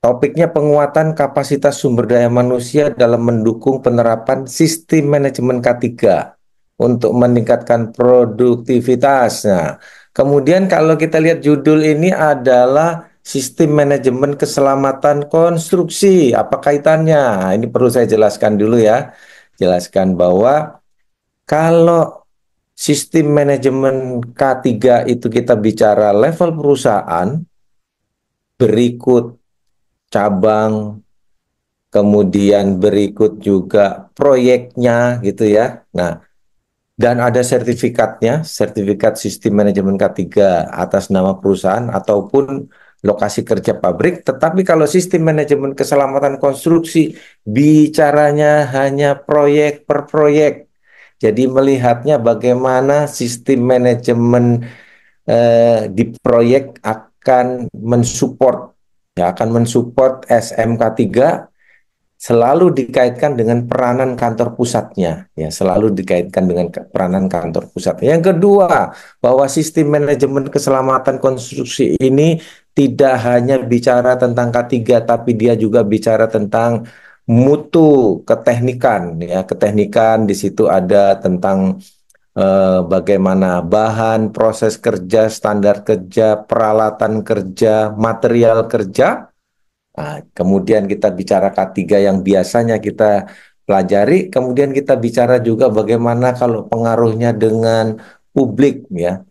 Topiknya penguatan kapasitas sumber daya manusia dalam mendukung penerapan sistem manajemen K3 untuk meningkatkan produktivitas. Nah, kemudian kalau kita lihat judul ini adalah sistem manajemen keselamatan konstruksi. Apa kaitannya? Nah, ini perlu saya jelaskan dulu ya. Jelaskan bahwa kalau sistem manajemen K3 itu kita bicara level perusahaan, berikut cabang, kemudian berikut juga proyeknya gitu ya. Nah, dan ada sertifikatnya, sertifikat sistem manajemen K3 atas nama perusahaan ataupun lokasi kerja pabrik. Tetapi kalau sistem manajemen keselamatan konstruksi, bicaranya hanya proyek per proyek. Jadi melihatnya bagaimana sistem manajemen di proyek akan mensupport, ya akan mensupport SMK3, selalu dikaitkan dengan peranan kantor pusatnya, ya selalu dikaitkan dengan peranan kantor pusatnya. Yang kedua, bahwa sistem manajemen keselamatan konstruksi ini tidak hanya bicara tentang K3, tapi dia juga bicara tentang mutu keteknikan, ya keteknikan di situ ada tentang bagaimana bahan, proses kerja, standar kerja, peralatan kerja, material kerja. Nah, kemudian kita bicara K3 yang biasanya kita pelajari, kemudian kita bicara juga bagaimana kalau pengaruhnya dengan publik ya,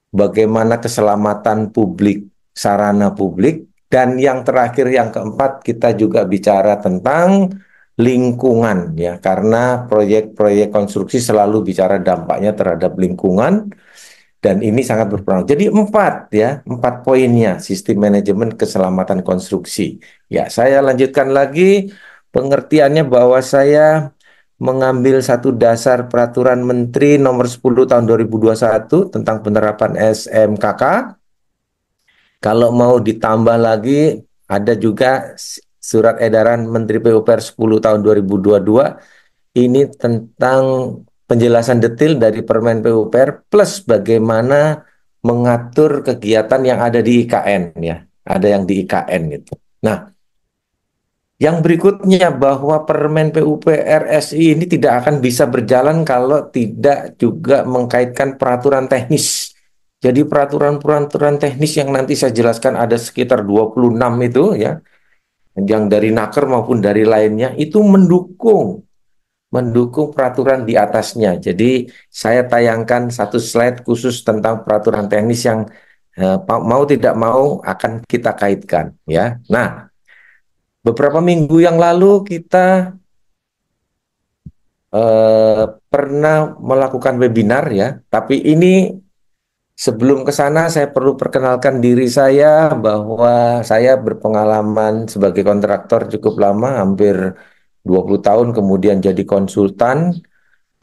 bagaimana keselamatan publik, sarana publik, dan yang terakhir yang keempat kita juga bicara tentang lingkungan ya, karena proyek-proyek konstruksi selalu bicara dampaknya terhadap lingkungan dan ini sangat berperan. Jadi empat ya, empat poinnya sistem manajemen keselamatan konstruksi. Ya, saya lanjutkan lagi pengertiannya bahwa saya mengambil satu dasar peraturan Menteri nomor 10 tahun 2021 tentang penerapan SMKK. Kalau mau ditambah lagi, ada juga surat edaran Menteri PUPR 10 tahun 2022 ini tentang penjelasan detail dari Permen PUPR plus bagaimana mengatur kegiatan yang ada di IKN ya, ada yang di IKN gitu. Nah, yang berikutnya bahwa Permen PUPR SI ini tidak akan bisa berjalan kalau tidak juga mengkaitkan peraturan teknis. Jadi peraturan-peraturan teknis yang nanti saya jelaskan ada sekitar 26 itu ya, yang dari Naker maupun dari lainnya itu mendukung peraturan di atasnya. Jadi saya tayangkan satu slide khusus tentang peraturan teknis yang mau tidak mau akan kita kaitkan ya. Nah, beberapa minggu yang lalu kita pernah melakukan webinar ya, tapi ini sebelum ke sana saya perlu perkenalkan diri saya bahwa saya berpengalaman sebagai kontraktor cukup lama, hampir 20 tahun, kemudian jadi konsultan,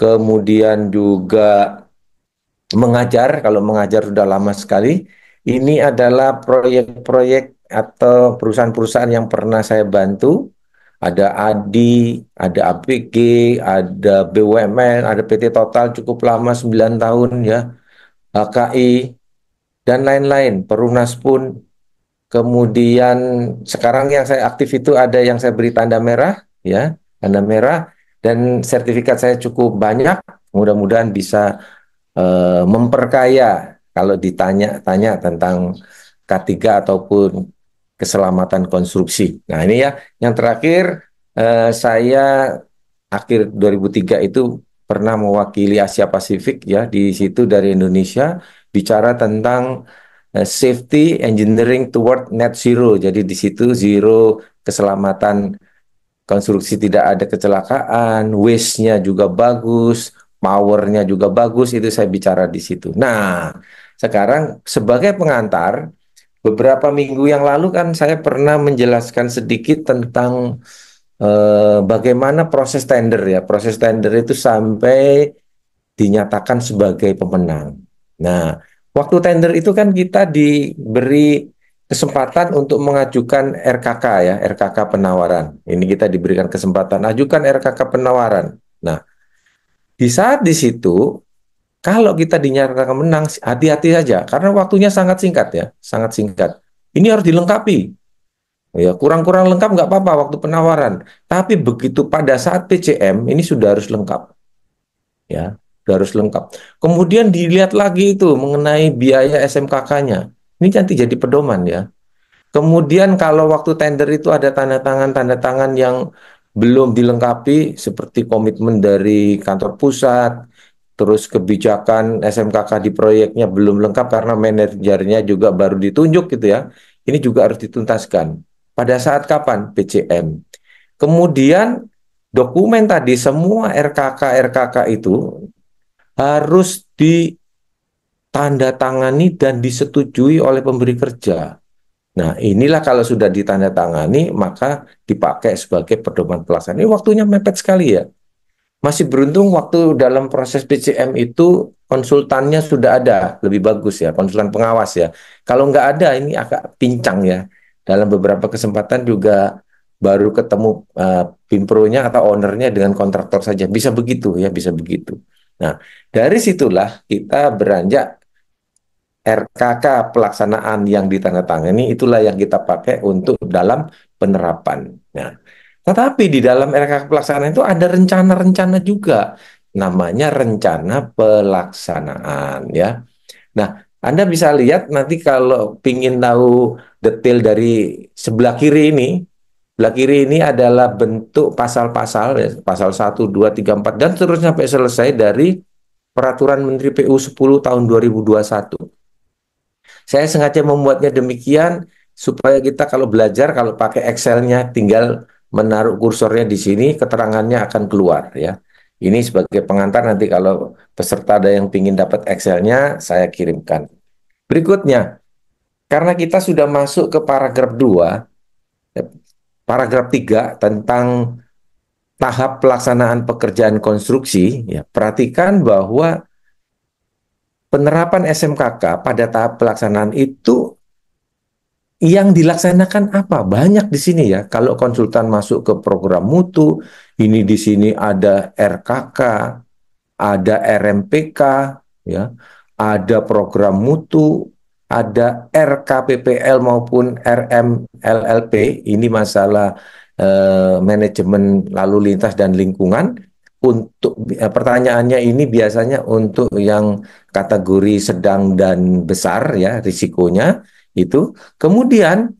kemudian juga mengajar. Kalau mengajar sudah lama sekali. Ini adalah proyek-proyek atau perusahaan-perusahaan yang pernah saya bantu. Ada ADI, ada APG, ada BUMN, ada PT Total cukup lama 9 tahun ya, HKI, dan lain-lain. Perumnas pun. Kemudian sekarang yang saya aktif itu ada yang saya beri tanda merah, ya, tanda merah, dan sertifikat saya cukup banyak. Mudah-mudahan bisa memperkaya kalau ditanya-tanya tentang K3 ataupun keselamatan konstruksi. Nah, ini ya, yang terakhir saya akhir 2003 itu pernah mewakili Asia Pasifik ya, di situ dari Indonesia bicara tentang safety engineering toward net zero. Jadi di situ zero keselamatan konstruksi, tidak ada kecelakaan, waste-nya juga bagus, power-nya juga bagus, itu saya bicara di situ. Nah, sekarang sebagai pengantar, beberapa minggu yang lalu kan saya pernah menjelaskan sedikit tentang bagaimana proses tender ya. Proses tender itu sampai dinyatakan sebagai pemenang. Nah, waktu tender itu kan kita diberi kesempatan untuk mengajukan RKK ya, RKK penawaran. Ini kita diberikan kesempatan ajukan RKK penawaran. Nah, di saat di situ kalau kita dinyatakan menang, hati-hati saja karena waktunya sangat singkat ya, sangat singkat. Ini harus dilengkapi. Ya, kurang-kurang lengkap nggak apa-apa waktu penawaran. Tapi begitu pada saat PCM ini sudah harus lengkap, ya, sudah harus lengkap. Kemudian dilihat lagi itu mengenai biaya SMKK-nya. Ini nanti jadi pedoman ya. Kemudian kalau waktu tender itu ada tanda tangan yang belum dilengkapi seperti komitmen dari kantor pusat, terus kebijakan SMKK di proyeknya belum lengkap karena manajernya juga baru ditunjuk gitu ya. Ini juga harus dituntaskan. Pada saat kapan? PCM. Kemudian dokumen tadi semua RKK itu harus ditandatangani dan disetujui oleh pemberi kerja. Nah, inilah kalau sudah ditandatangani, maka dipakai sebagai pedoman pelaksanaan. Ini waktunya mepet sekali ya. Masih beruntung waktu dalam proses PCM itu konsultannya sudah ada, lebih bagus ya, konsultan pengawas ya. Kalau nggak ada, ini agak pincang ya. Dalam beberapa kesempatan juga baru ketemu Pimpronya atau ownernya dengan kontraktor saja. Bisa begitu ya, bisa begitu. Nah, dari situlah kita beranjak RKK pelaksanaan yang ditandatangani itulah yang kita pakai untuk dalam penerapan. Nah, tetapi di dalam RKK pelaksanaan itu ada rencana-rencana juga, namanya rencana pelaksanaan ya. Nah, Anda bisa lihat nanti kalau ingin tahu detail dari sebelah kiri ini, sebelah kiri ini adalah bentuk pasal-pasal ya, pasal 1, 2, 3, 4 dan seterusnya sampai selesai dari Peraturan Menteri PU 10 tahun 2021. Saya sengaja membuatnya demikian supaya kita kalau belajar, kalau pakai Excel-nya tinggal menaruh kursornya di sini, keterangannya akan keluar ya. Ini sebagai pengantar nanti kalau peserta ada yang ingin dapat Excel-nya, saya kirimkan. Berikutnya, karena kita sudah masuk ke paragraf 2, paragraf 3 tentang tahap pelaksanaan pekerjaan konstruksi, ya, perhatikan bahwa penerapan SMKK pada tahap pelaksanaan itu yang dilaksanakan apa? Banyak di sini ya. Kalau konsultan masuk ke program mutu, ini di sini ada RKK, ada RMPK, ya, ada program mutu, ada RKPPL maupun RMLLP. Ini masalah manajemen lalu lintas dan lingkungan. Untuk pertanyaannya ini biasanya untuk yang kategori sedang dan besar ya risikonya itu. Kemudian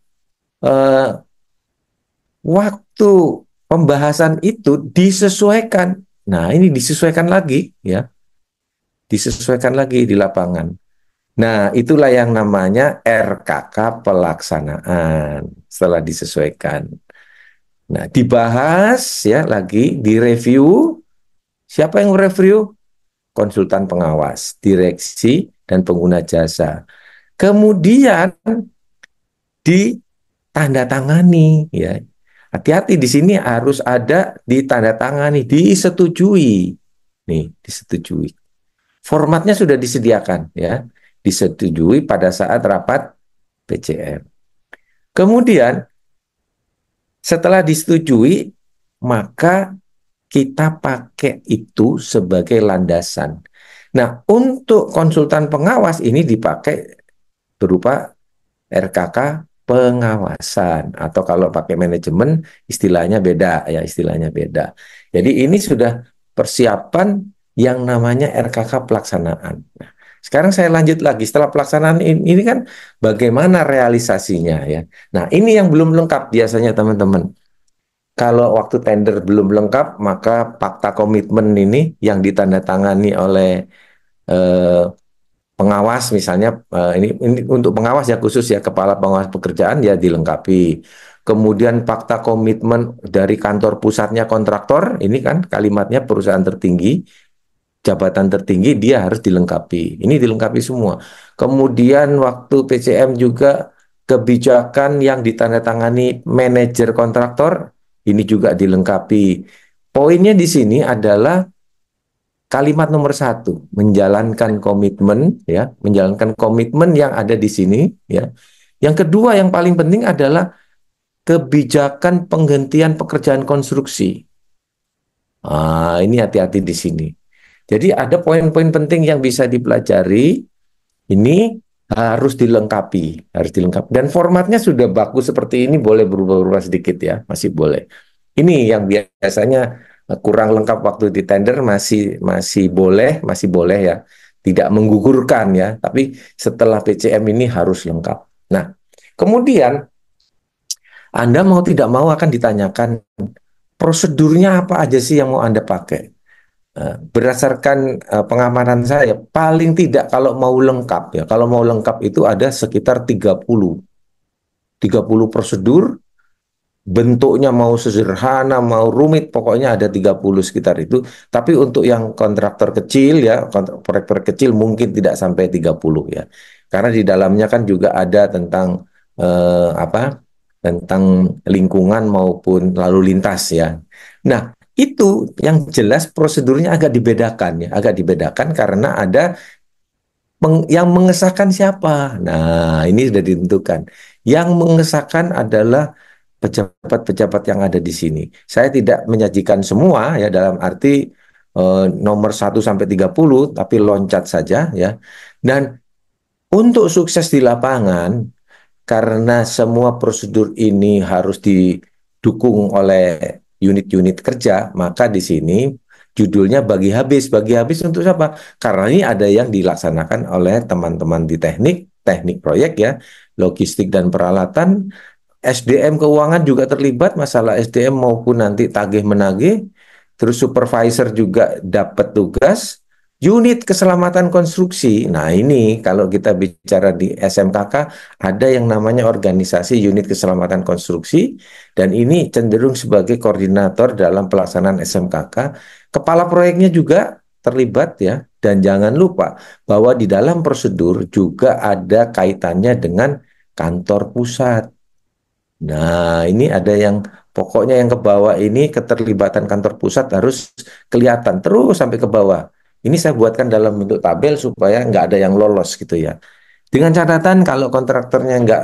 eh, waktu pembahasan itu disesuaikan. Nah, ini disesuaikan lagi ya, disesuaikan lagi di lapangan. Nah, itulah yang namanya RKK pelaksanaan setelah disesuaikan. Nah, dibahas ya lagi, direview. Siapa yang mereview? Konsultan pengawas, direksi, dan pengguna jasa. Kemudian ditandatangani ya. Hati-hati di sini harus ada ditandatangani, disetujui. Nih, disetujui. Formatnya sudah disediakan ya. Disetujui pada saat rapat PCM. Kemudian setelah disetujui, maka kita pakai itu sebagai landasan. Nah, untuk konsultan pengawas ini dipakai berupa RKK pengawasan atau kalau pakai manajemen istilahnya beda ya, istilahnya beda. Jadi ini sudah persiapan yang namanya RKK pelaksanaan. Nah, sekarang saya lanjut lagi setelah pelaksanaan ini kan bagaimana realisasinya ya. Nah, ini yang belum lengkap biasanya teman-teman. Kalau waktu tender belum lengkap, maka fakta komitmen ini yang ditandatangani oleh eh, pengawas misalnya ini untuk pengawas ya khusus ya kepala pengawas pekerjaan ya dilengkapi. Kemudian fakta komitmen dari kantor pusatnya kontraktor ini kan kalimatnya perusahaan tertinggi, jabatan tertinggi dia harus dilengkapi. Ini dilengkapi semua. Kemudian waktu PCM juga kebijakan yang ditandatangani manajer kontraktor ini juga dilengkapi. Poinnya di sini adalah kalimat nomor 1, menjalankan komitmen ya, menjalankan komitmen yang ada di sini ya. Yang kedua yang paling penting adalah kebijakan penghentian pekerjaan konstruksi. Ini hati-hati di sini. Jadi ada poin-poin penting yang bisa dipelajari. Ini harus dilengkapi, harus dilengkapi. Dan formatnya sudah bagus seperti ini, boleh berubah-ubah sedikit ya, masih boleh. Ini yang biasanya kurang lengkap waktu di tender masih masih boleh ya, tidak menggugurkan ya. Tapi setelah PCM ini harus lengkap. Nah, kemudian Anda mau tidak mau akan ditanyakan prosedurnya apa aja sih yang mau Anda pakai. Berdasarkan pengamanan saya, paling tidak kalau mau lengkap ya, kalau mau lengkap itu ada sekitar 30 prosedur, bentuknya mau sederhana, mau rumit, pokoknya ada 30 sekitar itu. Tapi untuk yang kontraktor kecil ya, proyek-proyek kecil mungkin tidak sampai 30 ya. Karena di dalamnya kan juga ada tentang apa? Tentang lingkungan maupun lalu lintas ya. Nah, itu yang jelas prosedurnya agak dibedakan ya, agak dibedakan karena ada yang mengesahkan siapa. Nah, ini sudah ditentukan. Yang mengesahkan adalah pejabat-pejabat yang ada di sini. Saya tidak menyajikan semua ya dalam arti nomor 1 sampai 30, tapi loncat saja ya. Dan untuk sukses di lapangan, karena semua prosedur ini harus didukung oleh unit-unit kerja, maka di sini judulnya bagi habis. Bagi habis untuk siapa? Karena ini ada yang dilaksanakan oleh teman-teman di teknik proyek ya, logistik dan peralatan, SDM keuangan juga terlibat masalah SDM maupun nanti tagih menagih, terus supervisor juga dapat tugas, unit keselamatan konstruksi. Nah ini kalau kita bicara di SMKK ada yang namanya organisasi unit keselamatan konstruksi dan ini cenderung sebagai koordinator dalam pelaksanaan SMKK. Kepala proyeknya juga terlibat ya dan jangan lupa bahwa di dalam prosedur juga ada kaitannya dengan kantor pusat. Nah, ini ada yang pokoknya yang ke bawah ini keterlibatan kantor pusat harus kelihatan terus sampai ke bawah. Ini saya buatkan dalam bentuk tabel supaya nggak ada yang lolos gitu ya. Dengan catatan kalau kontraktornya nggak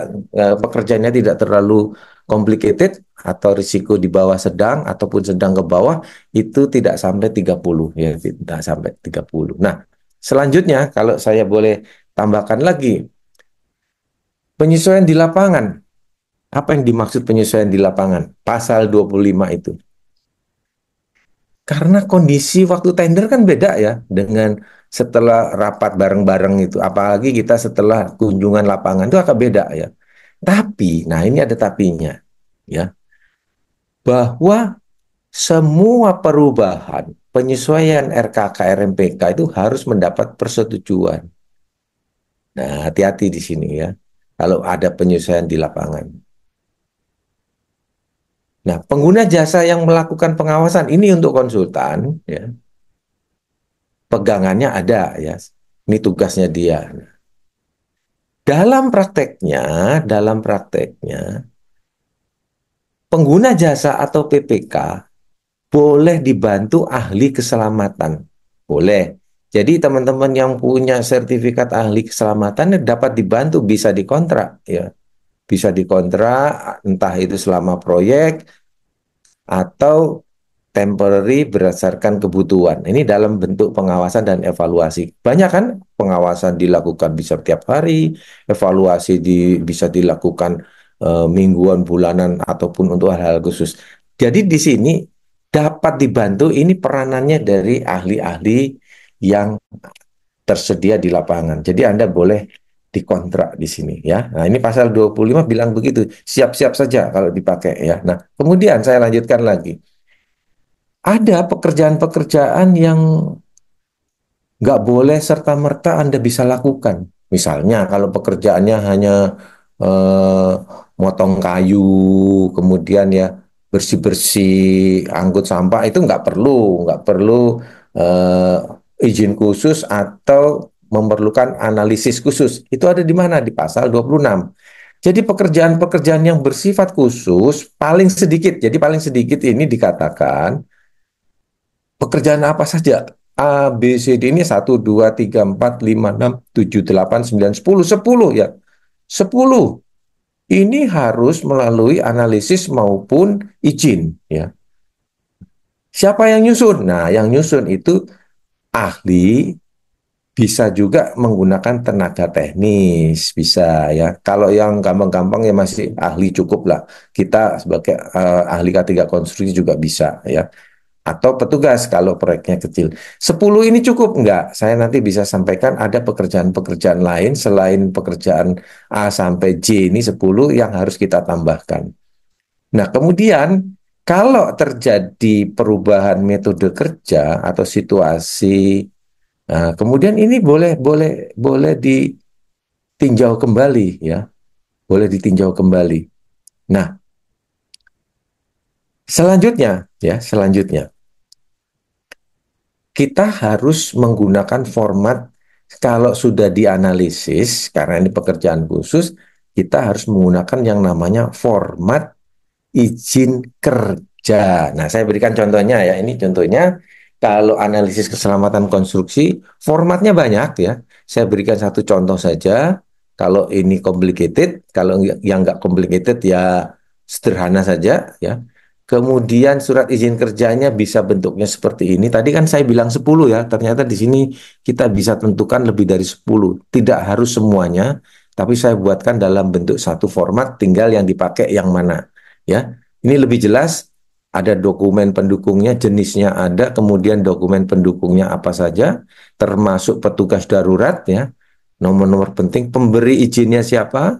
pekerjaannya tidak terlalu complicated atau risiko di bawah sedang ataupun sedang ke bawah itu tidak sampai 30 ya, tidak sampai 30. Nah, selanjutnya kalau saya boleh tambahkan lagi penyesuaian di lapangan. Apa yang dimaksud penyesuaian di lapangan? Pasal 25 itu. Karena kondisi waktu tender kan beda ya dengan setelah rapat bareng-bareng itu. Apalagi kita setelah kunjungan lapangan itu akan beda ya. Tapi, nah ini ada tapinya ya. Bahwa semua perubahan penyesuaian RKK RMPK itu harus mendapat persetujuan. Nah, hati-hati di sini ya. Kalau ada penyesuaian di lapangan. Nah, pengguna jasa yang melakukan pengawasan ini untuk konsultan, ya, pegangannya ada, ya. Ini tugasnya dia. Dalam prakteknya, pengguna jasa atau PPK boleh dibantu ahli keselamatan, boleh. Jadi teman-teman yang punya sertifikat ahli keselamatan dapat dibantu, bisa dikontrak, ya, bisa dikontrak, entah itu selama proyek atau temporary berdasarkan kebutuhan. Ini dalam bentuk pengawasan dan evaluasi. Banyak kan pengawasan dilakukan bisa tiap hari, evaluasi bisa dilakukan mingguan, bulanan, ataupun untuk hal-hal khusus. Jadi di sini dapat dibantu ini peranannya dari ahli-ahli yang tersedia di lapangan. Jadi Anda boleh dikontrak di sini ya. Nah, ini pasal 25 bilang begitu. Siap-siap saja kalau dipakai ya. Nah, kemudian saya lanjutkan lagi. Ada pekerjaan-pekerjaan yang nggak boleh serta-merta Anda bisa lakukan. Misalnya kalau pekerjaannya hanya eh, motong kayu, kemudian ya bersih-bersih, angkut sampah itu nggak perlu izin khusus atau memerlukan analisis khusus. Itu ada di mana? Di pasal 26. Jadi pekerjaan-pekerjaan yang bersifat khusus paling sedikit. Jadi paling sedikit ini dikatakan pekerjaan apa saja? A, B, C, D ini 1, 2, 3, 4, 5, 6, 7, 8, 9, 10. 10 ya. 10 ini harus melalui analisis maupun izin ya. Siapa yang nyusun? Nah, yang nyusun itu ahli Bisa juga menggunakan tenaga teknis, bisa ya. Kalau yang gampang-gampang ya masih ahli cukup lah. Kita sebagai ahli K3 konstruksi juga bisa ya. Atau petugas kalau proyeknya kecil. 10 ini cukup enggak? Saya nanti bisa sampaikan ada pekerjaan-pekerjaan lain selain pekerjaan A sampai J ini 10 yang harus kita tambahkan. Nah, kemudian kalau terjadi perubahan metode kerja atau situasi, nah, kemudian ini boleh boleh boleh ditinjau kembali ya, boleh ditinjau kembali. Nah, selanjutnya kita harus menggunakan format kalau sudah dianalisis karena ini pekerjaan khusus, kita harus menggunakan yang namanya format izin kerja. Nah, saya berikan contohnya ya. Ini contohnya kalau analisis keselamatan konstruksi, formatnya banyak ya. Saya berikan satu contoh saja. Kalau ini complicated, kalau yang nggak complicated ya sederhana saja ya. Kemudian surat izin kerjanya bisa bentuknya seperti ini. Tadi kan saya bilang 10 ya. Ternyata di sini kita bisa tentukan lebih dari 10. Tidak harus semuanya, tapi saya buatkan dalam bentuk satu format, tinggal yang dipakai yang mana ya. Ini lebih jelas, ada dokumen pendukungnya, jenisnya ada, kemudian dokumen pendukungnya apa saja, termasuk petugas darurat ya, nomor-nomor penting, pemberi izinnya siapa,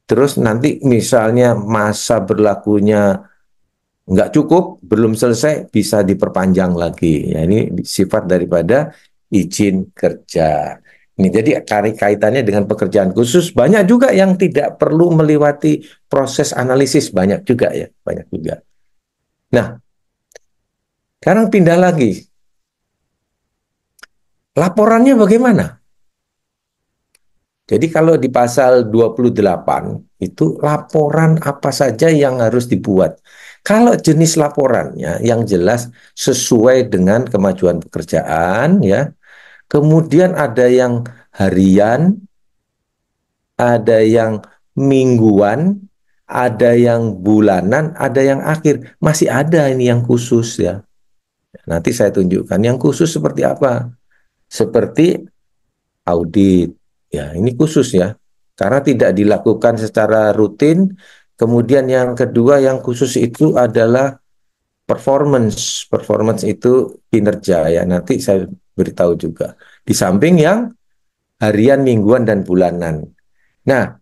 terus nanti misalnya masa berlakunya nggak cukup, belum selesai, bisa diperpanjang lagi. Ya, ini sifat daripada izin kerja. Ini jadi kaitannya dengan pekerjaan khusus, banyak juga yang tidak perlu melewati proses analisis, banyak juga ya, banyak juga. Nah, sekarang pindah lagi. Laporannya bagaimana? Jadi kalau di pasal 28 itu laporan apa saja yang harus dibuat. Kalau jenis laporannya yang jelas sesuai dengan kemajuan pekerjaan ya. Kemudian ada yang harian, ada yang mingguan, ada yang bulanan, ada yang akhir. Masih ada ini yang khusus ya. Nanti saya tunjukkan yang khusus seperti apa. Seperti audit. Ya, ini khusus ya. Karena tidak dilakukan secara rutin. Kemudian yang kedua yang khusus itu adalah performance. Performance itu kinerja ya. Nanti saya beritahu juga. Di samping yang harian, mingguan, dan bulanan. Nah,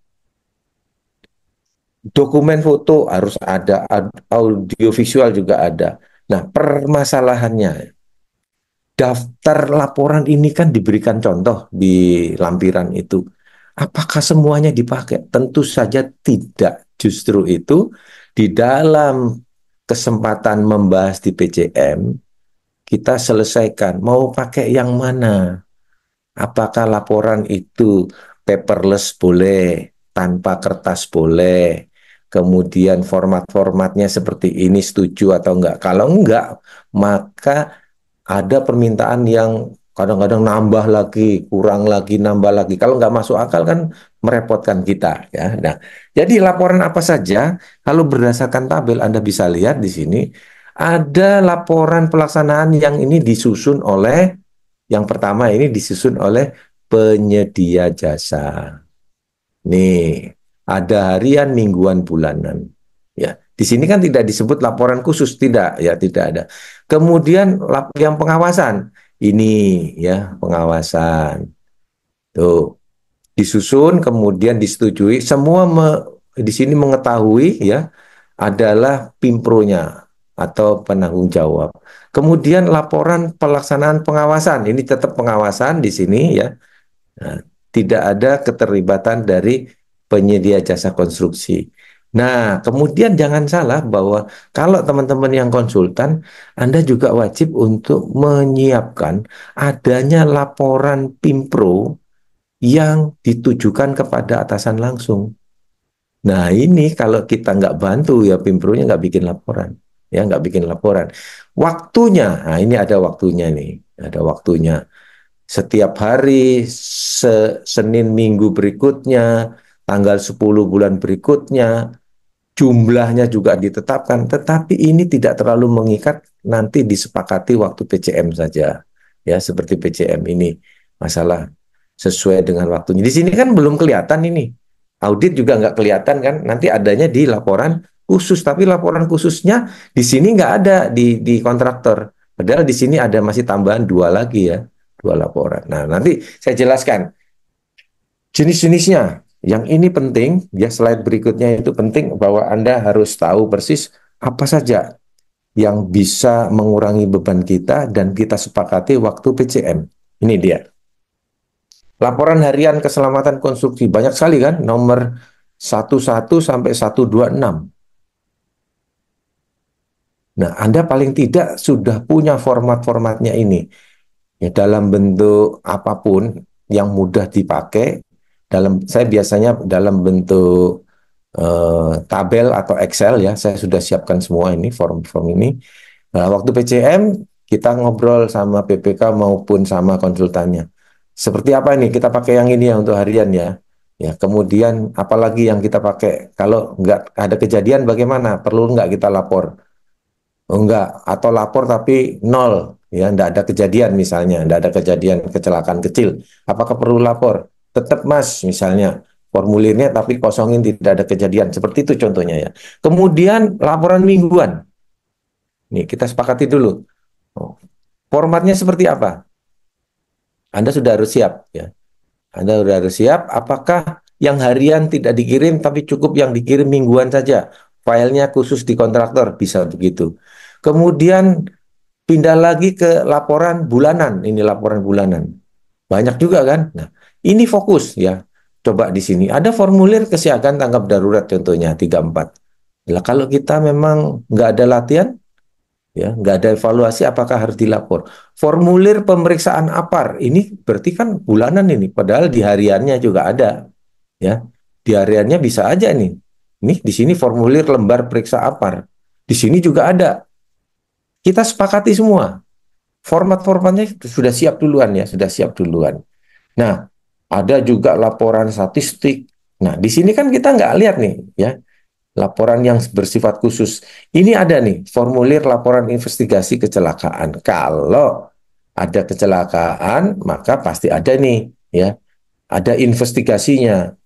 dokumen foto harus ada, audio visual juga ada. Nah, permasalahannya, daftar laporan ini kan diberikan contoh di lampiran itu. Apakah semuanya dipakai? Tentu saja tidak. Justru itu di dalam kesempatan membahas di PCM, kita selesaikan mau pakai yang mana. Apakah laporan itu paperless boleh, tanpa kertas boleh, kemudian format-formatnya seperti ini setuju atau enggak. Kalau enggak, maka ada permintaan yang kadang-kadang nambah lagi, kurang lagi, nambah lagi. Kalau nggak masuk akal kan merepotkan kita ya. Nah, jadi laporan apa saja, kalau berdasarkan tabel Anda bisa lihat di sini ada laporan pelaksanaan yang ini disusun oleh yang pertama ini disusun oleh penyedia jasa. Nih, ada harian, mingguan, bulanan. Ya, di sini kan tidak disebut laporan khusus, tidak, ya tidak ada. Kemudian yang pengawasan, ini ya pengawasan. Tuh, disusun, kemudian disetujui. Semua di sini mengetahui ya adalah Pimpronya atau penanggung jawab. Kemudian laporan pelaksanaan pengawasan, ini tetap pengawasan di sini ya. Nah, tidak ada keterlibatan dari penyedia jasa konstruksi. Nah, kemudian jangan salah bahwa kalau teman-teman yang konsultan, Anda juga wajib untuk menyiapkan adanya laporan Pimpro yang ditujukan kepada atasan langsung. Nah, ini kalau kita nggak bantu ya Pimpronya nggak bikin laporan. Ya, nggak bikin laporan. Waktunya, nah ini ada waktunya nih. Ada waktunya setiap hari, Senin minggu berikutnya, tanggal 10 bulan berikutnya, jumlahnya juga ditetapkan, tetapi ini tidak terlalu mengikat, nanti disepakati waktu PCM saja. ya seperti PCM ini, masalah sesuai dengan waktunya. Di sini kan belum kelihatan ini. Audit juga nggak kelihatan kan, nanti adanya di laporan khusus, tapi laporan khususnya di sini nggak ada di kontraktor. Padahal di sini ada masih tambahan dua lagi ya, dua laporan. Nah, nanti saya jelaskan jenis-jenisnya. Yang ini penting, ya slide berikutnya itu penting bahwa Anda harus tahu persis apa saja yang bisa mengurangi beban kita dan kita sepakati waktu PCM. Ini dia. Laporan harian keselamatan konstruksi banyak sekali kan, nomor 11 sampai 126. Nah, Anda paling tidak sudah punya format-formatnya ini. Ya, dalam bentuk apapun yang mudah dipakai, saya biasanya dalam bentuk tabel atau Excel ya, saya sudah siapkan semua ini form-form ini. Nah, waktu PCM kita ngobrol sama PPK maupun sama konsultannya. Seperti apa ini? Kita pakai yang ini ya untuk harian ya. Ya, kemudian apalagi yang kita pakai? Kalau nggak ada kejadian bagaimana? Perlu nggak kita lapor? Oh, enggak, atau lapor tapi nol, ya, enggak ada kejadian misalnya, enggak ada kejadian kecelakaan kecil. Apakah perlu lapor? Tetap Mas, misalnya formulirnya tapi kosongin tidak ada kejadian. Seperti itu contohnya ya. Kemudian laporan mingguan. Nih, kita sepakati dulu. Oh, formatnya seperti apa? Anda sudah harus siap ya. Anda sudah harus siap apakah yang harian tidak dikirim tapi cukup yang dikirim mingguan saja. Filenya khusus di kontraktor, bisa begitu. Kemudian pindah lagi ke laporan bulanan. Ini laporan bulanan. Banyak juga kan? Nah, ini fokus ya. Coba di sini. Ada formulir kesiagaan tanggap darurat contohnya 34. Nah, kalau kita memang nggak ada latihan, ya nggak ada evaluasi, apakah harus dilapor? Formulir pemeriksaan APAR, ini berarti kan bulanan ini. Padahal di hariannya juga ada. Ya, di hariannya bisa aja nih. Ini di sini formulir lembar periksa APAR. Di sini juga ada. Kita sepakati semua. Format-formatnya sudah siap duluan ya, sudah siap duluan. Nah, ada juga laporan statistik. Nah, di sini kan kita nggak lihat nih, ya, laporan yang bersifat khusus. Ini ada nih, formulir laporan investigasi kecelakaan. Kalau ada kecelakaan, maka pasti ada nih, ya, ada investigasinya.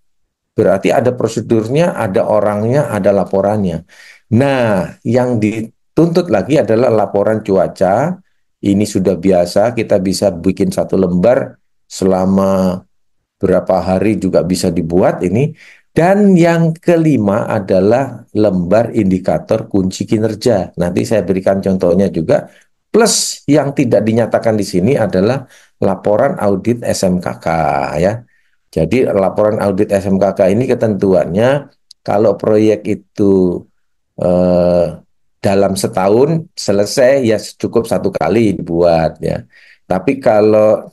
Berarti ada prosedurnya, ada orangnya, ada laporannya. Nah, yang dituntut lagi adalah laporan cuaca. Ini sudah biasa, kita bisa bikin satu lembar selama berapa hari juga bisa dibuat ini. Dan yang kelima adalah lembar indikator kunci kinerja. Nanti saya berikan contohnya juga. Plus yang tidak dinyatakan di sini adalah laporan audit SMKK ya. Jadi laporan audit SMKK ini ketentuannya kalau proyek itu eh, dalam setahun selesai ya cukup satu kali dibuat ya. Tapi kalau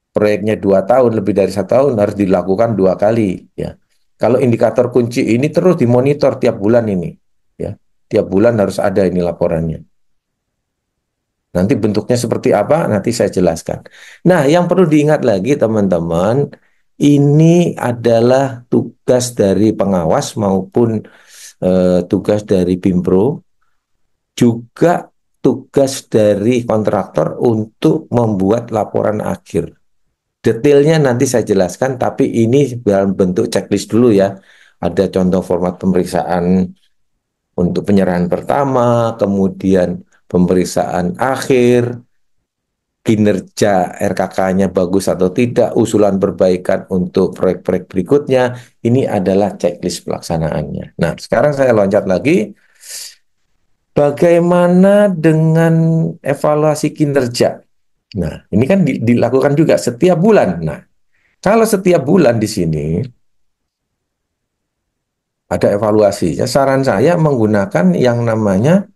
proyeknya 2 tahun, lebih dari 1 tahun harus dilakukan 2 kali ya. Kalau indikator kunci ini terus dimonitor tiap bulan ini ya. Tiap bulan harus ada ini laporannya. Nanti bentuknya seperti apa nanti saya jelaskan. Nah, yang perlu diingat lagi teman-teman, ini adalah tugas dari pengawas maupun tugas dari Pimpro, juga tugas dari kontraktor untuk membuat laporan akhir. Detailnya nanti saya jelaskan, tapi ini dalam bentuk checklist dulu ya. Ada contoh format pemeriksaan untuk penyerahan pertama, kemudian pemeriksaan akhir, kinerja RKK-nya bagus atau tidak, usulan perbaikan untuk proyek-proyek berikutnya. Ini adalah checklist pelaksanaannya. Nah, sekarang saya loncat lagi. Bagaimana dengan evaluasi kinerja? Nah, ini kan dilakukan juga setiap bulan. Nah, kalau setiap bulan di sini ada evaluasinya, saran saya menggunakan yang namanya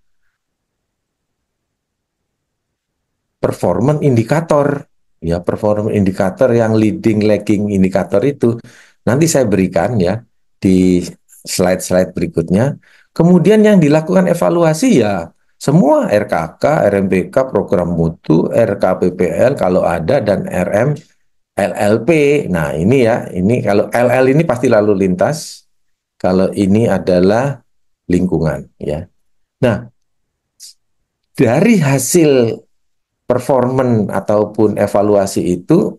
performance indikator. Ya, performance indikator yang leading, lagging indikator itu nanti saya berikan ya di slide-slide berikutnya. Kemudian yang dilakukan evaluasi ya semua RKK, RMPK, program mutu, RKPPL kalau ada dan RM LLP. Nah, ini ya, ini kalau LL ini pasti lalu lintas, kalau ini adalah lingkungan ya. Nah, dari hasil performan ataupun evaluasi itu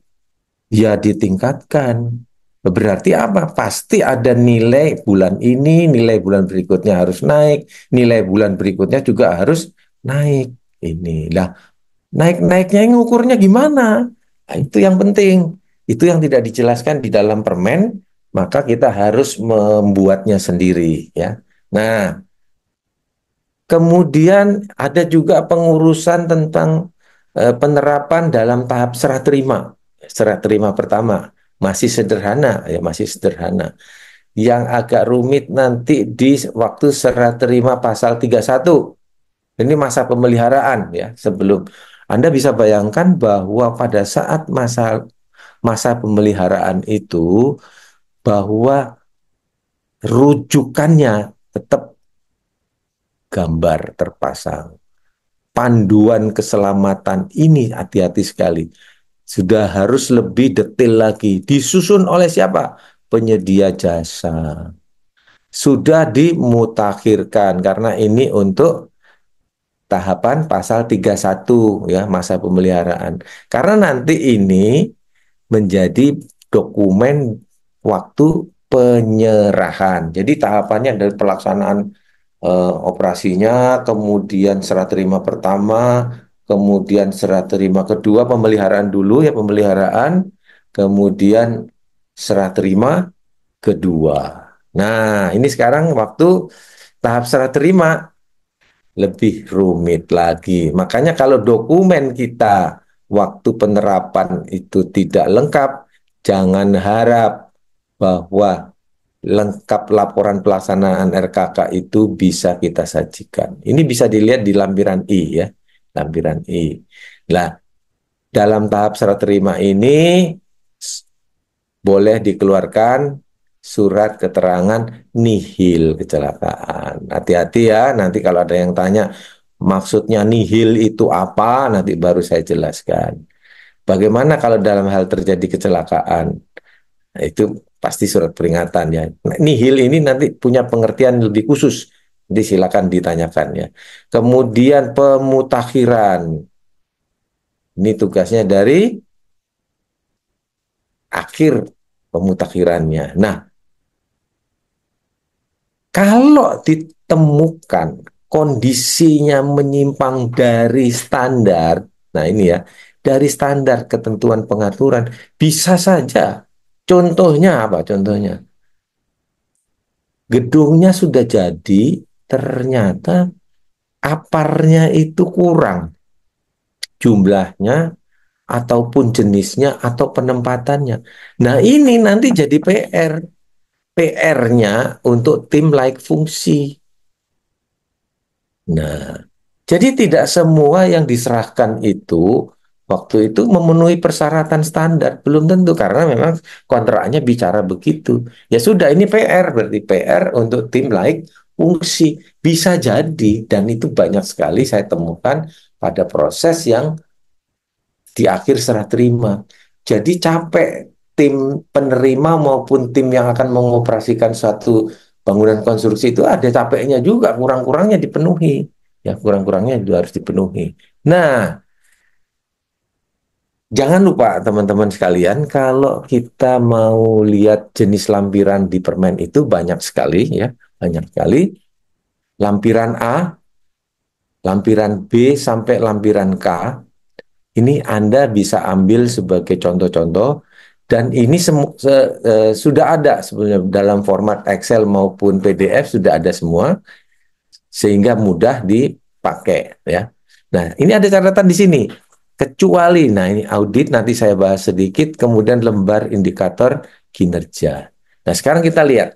ya ditingkatkan. Berarti apa? Pasti ada nilai bulan ini, nilai bulan berikutnya harus naik, nilai bulan berikutnya juga harus naik. Ini lah, naik-naiknya ngukurnya gimana? Nah, itu yang penting. Itu yang tidak dijelaskan di dalam permen, maka kita harus membuatnya sendiri ya. Nah, kemudian ada juga pengurusan tentang penerapan dalam tahap serah terima. Serah terima pertama masih sederhana ya, masih sederhana. Yang agak rumit nanti di waktu serah terima pasal 31. Ini masa pemeliharaan ya, sebelum Anda bisa bayangkan bahwa pada saat masa pemeliharaan itu bahwa rujukannya tetap gambar terpasang. Panduan keselamatan ini hati-hati sekali. Sudah harus lebih detail lagi. Disusun oleh siapa? Penyedia jasa. Sudah dimutakhirkan karena ini untuk tahapan pasal 31 ya, masa pemeliharaan. Karena nanti ini menjadi dokumen waktu penyerahan. Jadi tahapannya dari pelaksanaan operasinya, kemudian serah terima pertama, kemudian serah terima kedua, pemeliharaan dulu ya, pemeliharaan, kemudian serah terima kedua. Nah, ini sekarang waktu tahap serah terima lebih rumit lagi. Makanya kalau dokumen kita waktu penerapan itu tidak lengkap, jangan harap bahwa lengkap laporan pelaksanaan RKK itu bisa kita sajikan. Ini bisa dilihat di lampiran I ya, lampiran I. Nah, dalam tahap serah terima ini boleh dikeluarkan surat keterangan nihil kecelakaan. Hati-hati ya, nanti kalau ada yang tanya maksudnya nihil itu apa, nanti baru saya jelaskan. Bagaimana kalau dalam hal terjadi kecelakaan? Nah, itu pasti surat peringatan ya. Nah, nihil ini nanti punya pengertian lebih khusus. Jadi silakan ditanyakan ya. Kemudian pemutakhiran. Ini tugasnya dari akhir pemutakhirannya. Nah, kalau ditemukan kondisinya menyimpang dari standar, nah ini ya, dari standar ketentuan pengaturan, bisa saja. Contohnya apa? Contohnya, gedungnya sudah jadi, ternyata aparnya itu kurang jumlahnya ataupun jenisnya atau penempatannya. Nah, ini nanti jadi PR. PR-nya untuk tim laik fungsi. Nah, jadi tidak semua yang diserahkan itu waktu itu memenuhi persyaratan standar. Belum tentu karena memang kontraknya bicara begitu. Ya sudah, ini PR, berarti PR untuk tim laik fungsi. Bisa jadi, dan itu banyak sekali saya temukan pada proses yang di akhir serah terima. Jadi capek tim penerima maupun tim yang akan mengoperasikan suatu bangunan konstruksi itu ada capeknya juga, kurang-kurangnya dipenuhi. Ya, kurang-kurangnya juga harus dipenuhi. Nah, jangan lupa teman-teman sekalian, kalau kita mau lihat jenis lampiran di permen itu banyak sekali ya, banyak sekali. Lampiran A, lampiran B sampai lampiran K. Ini Anda bisa ambil sebagai contoh-contoh dan ini sudah ada sebenarnya dalam format Excel maupun PDF sudah ada semua sehingga mudah dipakai ya. Nah, ini ada catatan di sini. Kecuali, nah ini audit nanti saya bahas sedikit, kemudian lembar indikator kinerja. Nah, sekarang kita lihat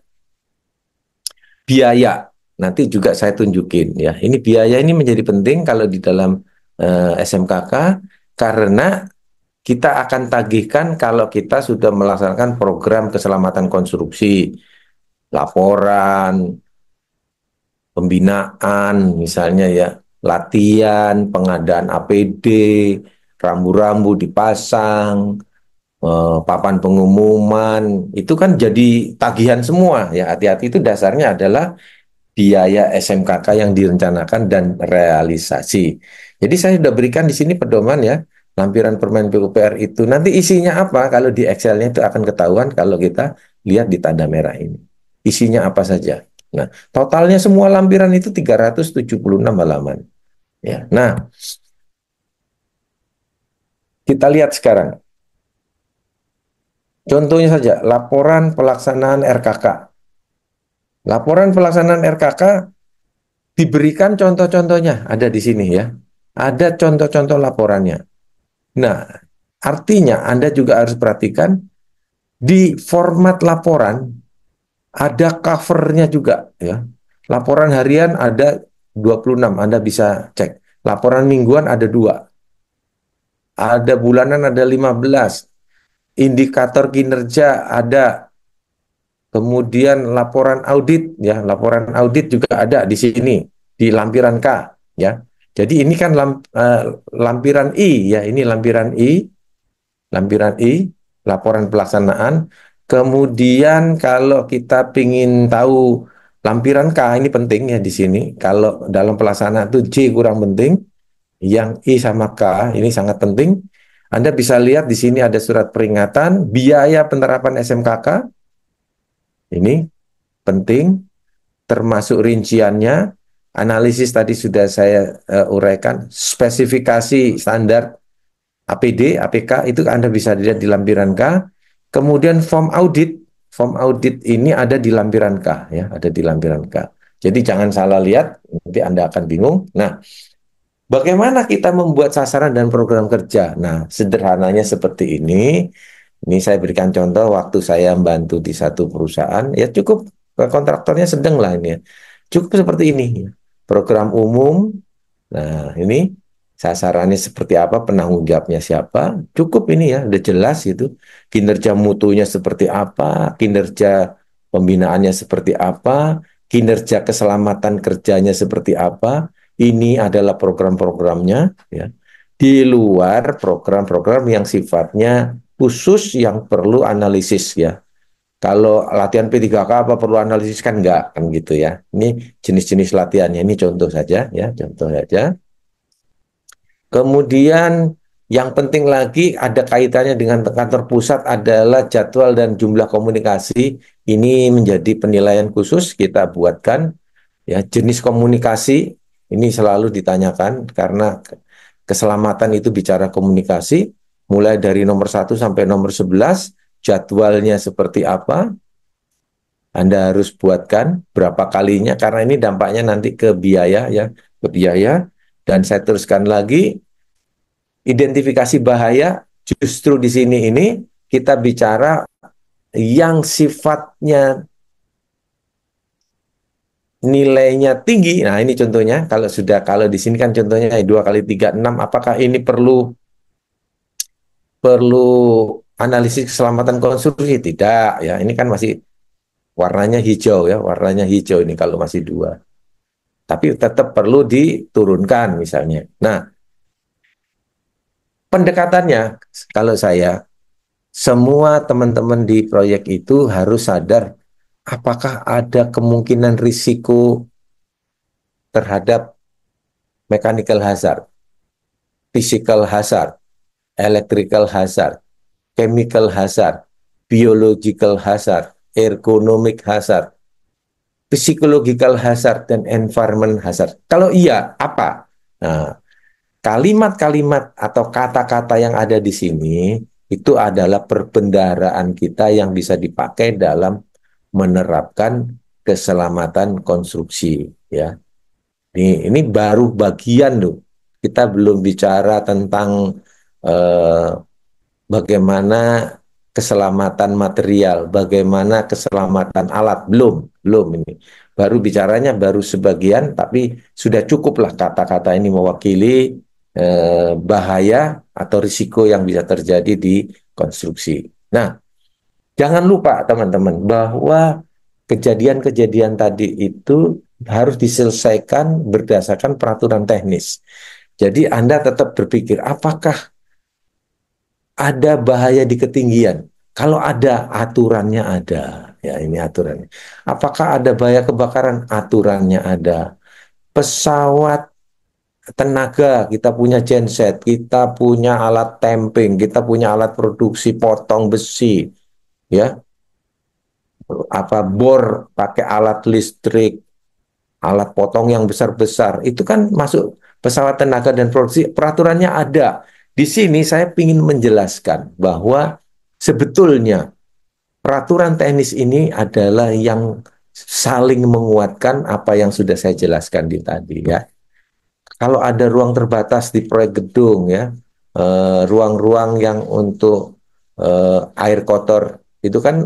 biaya. Nanti juga saya tunjukin ya. Ini biaya ini menjadi penting kalau di dalam SMKK karena kita akan tagihkan kalau kita sudah melaksanakan program keselamatan konstruksi, laporan, pembinaan, misalnya ya, latihan, pengadaan APD, rambu-rambu dipasang, papan pengumuman, itu kan jadi tagihan semua ya. Hati-hati, itu dasarnya adalah biaya SMKK yang direncanakan dan realisasi. Jadi saya sudah berikan di sini pedoman ya, lampiran permen PUPR itu. Nanti isinya apa? Kalau di Excelnya itu akan ketahuan kalau kita lihat di tanda merah ini. Isinya apa saja. Nah, totalnya semua lampiran itu 376 halaman. Ya. Nah, kita lihat sekarang. Contohnya saja, laporan pelaksanaan RKK. Laporan pelaksanaan RKK diberikan contoh-contohnya, ada di sini ya. Ada contoh-contoh laporannya. Nah, artinya Anda juga harus perhatikan di format laporan ada covernya juga ya. Laporan harian ada 26, Anda bisa cek. Laporan mingguan ada 2. Ada bulanan ada 15. Indikator kinerja ada. Kemudian laporan audit ya, laporan audit juga ada di sini di lampiran K ya. Jadi ini kan lampiran I ya, ini lampiran I, laporan pelaksanaan. Kemudian kalau kita ingin tahu lampiran K ini penting ya di sini. Kalau dalam pelaksanaan itu J kurang penting, yang I sama K ini sangat penting. Anda bisa lihat di sini ada surat peringatan biaya penerapan SMKK. Ini penting, termasuk rinciannya. Analisis tadi sudah saya uraikan, spesifikasi standar APD, APK itu Anda bisa lihat di lampiran K. Kemudian form audit ini ada di lampiran K ya, ada di lampiran K. Jadi jangan salah lihat, nanti Anda akan bingung. Nah, bagaimana kita membuat sasaran dan program kerja? Nah, sederhananya seperti ini. Ini saya berikan contoh waktu saya membantu di satu perusahaan, ya cukup kontraktornya sedang lah ini ya. Cukup seperti ini. Program umum. Nah, ini sasarannya seperti apa, penanggung jawabnya siapa. Cukup ini ya, udah jelas itu. Kinerja mutunya seperti apa, kinerja pembinaannya seperti apa, kinerja keselamatan kerjanya seperti apa. Ini adalah program-programnya ya. Di luar program-program yang sifatnya khusus yang perlu analisis ya. Kalau latihan P3K apa perlu analisis kan enggak kan gitu ya. Ini jenis-jenis latihannya, ini contoh saja ya, contoh saja. Kemudian yang penting lagi ada kaitannya dengan kantor pusat adalah jadwal dan jumlah komunikasi. Ini menjadi penilaian khusus kita buatkan ya, jenis komunikasi ini selalu ditanyakan karena keselamatan itu bicara komunikasi mulai dari nomor 1 sampai nomor 11, jadwalnya seperti apa, Anda harus buatkan berapa kalinya karena ini dampaknya nanti ke biaya ya, ke biaya. Dan saya teruskan lagi, identifikasi bahaya justru di sini ini kita bicara yang sifatnya nilainya tinggi. Nah, ini contohnya kalau di sini kan contohnya 2 kali 3 6, apakah ini perlu perlu analisis keselamatan konstruksi? Tidak ya. Ini kan masih warnanya hijau ya, warnanya hijau ini kalau masih 2. Tapi tetap perlu diturunkan misalnya. Nah, pendekatannya kalau saya semua teman-teman di proyek itu harus sadar apakah ada kemungkinan risiko terhadap mechanical hazard, physical hazard, electrical hazard, chemical hazard, biological hazard, ergonomic hazard, psychological hazard, dan environment hazard. Kalau iya, apa? Nah, kalimat-kalimat atau kata-kata yang ada di sini itu adalah perbendaharaan kita yang bisa dipakai dalam menerapkan keselamatan konstruksi ya. Ini baru bagian loh. Kita belum bicara tentang eh, bagaimana keselamatan material, bagaimana keselamatan alat, belum ini. Baru bicaranya baru sebagian, tapi sudah cukuplah kata-kata ini mewakili bahaya atau risiko yang bisa terjadi di konstruksi. Nah, jangan lupa teman-teman bahwa kejadian-kejadian tadi itu harus diselesaikan berdasarkan peraturan teknis. Jadi Anda tetap berpikir, apakah ada bahaya di ketinggian? Kalau ada, aturannya ada. Ya, ini aturannya. Apakah ada bahaya kebakaran? Aturannya ada. Pesawat tenaga, kita punya genset, kita punya alat tamping, kita punya alat produksi potong besi, ya, apa bor pakai alat listrik, alat potong yang besar-besar, itu kan masuk pesawat tenaga dan produksi, peraturannya ada. Di sini saya ingin menjelaskan bahwa sebetulnya peraturan teknis ini adalah yang saling menguatkan apa yang sudah saya jelaskan di tadi ya. Kalau ada ruang terbatas di proyek gedung ya, ruang-ruang yang untuk air kotor itu kan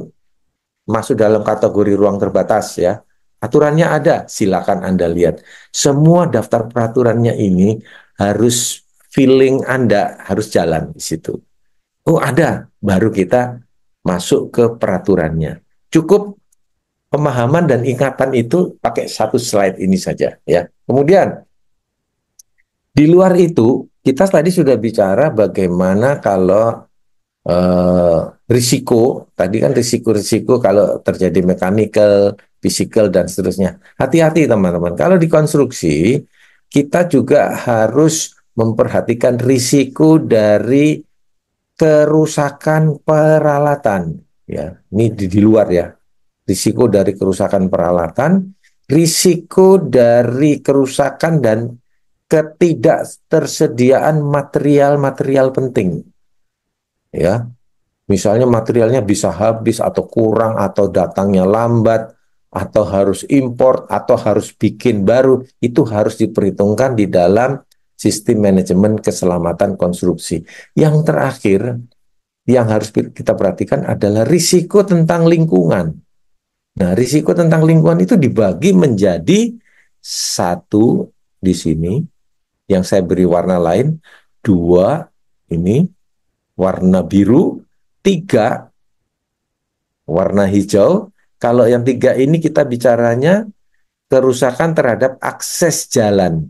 masuk dalam kategori ruang terbatas ya. Aturannya ada, silakan Anda lihat. Semua daftar peraturannya ini harus feeling Anda harus jalan di situ. Oh ada, baru kita masuk ke peraturannya. Cukup pemahaman dan ingatan itu pakai satu slide ini saja ya. Kemudian di luar itu kita tadi sudah bicara bagaimana kalau eh, risiko, tadi kan risiko-risiko kalau terjadi mechanical, physical, dan seterusnya. Hati-hati teman-teman, kalau di konstruksi, kita juga harus memperhatikan risiko dari kerusakan peralatan. Ya, ini di luar ya. Risiko dari kerusakan peralatan, risiko dari kerusakan dan ketidaktersediaan material-material penting. Ya, misalnya materialnya bisa habis atau kurang atau datangnya lambat atau harus import atau harus bikin baru, itu harus diperhitungkan di dalam sistem manajemen keselamatan konstruksi. Yang terakhir yang harus kita perhatikan adalah risiko tentang lingkungan. Nah, risiko tentang lingkungan itu dibagi menjadi satu di sini yang saya beri warna lain, dua ini warna biru, tiga warna hijau. Kalau yang tiga ini kita bicaranya kerusakan terhadap akses jalan.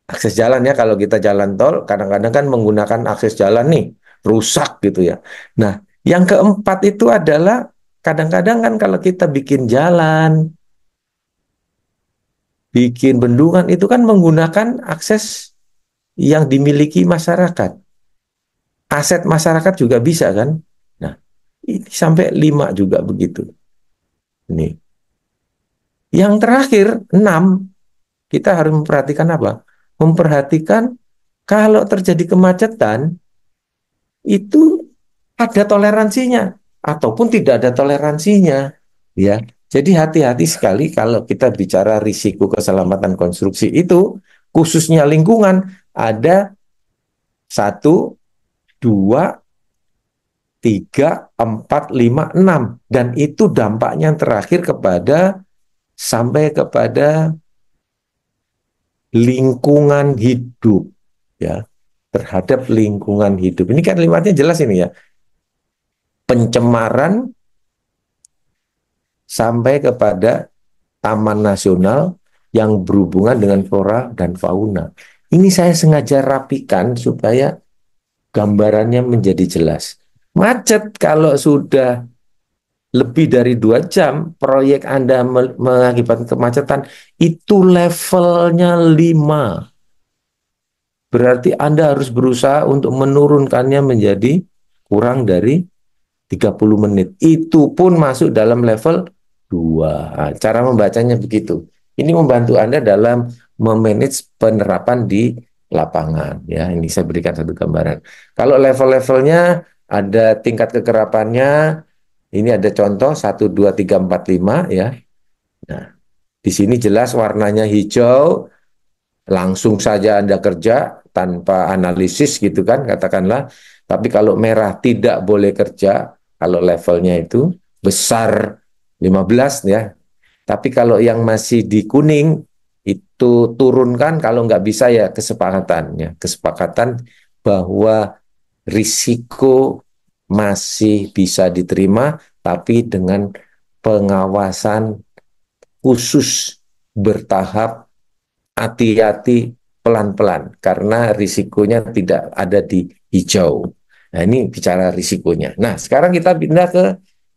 Akses jalan ya, kalau kita jalan tol, kadang-kadang kan menggunakan akses jalan nih, rusak gitu ya. Nah, yang keempat itu adalah kadang-kadang kan kalau kita bikin jalan, bikin bendungan, itu kan menggunakan akses yang dimiliki masyarakat. Aset masyarakat juga bisa kan? Nah, ini sampai 5 juga begitu. Ini. Yang terakhir, 6, kita harus memperhatikan apa? Memperhatikan kalau terjadi kemacetan, itu ada toleransinya ataupun tidak ada toleransinya, ya. Jadi hati-hati sekali kalau kita bicara risiko keselamatan konstruksi itu, khususnya lingkungan, ada 1, 2, 3, 4, 5, 6, dan itu dampaknya yang terakhir kepada sampai kepada lingkungan hidup, ya, terhadap lingkungan hidup. Ini kan limatnya jelas ini ya, pencemaran sampai kepada taman nasional yang berhubungan dengan flora dan fauna. Ini saya sengaja rapikan supaya gambarannya menjadi jelas. Macet kalau sudah lebih dari 2 jam, proyek Anda mengakibatkan kemacetan, itu levelnya 5. Berarti Anda harus berusaha untuk menurunkannya menjadi kurang dari 30 menit. Itu pun masuk dalam level 2. Nah, cara membacanya begitu. Ini membantu Anda dalam memanage penerapan di lapangan. Ya, ini saya berikan satu gambaran. Kalau level-levelnya ada tingkat kekerapannya, ini ada contoh 1, 2, 3, 4, 5 ya. Nah, di sini jelas warnanya hijau, langsung saja Anda kerja tanpa analisis gitu kan katakanlah. Tapi kalau merah tidak boleh kerja kalau levelnya itu besar 15 ya. Tapi kalau yang masih di kuning itu turunkan, kalau nggak bisa ya kesepakatan ya. Kesepakatan bahwa risiko masih bisa diterima tapi dengan pengawasan khusus bertahap, hati-hati, pelan-pelan karena risikonya tidak ada di hijau. Nah, ini bicara risikonya. Nah, sekarang kita pindah ke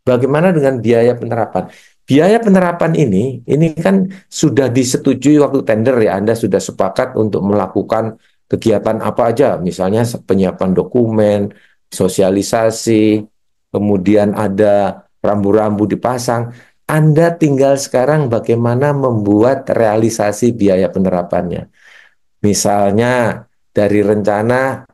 bagaimana dengan biaya penerapan. biaya penerapan ini kan sudah disetujui waktu tender ya, Anda sudah sepakat untuk melakukan kegiatan apa aja, misalnya penyiapan dokumen, sosialisasi, kemudian ada rambu-rambu dipasang. Anda tinggal sekarang bagaimana membuat realisasi biaya penerapannya. Misalnya dari rencana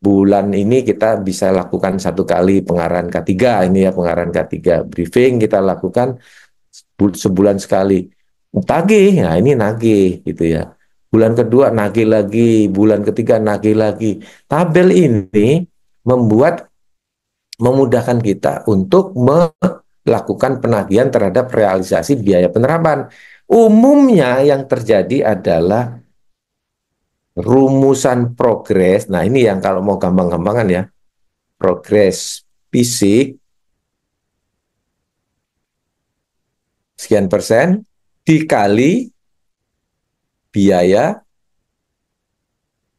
bulan ini kita bisa lakukan satu kali pengarahan K3, ini ya pengarahan K3 briefing kita lakukan sebulan sekali. Tagih, nah ini nagih gitu ya. Bulan kedua nagih lagi, bulan ketiga nagih lagi. Tabel ini membuat memudahkan kita untuk melakukan penagihan terhadap realisasi biaya penerapan. Umumnya yang terjadi adalah rumusan progres. Nah, ini yang kalau mau gampang-gampangan ya, progres fisik sekian persen dikali biaya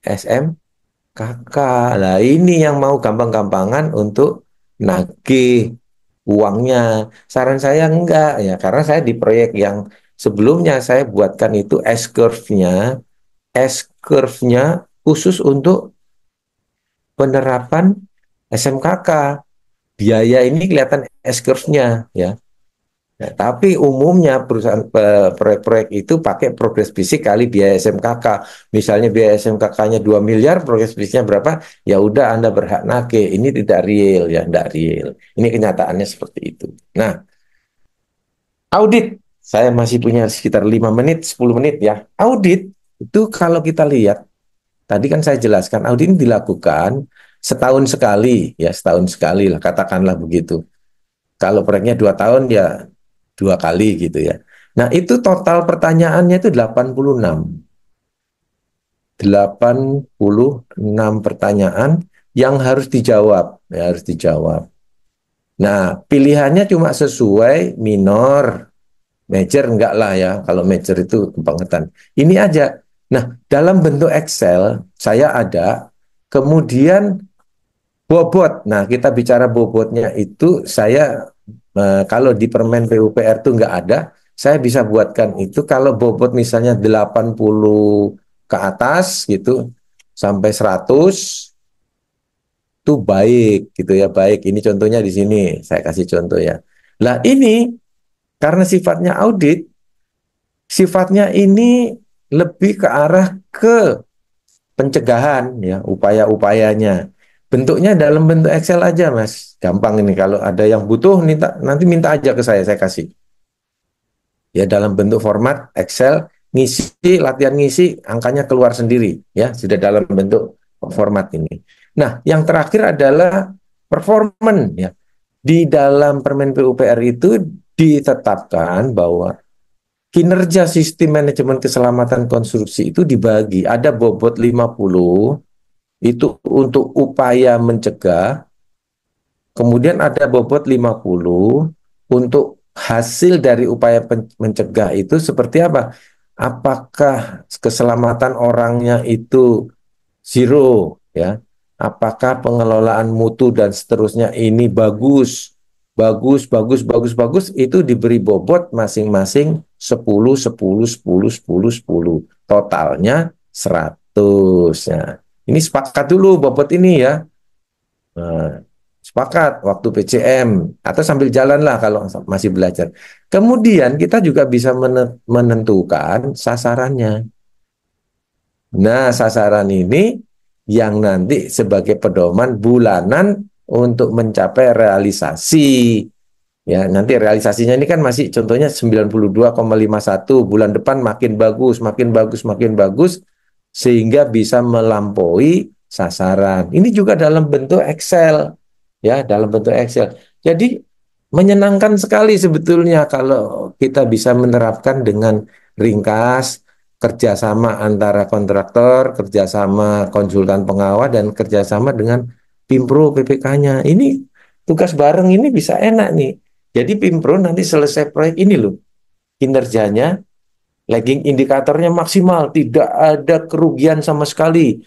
SMKK. Nah, ini yang mau gampang-gampangan untuk nagih uangnya. Saran saya enggak ya, karena saya di proyek yang sebelumnya saya buatkan itu S-curve-nya khusus untuk penerapan SMKK. Biaya ini kelihatan S-curve-nya ya. Ya, tapi umumnya perusahaan proyek-proyek itu pakai progres fisik kali biaya SMKK. Misalnya biaya SMKK-nya 2 miliar, progres fisiknya berapa? Ya udah Anda berhak nagih. Ini tidak real ya, tidak real. Ini kenyataannya seperti itu. Nah, audit. Saya masih punya sekitar 5 menit, 10 menit ya. Audit itu kalau kita lihat, tadi kan saya jelaskan, audit ini dilakukan setahun sekali, ya setahun sekali lah, katakanlah begitu. Kalau proyeknya 2 tahun ya 2 kali gitu ya. Nah, itu total pertanyaannya itu 86. 86 pertanyaan yang harus dijawab, ya harus dijawab. Nah, pilihannya cuma sesuai minor, major enggak lah ya. Kalau major itu kebangetan. Ini aja. Nah, dalam bentuk Excel saya ada, kemudian bobot. Nah, kita bicara bobotnya itu saya kalau di permen PUPR itu nggak ada, saya bisa buatkan itu kalau bobot misalnya 80 ke atas gitu sampai 100 itu baik gitu ya, baik. Ini contohnya di sini, saya kasih contoh ya. Lah ini karena sifatnya audit, sifatnya ini lebih ke arah ke pencegahan ya, upaya-upayanya. Bentuknya dalam bentuk Excel aja, Mas. Gampang ini kalau ada yang butuh nanti minta aja ke saya kasih. Ya dalam bentuk format Excel, ngisi latihan ngisi angkanya keluar sendiri ya, sudah dalam bentuk format ini. Nah, yang terakhir adalah performance ya. Di dalam Permen PUPR itu ditetapkan bahwa kinerja sistem manajemen keselamatan konstruksi itu dibagi, ada bobot 50 itu untuk upaya mencegah, kemudian ada bobot 50 untuk hasil dari upaya mencegah itu seperti apa? Apakah keselamatan orangnya itu zero ya? Apakah pengelolaan mutu dan seterusnya ini bagus? Bagus itu diberi bobot masing-masing 10 10 10 10 10. Totalnya 100. Nah, ini sepakat dulu bobot ini ya. Nah, sepakat waktu PCM atau sambil jalan lah kalau masih belajar. Kemudian kita juga bisa menentukan sasarannya. Nah, sasaran ini yang nanti sebagai pedoman bulanan untuk mencapai realisasi. Ya, nanti realisasinya ini kan masih contohnya 92,51, bulan depan makin bagus, makin bagus, makin bagus sehingga bisa melampaui sasaran. Ini juga dalam bentuk Excel. Ya, dalam bentuk Excel. Jadi menyenangkan sekali sebetulnya kalau kita bisa menerapkan dengan ringkas kerjasama antara kontraktor, kerjasama konsultan pengawas, dan kerjasama dengan Pimpro PPK-nya. Ini tugas bareng ini bisa enak nih. Jadi Pimpro nanti selesai proyek ini loh, kinerjanya, lagging indikatornya maksimal, tidak ada kerugian sama sekali.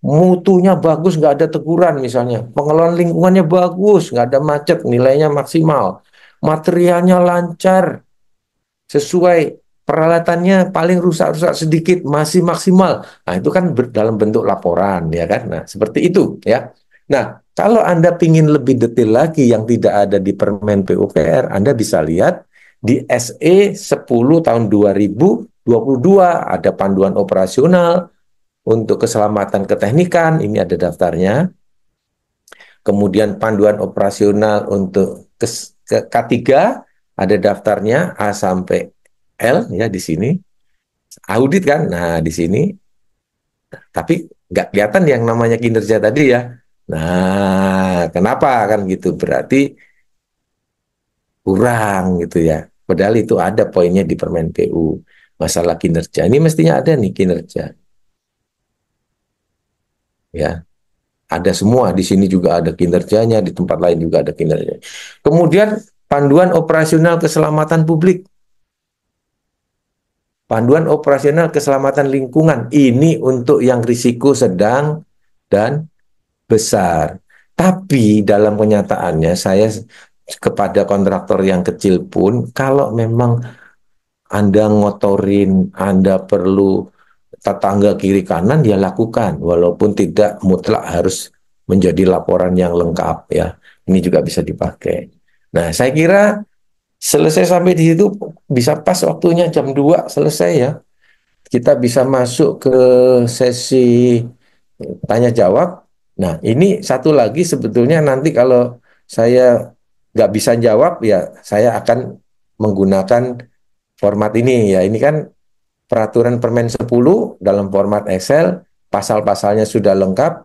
Mutunya bagus, nggak ada teguran misalnya. Pengelolaan lingkungannya bagus, nggak ada macet, nilainya maksimal. Materialnya lancar, sesuai peralatannya paling rusak-rusak sedikit masih maksimal. Nah, itu kan dalam bentuk laporan ya kan. Nah, seperti itu ya. Nah, kalau Anda ingin lebih detail lagi yang tidak ada di Permen PUPR, Anda bisa lihat di SE 10 tahun 2022 ada panduan operasional untuk keselamatan keteknikan, ini ada daftarnya. Kemudian panduan operasional untuk K3 ada daftarnya A sampai L ya di sini. Audit kan, nah di sini. Tapi nggak kelihatan yang namanya kinerja tadi ya. Nah, kenapa kan gitu? Berarti kurang gitu ya. Padahal itu ada poinnya di Permen PU masalah kinerja. Ini mestinya ada nih kinerja ya. Ada semua di sini juga ada kinerjanya, di tempat lain juga ada kinerjanya. Kemudian panduan operasional keselamatan publik. Panduan operasional keselamatan lingkungan ini untuk yang risiko sedang dan besar. Tapi dalam kenyataannya saya kepada kontraktor yang kecil pun kalau memang Anda ngotorin, Anda perlu tetangga kiri kanan ya lakukan walaupun tidak mutlak harus menjadi laporan yang lengkap ya. Ini juga bisa dipakai. Nah, saya kira selesai sampai di situ bisa pas waktunya jam 2 selesai ya. Kita bisa masuk ke sesi tanya jawab. Nah, ini satu lagi sebetulnya nanti kalau saya nggak bisa jawab ya saya akan menggunakan format ini ya. Ini kan peraturan Permen 10 dalam format Excel, pasal-pasalnya sudah lengkap.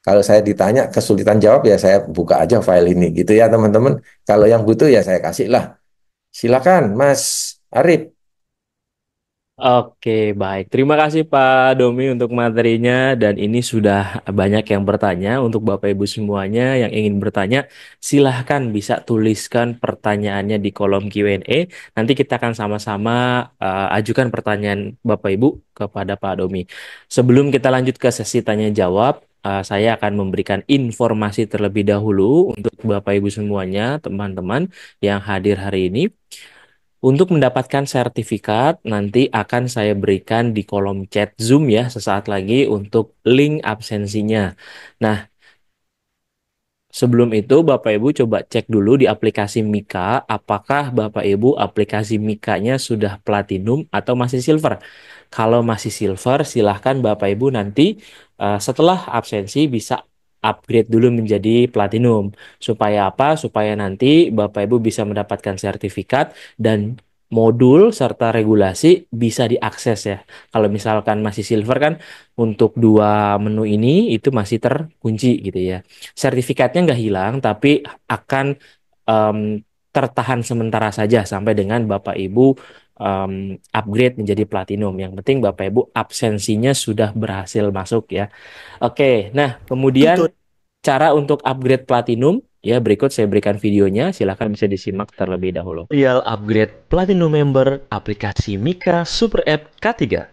Kalau saya ditanya kesulitan jawab ya saya buka aja file ini gitu ya teman-teman. Kalau yang butuh ya saya kasih lah. Silakan Mas Arif. Oke, baik. Terima kasih Pak Domi untuk materinya dan ini sudah banyak yang bertanya untuk Bapak Ibu semuanya yang ingin bertanya, silahkan bisa tuliskan pertanyaannya di kolom Q&A. Nanti kita akan sama-sama ajukan pertanyaan Bapak Ibu kepada Pak Domi. Sebelum kita lanjut ke sesi tanya jawab, saya akan memberikan informasi terlebih dahulu untuk Bapak Ibu semuanya, teman-teman yang hadir hari ini. Untuk mendapatkan sertifikat, nanti akan saya berikan di kolom chat Zoom ya sesaat lagi untuk link absensinya. Nah, sebelum itu Bapak Ibu coba cek dulu di aplikasi Mika, apakah Bapak Ibu aplikasi Mikanya sudah platinum atau masih silver. Kalau masih silver, silahkan Bapak Ibu nanti setelah absensi bisa upgrade dulu menjadi platinum. Supaya apa? Supaya nanti Bapak Ibu bisa mendapatkan sertifikat dan modul serta regulasi bisa diakses ya. Kalau misalkan masih silver kan untuk dua menu ini itu masih terkunci gitu ya. Sertifikatnya nggak hilang, tapi akan em, tertahan sementara saja sampai dengan Bapak Ibu em, upgrade menjadi platinum. Yang penting Bapak Ibu absensinya sudah berhasil masuk ya. Oke, nah kemudian cara untuk upgrade platinum ya berikut saya berikan videonya. Silahkan bisa disimak terlebih dahulu. Tutorial upgrade Platinum Member aplikasi Mika Super App K3.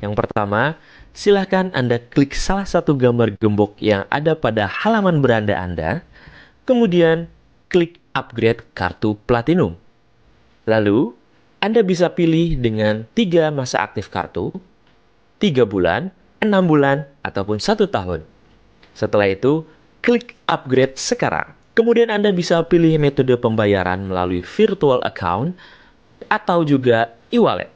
Yang pertama, silahkan Anda klik salah satu gambar gembok yang ada pada halaman beranda Anda, kemudian klik upgrade kartu Platinum. Lalu, Anda bisa pilih dengan 3 masa aktif kartu, 3 bulan, 6 bulan, ataupun 1 tahun. Setelah itu, klik upgrade sekarang. Kemudian Anda bisa pilih metode pembayaran melalui virtual account atau juga e-wallet.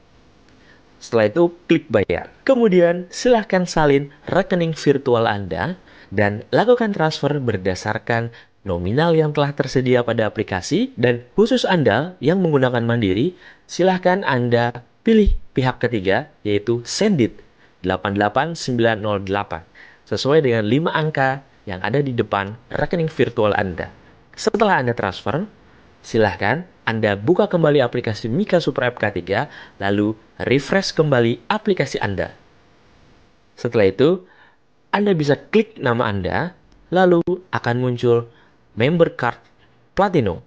Setelah itu, klik bayar. Kemudian, silahkan salin rekening virtual Anda dan lakukan transfer berdasarkan nominal yang telah tersedia pada aplikasi. Dan khusus Anda yang menggunakan Mandiri, silahkan Anda pilih pihak ketiga, yaitu Sendit 88908, sesuai dengan 5 angka yang ada di depan rekening virtual Anda. Setelah Anda transfer, silahkan Anda buka kembali aplikasi Mika Super App K3, lalu refresh kembali aplikasi Anda. Setelah itu, Anda bisa klik nama Anda, lalu akan muncul member card Platinum.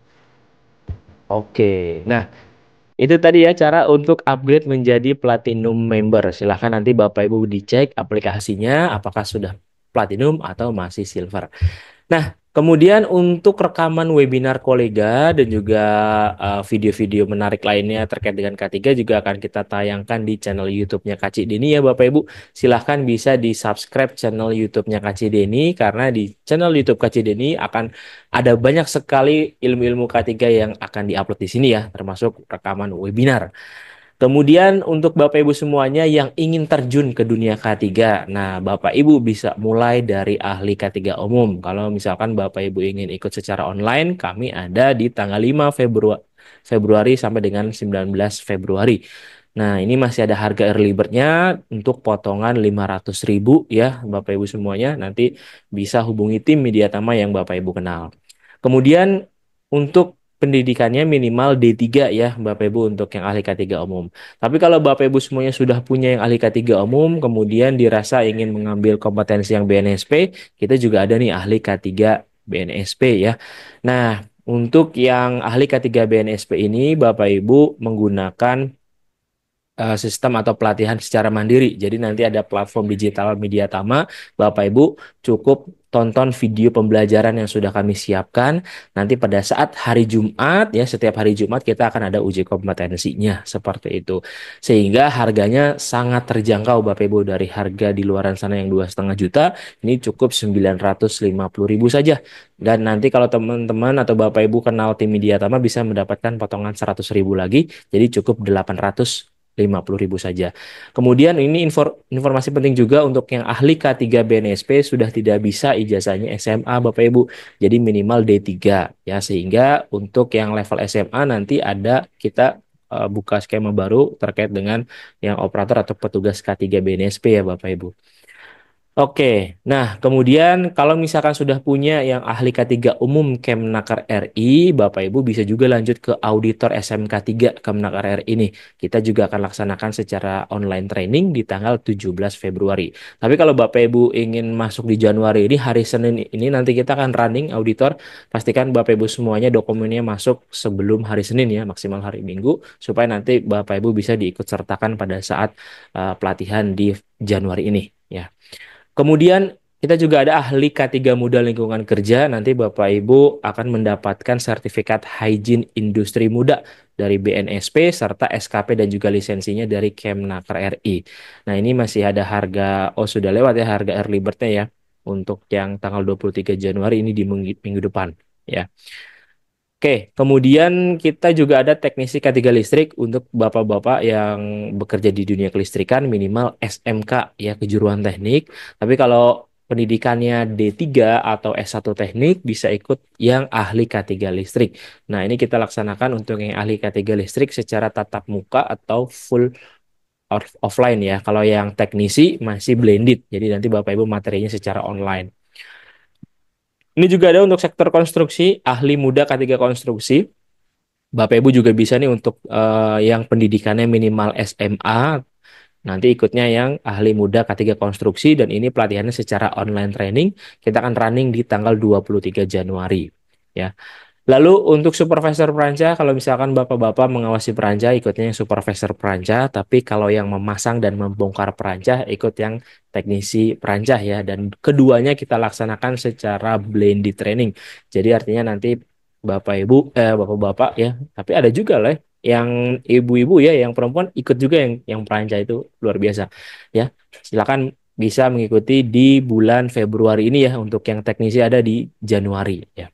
Oke, nah itu tadi ya cara untuk upgrade menjadi Platinum member. Silahkan nanti Bapak Ibu dicek aplikasinya apakah sudah Platinum atau masih Silver. Nah, Kemudian untuk rekaman webinar kolega dan juga video-video menarik lainnya terkait dengan K3 juga akan kita tayangkan di channel YouTube-nya Kak Cideni ya Bapak Ibu. Silahkan bisa di-subscribe channel YouTube-nya Kak Cideni karena di channel YouTube Kak Cideni akan ada banyak sekali ilmu-ilmu K3 yang akan diupload di sini ya, termasuk rekaman webinar. Kemudian untuk Bapak Ibu semuanya yang ingin terjun ke dunia K3, nah Bapak Ibu bisa mulai dari ahli K3 umum. Kalau misalkan Bapak Ibu ingin ikut secara online, kami ada di tanggal 5 Februari sampai dengan 19 Februari. Nah, ini masih ada harga early bird-nya untuk potongan 500.000 ya Bapak Ibu semuanya. Nanti bisa hubungi tim Mediatama yang Bapak Ibu kenal. Kemudian untuk pendidikannya minimal D3 ya Bapak Ibu untuk yang ahli K3 umum. Tapi kalau Bapak Ibu semuanya sudah punya yang ahli K3 umum, kemudian dirasa ingin mengambil kompetensi yang BNSP, kita juga ada nih ahli K3 BNSP ya. Nah, untuk yang ahli K3 BNSP ini Bapak Ibu menggunakan sistem atau pelatihan secara mandiri. Jadi nanti ada platform digital Mediatama, Bapak Ibu cukup tonton video pembelajaran yang sudah kami siapkan. Nanti pada saat hari Jumat ya, setiap hari Jumat kita akan ada uji kompetensinya seperti itu. Sehingga harganya sangat terjangkau Bapak Ibu dari harga di luaran sana yang 2,5 juta, ini cukup 950.000 saja. Dan nanti kalau teman-teman atau Bapak Ibu kenal tim Mediatama bisa mendapatkan potongan 100.000 lagi, jadi cukup 850.000 saja. Kemudian ini informasi penting juga untuk yang ahli K3 BNSP sudah tidak bisa ijazahnya SMA Bapak Ibu. Jadi minimal D3 ya, sehingga untuk yang level SMA nanti ada kita buka skema baru terkait dengan yang operator atau petugas K3 BNSP ya Bapak Ibu. Oke, nah kemudian kalau misalkan sudah punya yang ahli K3 umum Kemnaker RI, Bapak Ibu bisa juga lanjut ke auditor SMK 3 Kemnaker RI ini. Kita juga akan laksanakan secara online training di tanggal 17 Februari. Tapi kalau Bapak Ibu ingin masuk di Januari ini, hari Senin ini nanti kita akan running auditor. Pastikan Bapak Ibu semuanya dokumennya masuk sebelum hari Senin ya, maksimal hari Minggu, supaya nanti Bapak Ibu bisa diikut sertakan pada saat pelatihan di Januari ini ya. Kemudian kita juga ada ahli K3 Muda Lingkungan Kerja. Nanti Bapak Ibu akan mendapatkan sertifikat Hygiene Industri Muda dari BNSP serta SKP dan juga lisensinya dari Kemnaker RI. Nah, ini masih ada harga, oh sudah lewat ya harga early bird-nya ya. Untuk yang tanggal 23 Januari ini di minggu depan ya. Oke, kemudian kita juga ada teknisi K3 listrik untuk bapak-bapak yang bekerja di dunia kelistrikan minimal SMK ya kejuruan teknik. Tapi kalau pendidikannya D3 atau S1 teknik bisa ikut yang ahli K3 listrik. Nah, ini kita laksanakan untuk yang ahli K3 listrik secara tatap muka atau full offline ya. Kalau yang teknisi masih blended. Jadi nanti Bapak Ibu materinya secara online. Ini juga ada untuk sektor konstruksi, ahli muda K3 konstruksi. Bapak Ibu juga bisa nih untuk yang pendidikannya minimal SMA, nanti ikutnya yang ahli muda K3 konstruksi dan ini pelatihannya secara online training. Kita akan running di tanggal 23 Januari. Ya. Lalu untuk supervisor peranca, kalau misalkan bapak-bapak mengawasi peranca, ikutnya yang supervisor peranca. Tapi kalau yang memasang dan membongkar peranca, ikut yang teknisi peranca ya. Dan keduanya kita laksanakan secara blended training. Jadi artinya nanti bapak ibu, bapak-bapak ya. Tapi ada juga lah yang ibu-ibu ya, yang perempuan ikut juga yang peranca itu luar biasa ya. Silakan bisa mengikuti di bulan Februari ini ya. Untuk yang teknisi ada di Januari ya.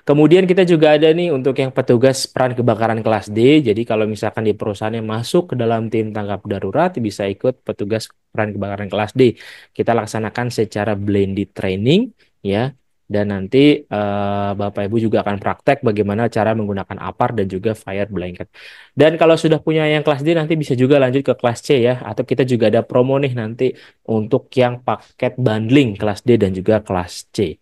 Kemudian kita juga ada nih untuk yang petugas peran kebakaran kelas D. Jadi kalau misalkan di perusahaannya masuk ke dalam tim tanggap darurat, bisa ikut petugas peran kebakaran kelas D. Kita laksanakan secara blended training ya. Dan nanti Bapak Ibu juga akan praktek bagaimana cara menggunakan APAR dan juga fire blanket. Dan kalau sudah punya yang kelas D nanti bisa juga lanjut ke kelas C ya. Atau kita juga ada promo nih nanti untuk yang paket bundling kelas D dan juga kelas C.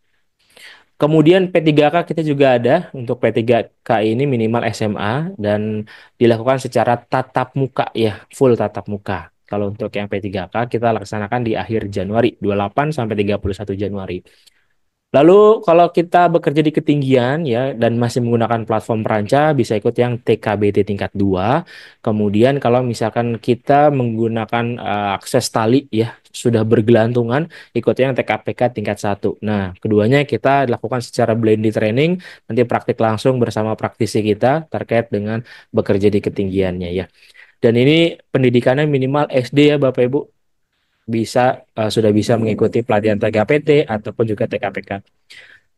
Kemudian P3K kita juga ada. Untuk P3K ini minimal SMA dan dilakukan secara tatap muka ya, full tatap muka. Kalau untuk yang P3K kita laksanakan di akhir Januari, 28 sampai 31 Januari. Lalu kalau kita bekerja di ketinggian ya dan masih menggunakan platform peranca bisa ikut yang TKBT tingkat 2. Kemudian kalau misalkan kita menggunakan akses tali ya sudah bergelantungan ikut yang TKPK tingkat 1. Nah, keduanya kita lakukan secara blended training, nanti praktik langsung bersama praktisi kita terkait dengan bekerja di ketinggiannya ya. Dan ini pendidikannya minimal SD ya Bapak Ibu sudah bisa mengikuti pelatihan TKPT ataupun juga TKPK.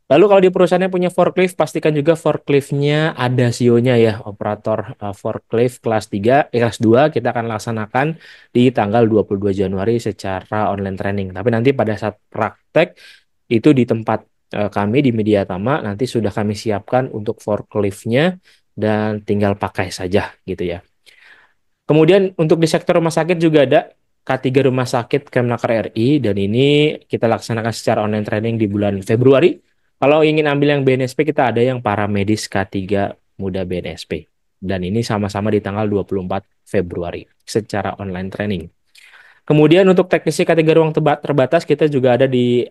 Lalu kalau di perusahaannya punya forklift, pastikan juga forkliftnya ada CEO-nya ya, operator forklift kelas 3, kelas 2 kita akan laksanakan di tanggal 22 Januari secara online training. Tapi nanti pada saat praktek itu di tempat kami di Mediatama nanti sudah kami siapkan untuk forkliftnya dan tinggal pakai saja gitu ya. Kemudian untuk di sektor rumah sakit juga ada K3 Rumah Sakit Kemnaker RI dan ini kita laksanakan secara online training di bulan Februari. Kalau ingin ambil yang BNSP kita ada yang paramedis K3 Muda BNSP. Dan ini sama-sama di tanggal 24 Februari secara online training. Kemudian untuk teknisi K3 ruang terbatas kita juga ada di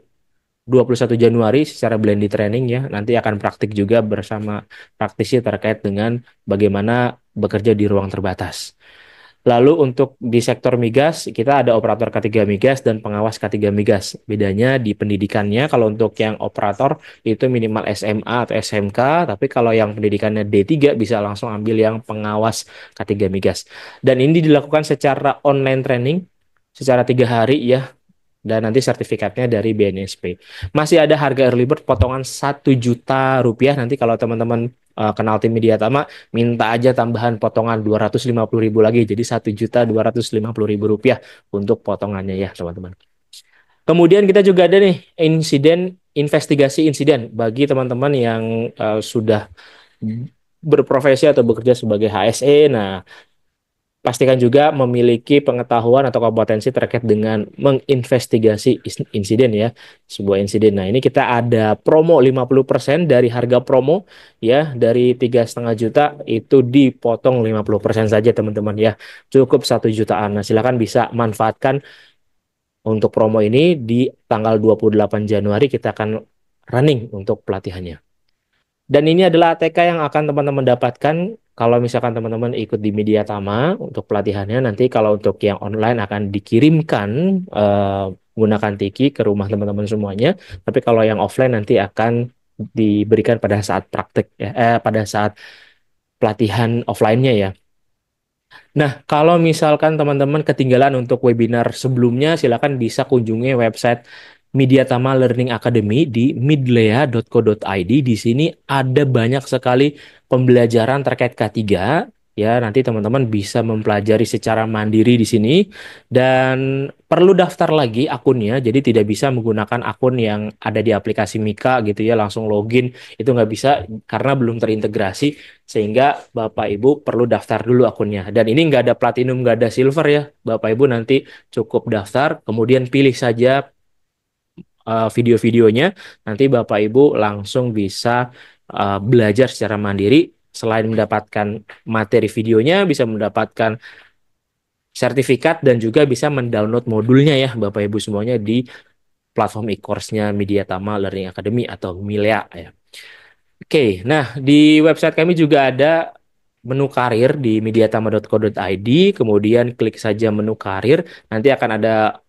21 Januari secara blended training ya. Nanti akan praktik juga bersama praktisi terkait dengan bagaimana bekerja di ruang terbatas. Lalu untuk di sektor migas, kita ada operator K3 migas dan pengawas K3 migas. Bedanya di pendidikannya, kalau untuk yang operator itu minimal SMA atau SMK, tapi kalau yang pendidikannya D3 bisa langsung ambil yang pengawas K3 migas. Dan ini dilakukan secara online training, secara 3 hari ya, dan nanti sertifikatnya dari BNSP. Masih ada harga early bird potongan 1 juta rupiah. Nanti kalau teman-teman kenal tim Mediatama, minta aja tambahan potongan 250.000 lagi. Jadi 1.250.000 rupiah untuk potongannya ya teman-teman. Kemudian kita juga ada nih investigasi insiden bagi teman-teman yang sudah berprofesi atau bekerja sebagai HSE. Nah, pastikan juga memiliki pengetahuan atau kompetensi terkait dengan menginvestigasi insiden ya, sebuah insiden. Nah, ini kita ada promo 50% dari harga promo ya, dari 3,5 juta itu dipotong 50% saja teman-teman ya. Cukup 1 jutaan. Nah, silakan bisa manfaatkan untuk promo ini di tanggal 28 Januari kita akan running untuk pelatihannya. Dan ini adalah ATK yang akan teman-teman dapatkan kalau misalkan teman-teman ikut di Mediatama untuk pelatihannya. Nanti kalau untuk yang online akan dikirimkan menggunakan Tiki ke rumah teman-teman semuanya. Tapi kalau yang offline nanti akan diberikan pada saat praktek ya, pada saat pelatihan offline-nya ya. Nah, kalau misalkan teman-teman ketinggalan untuk webinar sebelumnya, silakan bisa kunjungi website Mediatama Learning Academy di midlea.co.id. Di sini ada banyak sekali pembelajaran terkait K3. Ya, nanti teman-teman bisa mempelajari secara mandiri di sini dan perlu daftar lagi akunnya. Jadi tidak bisa menggunakan akun yang ada di aplikasi Mika gitu ya, langsung login. Itu nggak bisa karena belum terintegrasi sehingga Bapak Ibu perlu daftar dulu akunnya. Dan ini nggak ada platinum, nggak ada silver ya. Bapak Ibu nanti cukup daftar, kemudian pilih saja video-videonya, nanti Bapak Ibu langsung bisa belajar secara mandiri. Selain mendapatkan materi videonya, bisa mendapatkan sertifikat dan juga bisa mendownload modulnya ya Bapak Ibu semuanya di platform e-course-nya Mediatama Learning Academy atau Milea ya. Oke, nah di website kami juga ada menu karir di mediatama.co.id, kemudian klik saja menu karir, nanti akan ada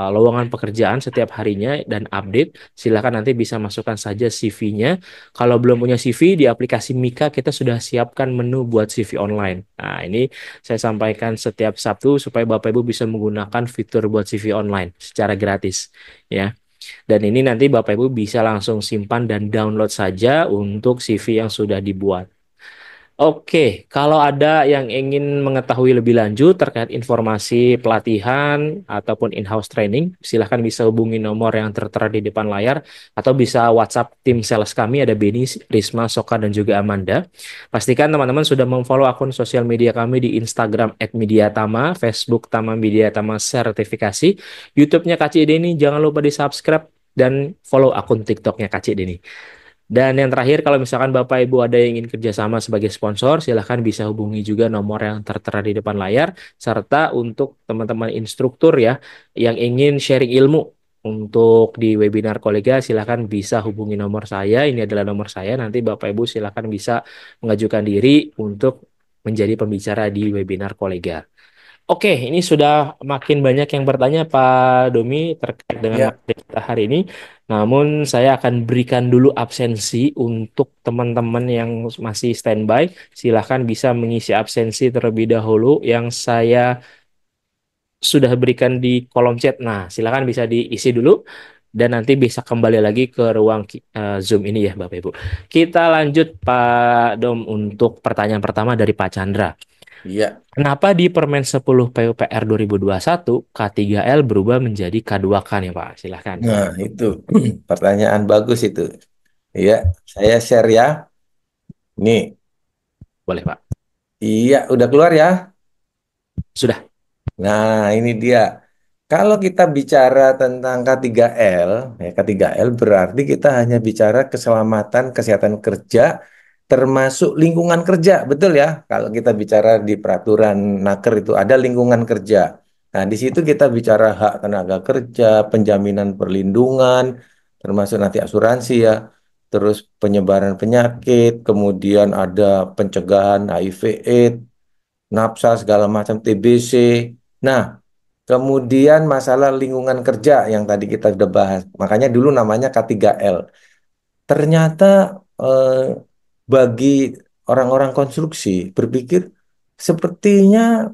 lowongan pekerjaan setiap harinya dan update. Silahkan nanti bisa masukkan saja CV-nya. Kalau belum punya CV, di aplikasi Mika kita sudah siapkan menu buat CV online. Nah, ini saya sampaikan setiap Sabtu supaya Bapak Ibu bisa menggunakan fitur buat CV online secara gratis. Ya. Dan ini nanti Bapak Ibu bisa langsung simpan dan download saja untuk CV yang sudah dibuat. Oke, kalau ada yang ingin mengetahui lebih lanjut terkait informasi pelatihan ataupun in-house training, silahkan bisa hubungi nomor yang tertera di depan layar atau bisa WhatsApp tim sales kami, ada Beni, Risma, Soka, dan juga Amanda. Pastikan teman-teman sudah memfollow akun sosial media kami di Instagram @mediatama, Facebook Tama Mediatama Sertifikasi, YouTube-nya Kak Cik Deni, jangan lupa di-subscribe dan follow akun TikTok-nya Kak Cik Deni. Dan yang terakhir, kalau misalkan Bapak Ibu ada yang ingin kerjasama sebagai sponsor, silahkan bisa hubungi juga nomor yang tertera di depan layar. Serta untuk teman-teman instruktur ya, yang ingin sharing ilmu untuk di webinar kolega silahkan bisa hubungi nomor saya. Ini adalah nomor saya. Nanti Bapak Ibu silahkan bisa mengajukan diri untuk menjadi pembicara di webinar kolega. Oke, ini sudah makin banyak yang bertanya Pak Domi terkait dengan Ya. materi kita hari ini. Namun saya akan berikan dulu absensi untuk teman-teman yang masih standby. Silahkan bisa mengisi absensi terlebih dahulu yang saya sudah berikan di kolom chat. Nah, silahkan bisa diisi dulu dan nanti bisa kembali lagi ke ruang Zoom ini ya Bapak Ibu. Kita lanjut Pak Dom untuk pertanyaan pertama dari Pak Chandra. Iya. Kenapa di Permen 10 PUPR 2021 K3L berubah menjadi K2K nih Pak? Silahkan. Nah, itu pertanyaan bagus itu. Iya, saya share ya. Nih, Boleh Pak. iya, udah keluar ya. Sudah. Nah, ini dia. Kalau kita bicara tentang K3L, ya K3L berarti kita hanya bicara keselamatan kesehatan kerja termasuk lingkungan kerja, betul ya? Kalau kita bicara di peraturan Naker itu ada lingkungan kerja. Nah, di situ kita bicara hak tenaga kerja, penjaminan perlindungan, termasuk nanti asuransi ya, terus penyebaran penyakit, kemudian ada pencegahan HIV/AIDS, NAPSA segala macam TBC. Nah, kemudian masalah lingkungan kerja yang tadi kita sudah bahas. Makanya dulu namanya K3L. Ternyata eh, bagi orang-orang konstruksi berpikir sepertinya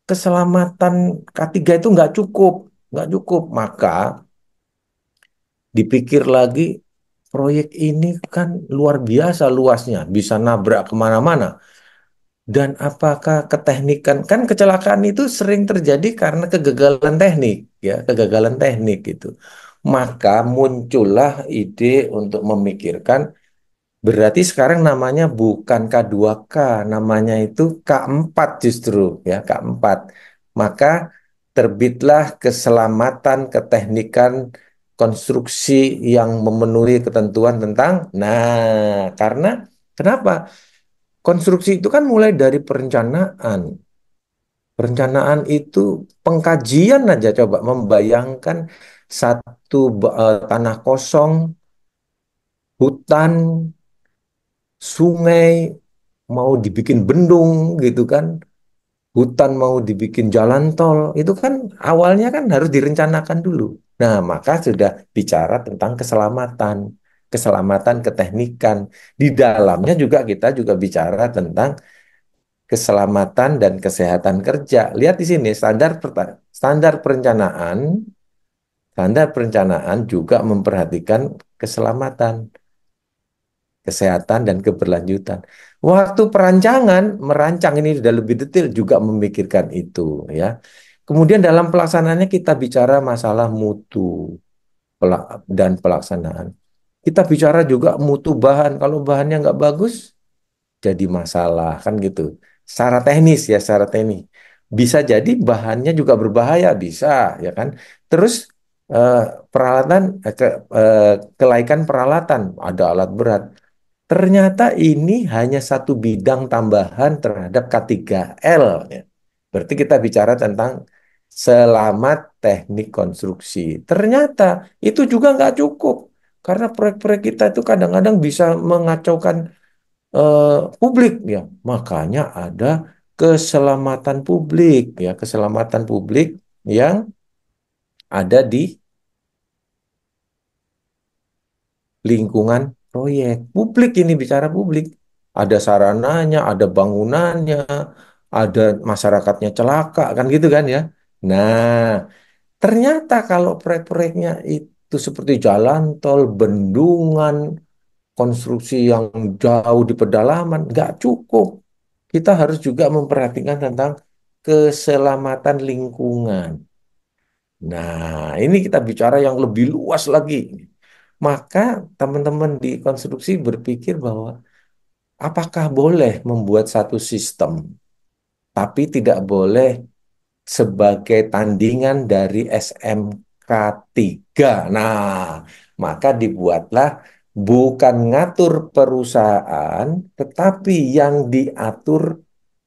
keselamatan K3 itu nggak cukup, nggak cukup. Maka dipikir lagi proyek ini kan luar biasa luasnya, bisa nabrak kemana-mana. Dan apakah keteknikan, kan kecelakaan itu sering terjadi karena kegagalan teknik, ya, kegagalan teknik itu. Maka muncullah ide untuk memikirkan, berarti sekarang namanya bukan K2K, namanya itu K4 justru, ya, K4. Maka terbitlah keselamatan keteknikan konstruksi yang memenuhi ketentuan tentang, nah, karena kenapa? Konstruksi itu kan mulai dari perencanaan. Perencanaan itu pengkajian aja coba membayangkan satu tanah kosong, hutan, sungai mau dibikin bendung gitu kan, hutan mau dibikin jalan tol, itu kan awalnya kan harus direncanakan dulu. Nah, maka sudah bicara tentang keselamatan, keselamatan keteknikan. Di dalamnya juga kita juga bicara tentang keselamatan dan kesehatan kerja. Lihat di sini standar perencanaan juga memperhatikan keselamatan, kesehatan dan keberlanjutan. Waktu perancangan merancang ini sudah lebih detail juga memikirkan itu ya. Kemudian dalam pelaksanaannya kita bicara masalah mutu dan pelaksanaan. Kita bicara juga mutu bahan. Kalau bahannya nggak bagus, jadi masalah kan gitu. Secara teknis ya, secara teknis. Bisa jadi bahannya juga berbahaya, bisa ya kan. Terus eh, peralatan kelaikan peralatan, ada alat berat. Ternyata ini hanya satu bidang tambahan terhadap K3L. Ya. Berarti kita bicara tentang selamat teknik konstruksi. Ternyata itu juga nggak cukup. Karena proyek-proyek kita itu kadang-kadang bisa mengacaukan eh, publik ya. Makanya ada keselamatan publik ya, keselamatan publik yang ada di lingkungan proyek. Publik ini bicara publik. Ada sarananya, ada bangunannya, ada masyarakatnya celaka kan gitu kan ya. Nah, ternyata kalau proyek-proyeknya itu seperti jalan tol, bendungan, konstruksi yang jauh di pedalaman, nggak cukup. Kita harus juga memperhatikan tentang keselamatan lingkungan. Nah, ini kita bicara yang lebih luas lagi. Maka teman-teman di konstruksi berpikir bahwa apakah boleh membuat satu sistem, tapi tidak boleh sebagai tandingan dari SMK 3. Nah, maka dibuatlah bukan ngatur perusahaan, tetapi yang diatur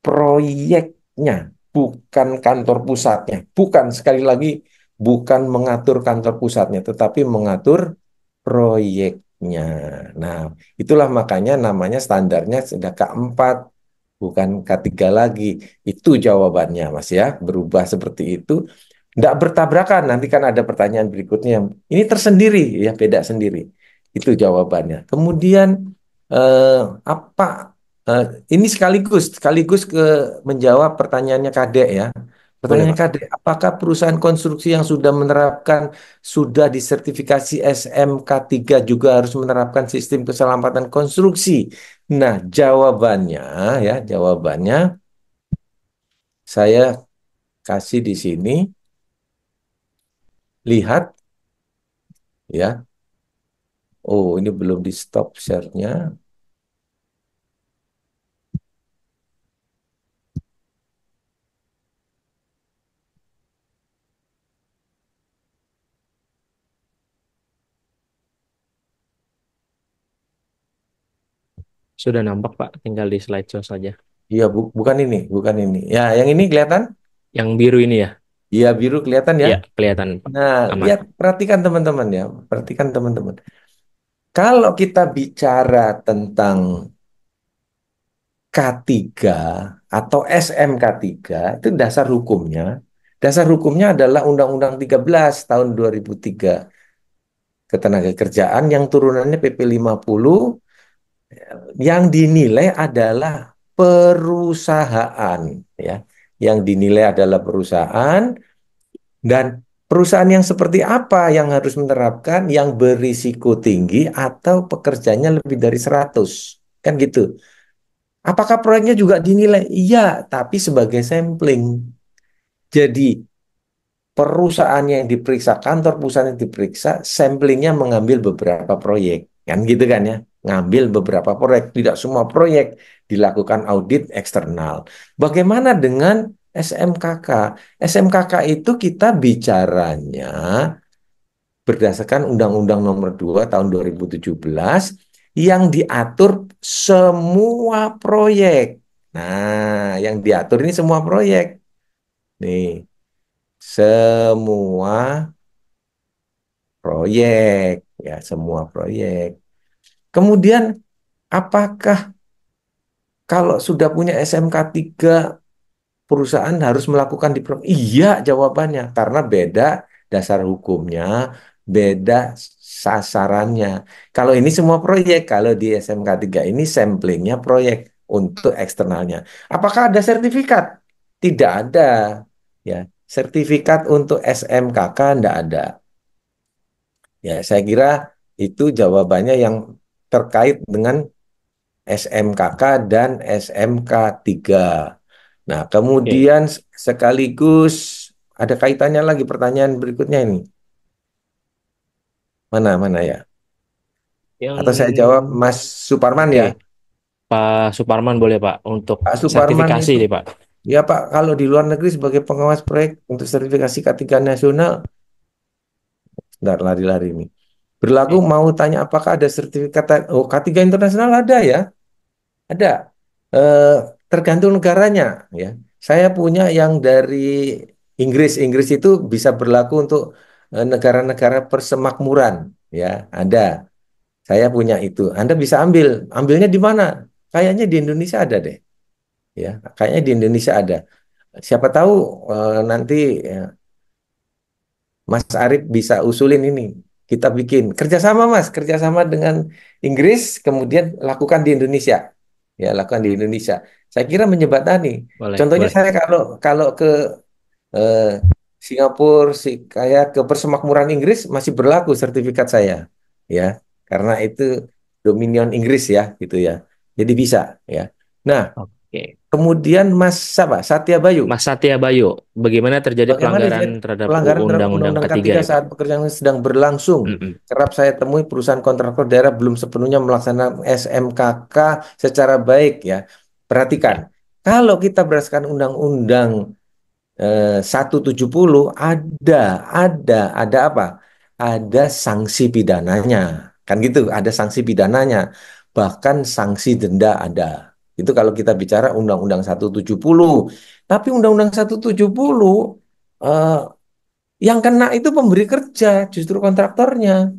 proyeknya, bukan kantor pusatnya. Bukan, sekali lagi, bukan mengatur kantor pusatnya, tetapi mengatur proyeknya. Nah, itulah makanya namanya standarnya sudah K4, bukan K3 lagi. Itu jawabannya, Mas ya. Berubah seperti itu. Tidak bertabrakan, nanti kan ada pertanyaan berikutnya. Ini tersendiri, ya beda sendiri. Itu jawabannya. Kemudian eh, apa? eh, ini sekaligus ke menjawab pertanyaannya Kadek ya. Boleh, Pertanyaan Pak. Kadek, apakah perusahaan konstruksi yang sudah menerapkan sudah disertifikasi SMK 3 juga harus menerapkan sistem keselamatan konstruksi? Nah, jawabannya saya kasih di sini. Lihat ya. Oh, ini belum di stop share-nya. Sudah nampak, Pak. Tinggal di slideshow saja. Iya, bukan ini, bukan ini. Ya, yang ini kelihatan? Yang biru ini ya? Iya, biru kelihatan ya. Ya, kelihatan, Pak. Nah, Aman. lihat, perhatikan teman-teman ya. Perhatikan teman-teman. Kalau kita bicara tentang K3 atau SMK 3, itu dasar hukumnya. Dasar hukumnya adalah Undang-Undang 13 tahun 2003 Ketenagakerjaan yang turunannya PP 50, yang dinilai adalah perusahaan ya. Yang dinilai adalah perusahaan, dan perusahaan yang seperti apa yang harus menerapkan, yang berisiko tinggi atau pekerjanya lebih dari 100, kan gitu. Apakah proyeknya juga dinilai? Iya, tapi sebagai sampling. Jadi perusahaan yang diperiksa, kantor pusat yang diperiksa, samplingnya mengambil beberapa proyek. Kan gitu kan ya, ngambil beberapa proyek. Tidak semua proyek dilakukan audit eksternal. Bagaimana dengan SMKK? SMKK itu kita bicaranya berdasarkan Undang-Undang Nomor 2 Tahun 2017 yang diatur semua proyek. Nah, yang diatur ini semua proyek. Nih, semua proyek, ya semua proyek. Kemudian, apakah kalau sudah punya SMK 3 perusahaan harus melakukan diploma? Iya, jawabannya karena beda dasar hukumnya, beda sasarannya. Kalau ini semua proyek, kalau di SMK 3 ini samplingnya proyek untuk eksternalnya. Apakah ada sertifikat? Tidak ada, ya. Sertifikat untuk SMKK tidak ada. Ya, saya kira itu jawabannya yang terkait dengan SMKK dan SMK 3. Nah, Oke. kemudian sekaligus ada kaitannya lagi pertanyaan berikutnya ini. Mana ya? Yang Atau saya jawab Mas Suparman Oke, ya. Pak Suparman boleh, Pak, untuk Pak Suparman sertifikasi itu, nih, Pak. ya Pak, kalau di luar negeri sebagai pengawas proyek untuk sertifikasi K3 nasional, bentar lari-lari ini. Berlaku, Oke. mau tanya apakah ada sertifikat, oh K3 internasional ada ya? Ada. Eh, Tergantung negaranya ya. Saya punya yang dari Inggris. Inggris itu bisa berlaku untuk negara-negara persemakmuran ya. Ada. Saya punya itu. Anda bisa ambil. Ambilnya di mana? Kayaknya di Indonesia ada deh. Ya, kayaknya di Indonesia ada. Siapa tahu nanti ya, Mas Arief bisa usulin ini. Kita bikin kerjasama, Mas, kerjasama dengan Inggris, kemudian lakukan di Indonesia. Ya, lakukan di Indonesia. Saya kira menjembatani. Boleh, Contohnya boleh. saya kalau kalau ke eh, Singapura, kayak ke Persemakmuran Inggris masih berlaku sertifikat saya, ya, karena itu dominion Inggris ya, gitu ya. Jadi bisa, ya. Nah, Oke. kemudian Mas siapa? Satya Bayu. Mas Satya Bayu, bagaimana terjadi Bagaimana pelanggaran Jen? terhadap Pelanggaran terhadap Undang-Undang Undang-Undang K3 K3 nih, Pak? saat pekerjaan sedang berlangsung? Mm-mm. Kerap saya temui perusahaan kontraktor daerah belum sepenuhnya melaksanakan SMKK secara baik ya. Perhatikan, Ya, kalau kita berdasarkan Undang-Undang 170, ada apa? Ada sanksi pidananya. Kan gitu, ada sanksi pidananya. Bahkan sanksi denda ada. Itu kalau kita bicara Undang-Undang 170. Tapi Undang-Undang 170 eh, Yang kena itu pemberi kerja, justru kontraktornya,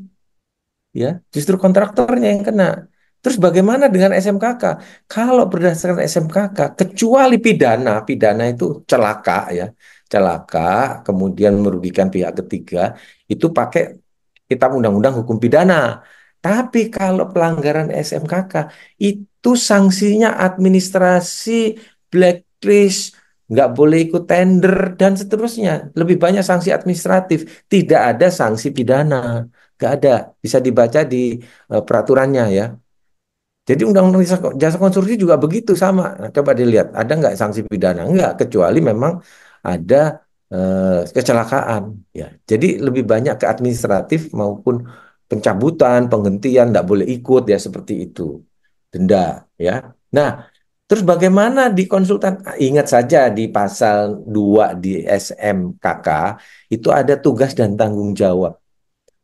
ya, justru kontraktornya yang kena. Terus bagaimana dengan SMKK? Kalau berdasarkan SMKK, kecuali pidana, pidana itu celaka ya, celaka, kemudian merugikan pihak ketiga, itu pakai kitab undang-undang hukum pidana. Tapi kalau pelanggaran SMKK, itu sanksinya administrasi, blacklist, nggak boleh ikut tender, dan seterusnya. Lebih banyak sanksi administratif, tidak ada sanksi pidana. Nggak ada, bisa dibaca di peraturannya ya. Jadi undang-undang jasa konstruksi juga begitu sama. Nah, coba dilihat, ada nggak sanksi pidana? Nggak, kecuali memang ada kecelakaan. Ya, jadi lebih banyak ke administratif maupun pencabutan, penghentian, nggak boleh ikut ya seperti itu. Denda ya. Nah, terus bagaimana di konsultan? Ingat saja di pasal 2 di SMKK itu ada tugas dan tanggung jawab.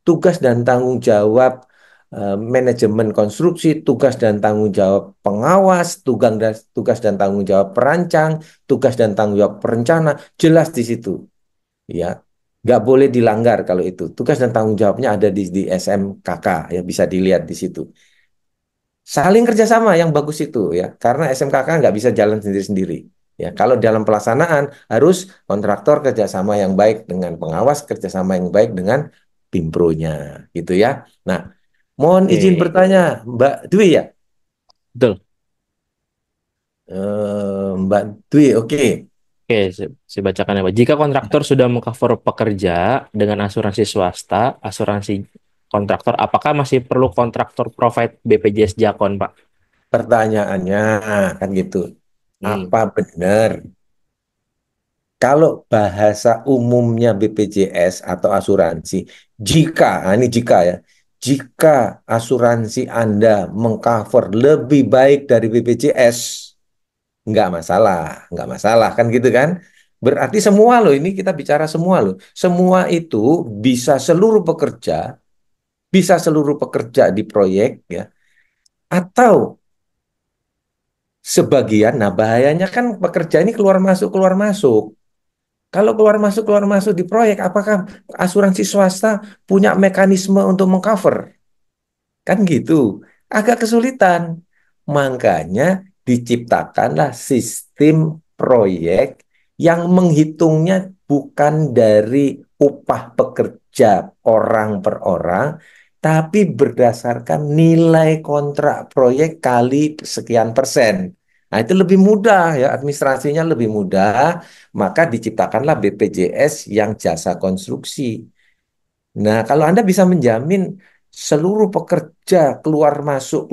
Tugas dan tanggung jawab manajemen konstruksi, tugas dan tanggung jawab pengawas, tugas dan tanggung jawab perancang, tugas dan tanggung jawab perencana, jelas di situ, ya. Nggak boleh dilanggar kalau itu. Tugas dan tanggung jawabnya ada di SMKK, ya bisa dilihat di situ. Saling kerjasama yang bagus itu ya, karena SMKK nggak bisa jalan sendiri-sendiri. Ya, kalau dalam pelaksanaan harus kontraktor kerjasama yang baik dengan pengawas, kerjasama yang baik dengan Pimpronya, gitu ya. Nah, mohon izin Oke, bertanya, Mbak Dwi ya. betul. Mbak Dwi, oke. Oke, saya bacakan ya, Pak. Jika kontraktor sudah mengcover pekerja dengan asuransi swasta, asuransi kontraktor, apakah masih perlu kontraktor provide BPJS Jakon, Pak? Pertanyaannya kan gitu. Hmm. Apa benar kalau bahasa umumnya BPJS atau asuransi, jika, nah ini jika ya, jika asuransi Anda mengcover lebih baik dari BPJS, nggak masalah, nggak masalah kan gitu kan? Berarti semua loh, ini kita bicara semua loh. Semua itu bisa seluruh pekerja, bisa seluruh pekerja di proyek ya, atau sebagian. Nah bahayanya kan pekerja ini keluar masuk keluar masuk. Kalau keluar masuk di proyek, apakah asuransi swasta punya mekanisme untuk mengcover? Kan gitu. Agak kesulitan. Makanya diciptakanlah sistem proyek yang menghitungnya bukan dari upah pekerja orang per orang, tapi berdasarkan nilai kontrak proyek kali sekian persen. Nah, itu lebih mudah ya, administrasinya lebih mudah, maka diciptakanlah BPJS yang jasa konstruksi. Nah, kalau Anda bisa menjamin seluruh pekerja keluar masuk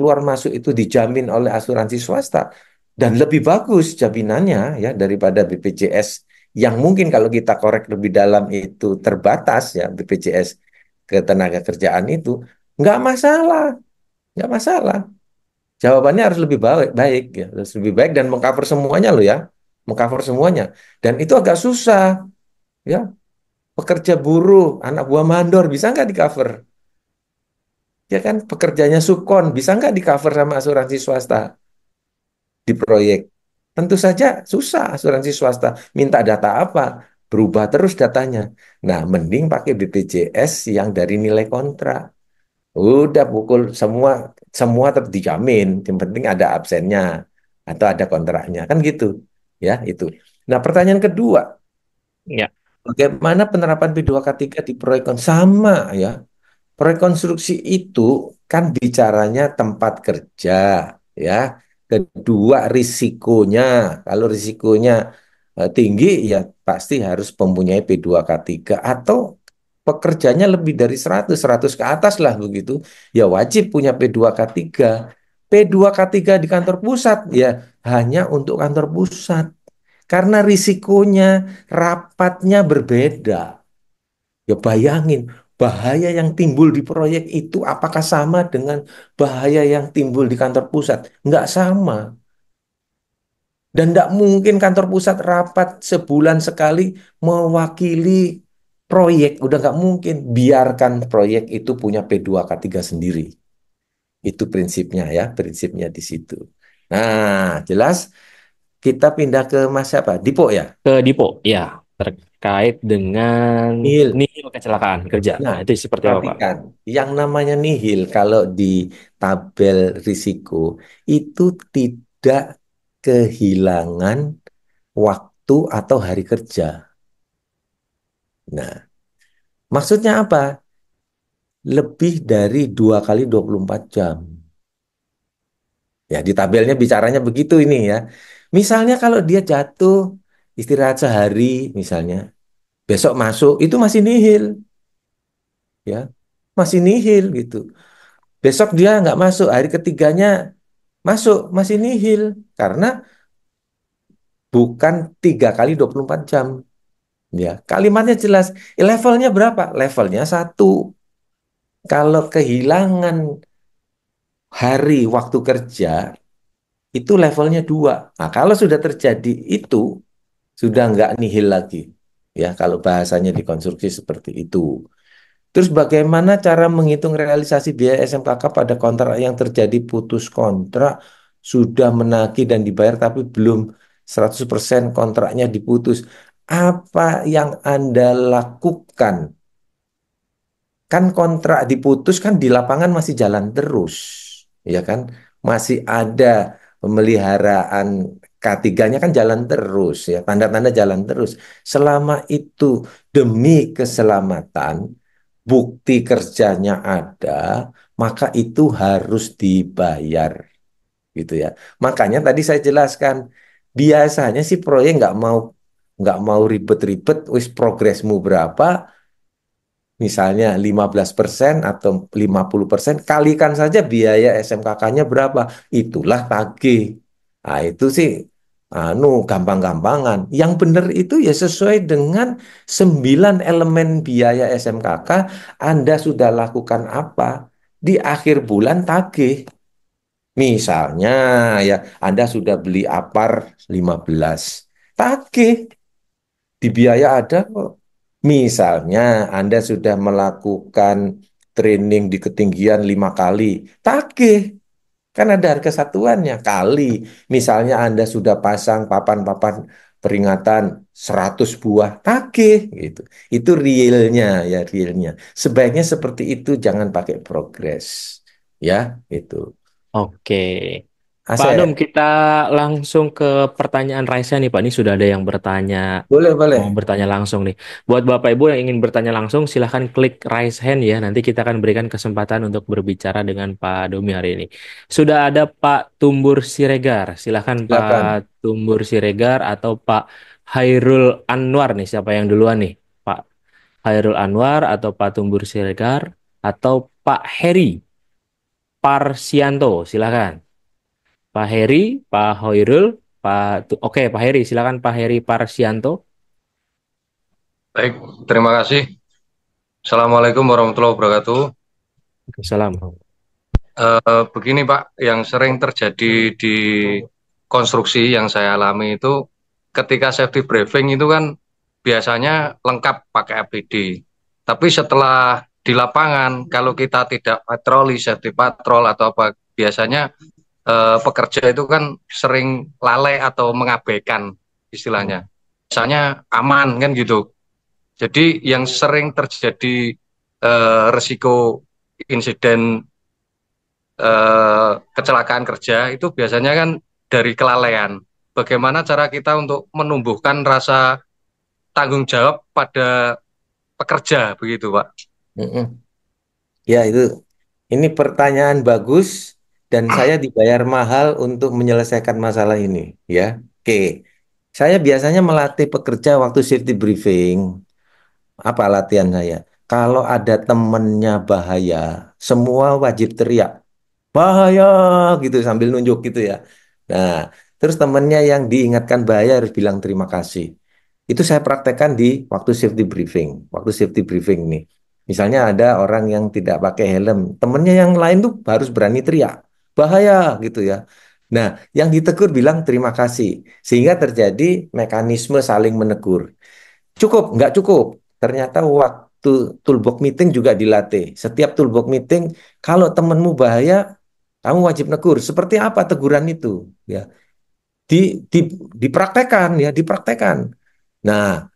itu dijamin oleh asuransi swasta dan lebih bagus jaminannya ya daripada BPJS yang mungkin kalau kita korek lebih dalam itu terbatas ya BPJS ketenaga kerjaan itu nggak masalah, nggak masalah. Jawabannya harus lebih baik, baik ya, harus lebih baik dan mengcover semuanya loh ya, mengcover semuanya. Dan itu agak susah ya. Pekerja buruh, anak buah mandor bisa nggak di cover? Ya kan pekerjanya subkon bisa nggak di cover sama asuransi swasta di proyek? Tentu saja susah asuransi swasta. Minta data apa? Berubah terus datanya. Nah, mending pakai BPJS yang dari nilai kontrak. Udah pukul semua semua dijamin. Yang penting ada absennya atau ada kontraknya kan gitu. Ya, itu. Nah, pertanyaan kedua, Ya, bagaimana penerapan P2K3 di proyek sama ya? Rekonstruksi itu kan bicaranya tempat kerja, ya. Kedua risikonya, kalau risikonya tinggi ya pasti harus mempunyai P2K3 atau pekerjanya lebih dari 100 ke atas lah begitu, ya wajib punya P2K3. P2K3 di kantor pusat ya hanya untuk kantor pusat karena risikonya rapatnya berbeda. Ya bayangin, bahaya yang timbul di proyek itu apakah sama dengan bahaya yang timbul di kantor pusat? Nggak sama. Dan nggak mungkin kantor pusat rapat sebulan sekali mewakili proyek. Udah nggak mungkin. Biarkan proyek itu punya P2K3 sendiri. Itu prinsipnya ya, prinsipnya di situ. Nah, jelas kita pindah ke Mas siapa? Dipo ya? ke Dipo. Ya. Terkait dengan Nihil. nihil kecelakaan kerja. Nah, Nah, itu seperti apa, Pak? perhatikan, yang namanya nihil kalau di tabel risiko itu tidak kehilangan waktu atau hari kerja. Nah, maksudnya apa? Lebih dari 2 kali 24 jam. Ya, di tabelnya bicaranya begitu ini ya. Misalnya kalau dia jatuh, istirahat sehari misalnya, besok masuk, itu masih nihil. Ya, masih nihil gitu. Besok dia nggak masuk, hari ketiganya masuk, masih nihil. Karena bukan 3 kali 24 jam. Ya, kalimatnya jelas. Levelnya berapa? Levelnya satu. Kalau kehilangan hari waktu kerja, itu levelnya dua. Nah, kalau sudah terjadi itu, sudah nggak nihil lagi. Ya, kalau bahasanya dikonstruksi seperti itu. Terus bagaimana cara menghitung realisasi biaya SMKK pada kontrak yang terjadi putus kontrak, sudah menagih dan dibayar tapi belum 100% kontraknya diputus. Apa yang Anda lakukan? Kan kontrak diputus kan di lapangan masih jalan terus, ya kan? Masih ada pemeliharaan K3-nya kan jalan terus, ya, tanda-tanda jalan terus. Selama itu demi keselamatan, bukti kerjanya ada, maka itu harus dibayar, gitu ya. Makanya tadi saya jelaskan, biasanya sih proyek nggak mau ribet-ribet, wis progresmu berapa, misalnya 15% atau 50%, kalikan saja biaya SMKK-nya berapa. Itulah tagih. Nah, itu sih gampang-gampangan. Yang benar itu ya sesuai dengan 9 elemen biaya SMKK, Anda sudah lakukan apa? Di akhir bulan tagih. Misalnya ya Anda sudah beli Apar 15. Tagih. Di biaya ada kok. Misalnya Anda sudah melakukan training di ketinggian 5 kali, tagih. Kan ada harga satuannya, kali. Misalnya Anda sudah pasang papan-papan peringatan 100 buah, tagih gitu. Itu realnya ya, realnya. Sebaiknya seperti itu, jangan pakai progres. Ya, itu. Oke. Pak Dom, Asep, kita langsung ke pertanyaan Raisa nih, Pak. Ini sudah ada yang bertanya, boleh, mau boleh. bertanya langsung nih. Buat Bapak Ibu yang ingin bertanya langsung, silahkan klik raise hand ya. Nanti kita akan berikan kesempatan untuk berbicara dengan Pak Domi hari ini. Sudah ada Pak Tumbur Siregar. Silahkan Pak Silakan. Tumbur Siregar atau Pak Hairul Anwar nih. Siapa yang duluan nih? Pak Hairul Anwar atau Pak Tumbur Siregar atau Pak Heri Parsianto. Silahkan. Pak Heri, Pak Hoirul, Oke, Pak Heri, silakan Pak Heri Parsianto. Baik, terima kasih. Assalamualaikum warahmatullahi wabarakatuh. Salam. Begini Pak, yang sering terjadi di konstruksi yang saya alami itu ketika safety briefing itu kan biasanya lengkap pakai APD. Tapi setelah di lapangan, kalau kita tidak patroli, safety patrol atau apa, biasanya pekerja itu kan sering lalai atau mengabaikan istilahnya. Misalnya aman kan gitu. Jadi yang sering terjadi resiko insiden kecelakaan kerja itu biasanya kan dari kelalaian. Bagaimana cara kita untuk menumbuhkan rasa tanggung jawab pada pekerja begitu, Pak? Mm-mm. Ya, ini pertanyaan bagus dan saya dibayar mahal untuk menyelesaikan masalah ini, ya. Oke. Saya biasanya melatih pekerja waktu safety briefing. Apa latihan saya? Kalau ada temennya bahaya, semua wajib teriak, bahaya gitu sambil nunjuk gitu ya. Nah, terus temennya yang diingatkan bahaya harus bilang terima kasih. Itu saya praktekkan di waktu safety briefing. Waktu safety briefing nih. Misalnya ada orang yang tidak pakai helm, temennya yang lain tuh harus berani teriak, bahaya gitu ya. Nah, yang ditegur bilang terima kasih. Sehingga terjadi mekanisme saling menegur. Cukup, nggak cukup. Ternyata waktu toolbox meeting juga dilatih. Setiap toolbox meeting, kalau temenmu bahaya, kamu wajib negur. Seperti apa teguran itu? Ya, di, di, dipraktekan ya, dipraktekan. Nah,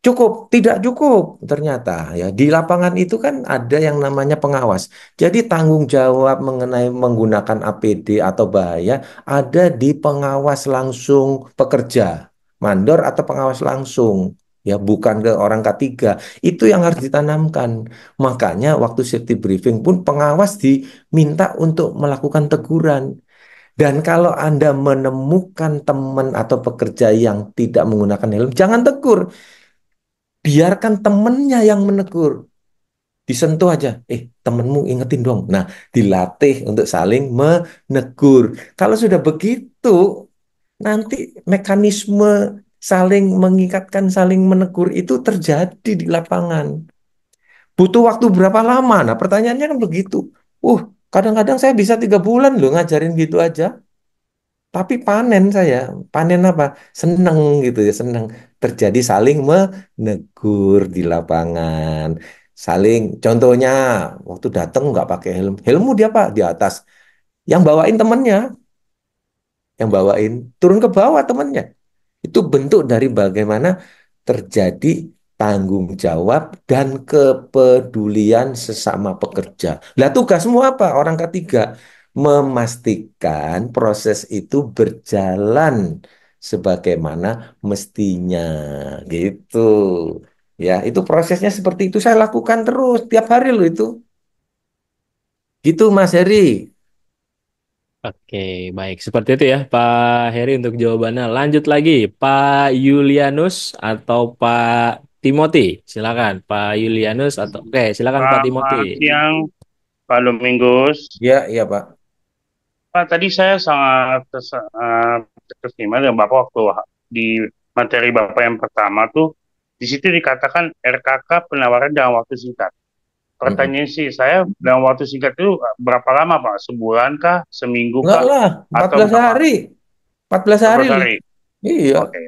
Cukup, tidak cukup ternyata ya. Di lapangan itu kan ada yang namanya pengawas. Jadi tanggung jawab mengenai menggunakan APD atau bahaya ada di pengawas langsung pekerja, mandor atau pengawas langsung. Ya, bukan ke orang ketiga. Itu yang harus ditanamkan. Makanya waktu safety briefing pun pengawas diminta untuk melakukan teguran. Dan kalau Anda menemukan teman atau pekerja yang tidak menggunakan helm, jangan tegur. Biarkan temennya yang menegur. Disentuh aja. Temenmu ingetin dong. Nah, dilatih untuk saling menegur. Kalau sudah begitu, nanti mekanisme saling mengikatkan, saling menegur itu terjadi di lapangan. Butuh waktu berapa lama? Nah, pertanyaannya kan begitu. Uh, kadang-kadang saya bisa 3 bulan loh ngajarin gitu aja. Tapi panen saya, panen apa? Seneng gitu ya, seneng. Terjadi saling menegur di lapangan. Saling, contohnya, waktu datang nggak pakai helm. Helmmu dia Pak, di atas. Yang bawain temennya, yang bawain turun ke bawah temennya. Itu bentuk dari bagaimana terjadi tanggung jawab dan kepedulian sesama pekerja. Lah tugasmu apa? Orang ketiga, memastikan proses itu berjalan sebagaimana mestinya. Gitu. Ya, itu prosesnya seperti itu saya lakukan terus tiap hari loh itu. Gitu Mas Heri. Oke, baik. Seperti itu ya, Pak Heri untuk jawabannya. Lanjut lagi, Pak Julianus atau Pak Timothy? Silakan, Pak Julianus atau oke, silakan Pak Timothy. Selamat siang, Pak Dominggus. Ya, iya Pak. Pak, tadi saya sangat terkesima dengan Bapak waktu di materi Bapak yang pertama tuh, di situ dikatakan RKK penawaran dalam waktu singkat. Mm-mm. Pertanyaan sih, saya dalam waktu singkat itu berapa lama Pak? Sebulan kah? Seminggu Enggak kah? lah, Atau 14 berapa? hari. 14 hari 14 loh. hari? Iya. Oke.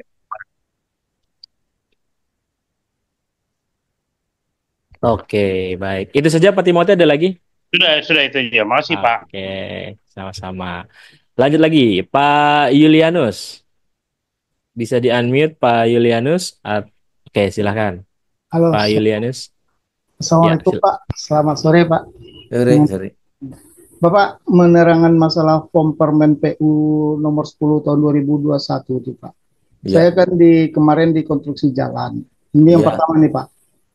Oke, baik. Itu saja Pak Timothy, ada lagi? Sudah itu aja. Makasih Pak. Oke, sama-sama. Lanjut lagi, Pak Julianus. Bisa di-unmute Pak Julianus? Oke, silakan. Halo, Pak Julianus. Ya, Assalamualaikum Pak. Selamat sore Pak. Sorry, sorry. Bapak menerangkan masalah form Permen PU nomor 10 tahun 2021 itu Pak. Saya Iya, kan kemarin di konstruksi jalan. Ini yang iya. pertama nih Pak.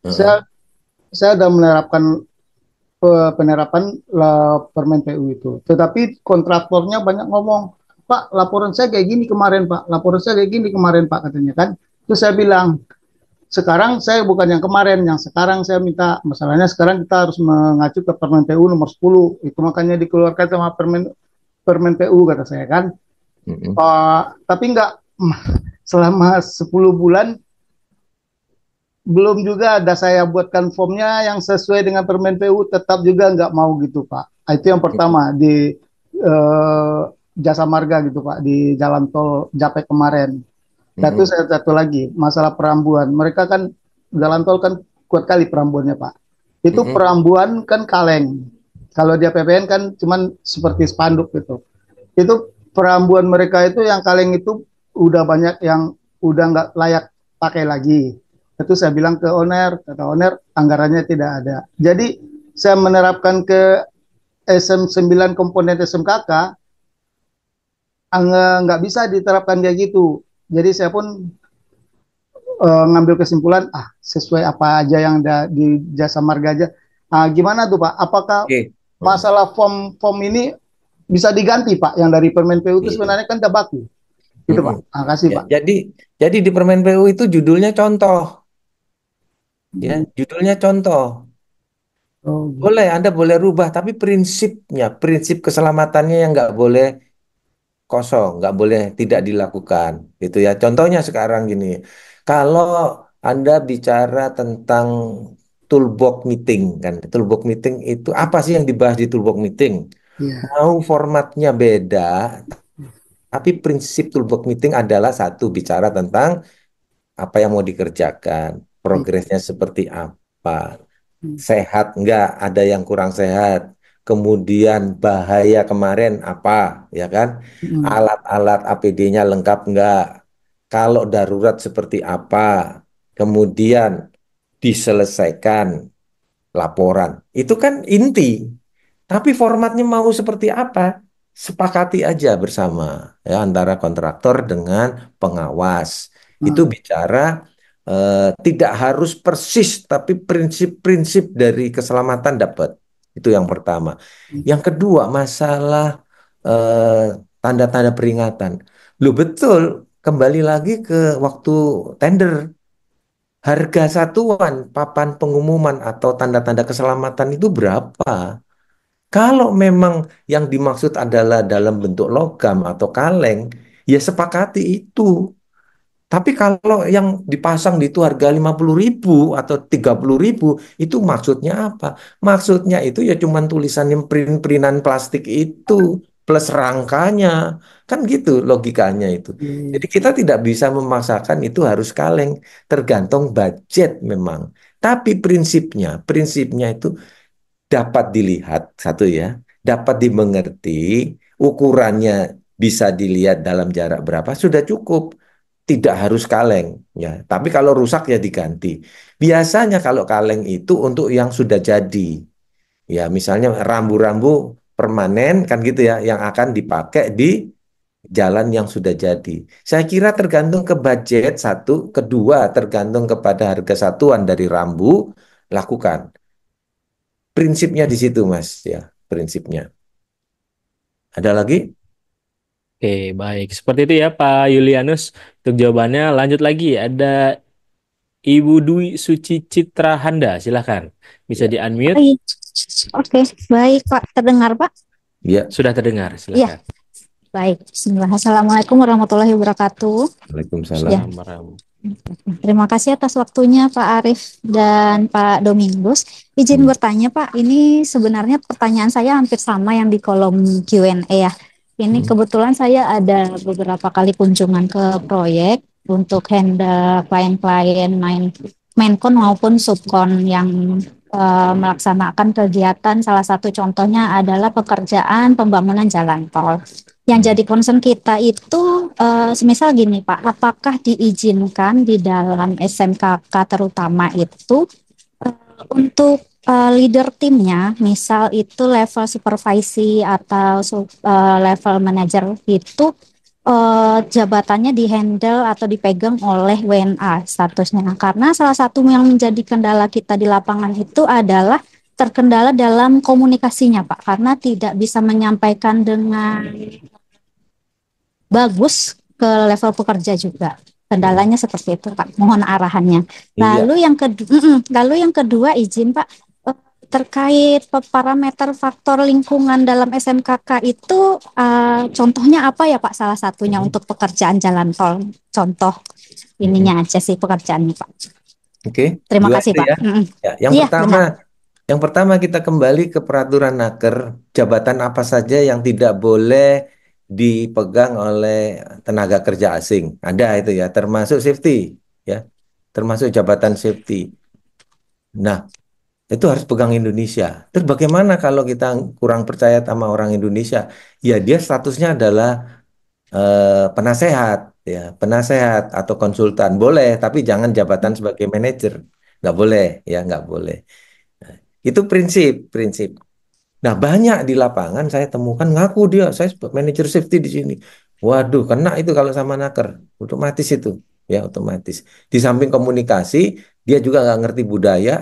Heeh. Saya sudah menerapkan penerapan Permen PU itu. Tetapi kontraktornya banyak ngomong, Pak, laporan saya kayak gini kemarin Pak. Laporan saya kayak gini kemarin Pak katanya kan. Terus saya bilang, sekarang saya bukan yang kemarin, yang sekarang saya minta. Masalahnya sekarang kita harus mengacu ke Permen PU nomor 10. Itu makanya dikeluarkan sama Permen PU kata saya kan. Mm-mm. Tapi enggak selama 10 bulan belum juga ada saya buatkan formnya yang sesuai dengan Permen PU, tetap juga nggak mau gitu Pak. Itu yang pertama di eh, Jasa Marga gitu Pak, di jalan tol Japek kemarin. Mm-mm. Satu lagi, masalah perambuan. Mereka kan jalan tol kan kuat kali perambuannya, Pak. Itu Mm-mm. perambuan kan kaleng. Kalau di APBN kan cuman seperti spanduk gitu. Itu perambuan mereka itu yang kaleng itu udah banyak yang udah nggak layak pakai lagi. Itu saya bilang ke owner, kata owner anggarannya tidak ada. Jadi saya menerapkan ke SM9 komponen SMKK, nggak bisa diterapkan kayak gitu. Jadi saya pun ngambil kesimpulan sesuai apa aja yang ada di Jasa Marga aja. Gimana tuh Pak? Apakah Oke. masalah form ini bisa diganti Pak? Yang dari Permen PU itu Iya. sebenarnya kan udah baku. Itu Mm-mm. Pak. Kasih Ya, Pak. jadi di Permen PU itu judulnya contoh, ya, Hmm. judulnya contoh. Oh, gitu. Boleh, Anda boleh rubah, tapi prinsipnya, prinsip keselamatannya yang nggak boleh kosong, nggak boleh tidak dilakukan, gitu ya. Contohnya sekarang gini, kalau Anda bicara tentang toolbox meeting, kan, toolbox meeting itu apa sih yang dibahas di toolbox meeting? Iya. Mau formatnya beda, tapi prinsip toolbox meeting adalah satu, bicara tentang apa yang mau dikerjakan, Hmm. progresnya seperti apa, Hmm. sehat nggak, ada yang kurang sehat, kemudian bahaya kemarin apa, ya kan, Hmm. alat-alat APD-nya lengkap nggak, kalau darurat seperti apa, kemudian diselesaikan laporan. Itu kan inti. Tapi formatnya mau seperti apa? Sepakati aja bersama ya antara kontraktor dengan pengawas. Itu Hmm. bicara tidak harus persis, tapi prinsip-prinsip dari keselamatan dapat. Itu yang pertama. Yang kedua, masalah eh, tanda-tanda peringatan. Loh betul, kembali lagi ke waktu tender. Harga satuan papan pengumuman atau tanda-tanda keselamatan itu berapa? Kalau memang yang dimaksud adalah dalam bentuk logam atau kaleng, ya sepakati itu. Tapi kalau yang dipasang di itu harga 50.000 atau 30.000, itu maksudnya apa? Maksudnya itu ya cuman tulisan yang print-printan plastik itu plus rangkanya. Kan gitu logikanya itu. Hmm. Jadi kita tidak bisa memaksakan itu harus kaleng, tergantung budget memang. Tapi prinsipnya itu dapat dilihat satu ya, dapat dimengerti, ukurannya bisa dilihat dalam jarak berapa sudah cukup. Tidak harus kaleng ya. Tapi kalau rusak ya diganti. Biasanya kalau kaleng itu untuk yang sudah jadi. Ya, misalnya rambu-rambu permanen kan gitu ya yang akan dipakai di jalan yang sudah jadi. Saya kira tergantung ke budget satu, kedua tergantung kepada harga satuan dari rambu lakukan. Prinsipnya di situ, Mas, ya, prinsipnya. Ada lagi? Oke, baik. Seperti itu ya Pak Yulianus. Untuk jawabannya lanjut lagi. Ada Ibu Dwi Suci Citra Handa. Silahkan. Bisa Ya. di-unmute. Baik, oke, baik Pak, terdengar Pak? Ya, Sudah terdengar. Iya, Silahkan. baik. Bismillah. Assalamualaikum warahmatullahi wabarakatuh. Waalaikumsalam. Ya, Assalamualaikum. terima kasih atas waktunya Pak Arif dan Pak Domingus. Izin Hmm. bertanya Pak, ini sebenarnya pertanyaan saya hampir sama yang di kolom Q&A ya. Ini Hmm. kebetulan saya ada beberapa kali kunjungan ke proyek untuk handle klien-klien Menkon maupun Subkon yang melaksanakan kegiatan. Salah satu contohnya adalah pekerjaan pembangunan jalan tol. Yang jadi concern kita itu semisal gini Pak, apakah diizinkan di dalam SMKK terutama itu eh, untuk leader timnya, misal itu level supervisi atau level manager itu jabatannya dihandle atau dipegang oleh WNA statusnya. Karena salah satu yang menjadi kendala kita di lapangan itu adalah terkendala dalam komunikasinya Pak, karena tidak bisa menyampaikan dengan bagus ke level pekerja juga. Kendalanya seperti itu, Pak. Mohon arahannya. Iya. Lalu yang kedua izin, Pak, terkait parameter faktor lingkungan dalam SMKK itu contohnya apa ya, Pak? Salah satunya untuk pekerjaan jalan tol. Contoh ininya aja sih pekerjaannya, Pak. Oke, Terima dua kasih, itu Pak. ya. Ya, yang Iya, pertama, benar. kita kembali ke peraturan Naker, jabatan apa saja yang tidak boleh dipegang oleh tenaga kerja asing. Ada itu ya, termasuk safety ya, termasuk jabatan safety. Nah, itu harus pegang Indonesia. Terus bagaimana kalau kita kurang percaya sama orang Indonesia? Ya, dia statusnya adalah penasehat ya, penasehat atau konsultan boleh, tapi jangan jabatan sebagai manajer, nggak boleh ya, nggak boleh. Nah, itu prinsip. Nah, banyak di lapangan saya temukan ngaku dia saya manajer safety di sini. Waduh, kena itu kalau sama naker, otomatis itu ya otomatis. Di samping komunikasi, dia juga nggak ngerti budaya,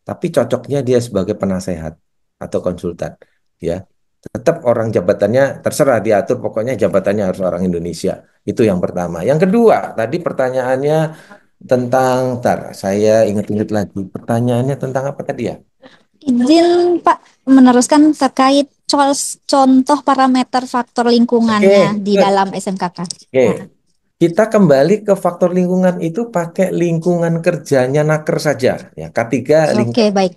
tapi cocoknya dia sebagai penasehat atau konsultan ya. Tetap orang jabatannya terserah diatur, pokoknya jabatannya harus orang Indonesia. Itu yang pertama. Yang kedua, tadi pertanyaannya tentang, ntar saya ingat-ingat lagi. Pertanyaannya tentang apa tadi ya? Izin Pak meneruskan terkait contoh parameter faktor lingkungannya Oke, di good. dalam SMKK. Oke. Nah, Kita kembali ke faktor lingkungan itu pakai lingkungan kerjanya naker saja. Ya, K3 oke, baik.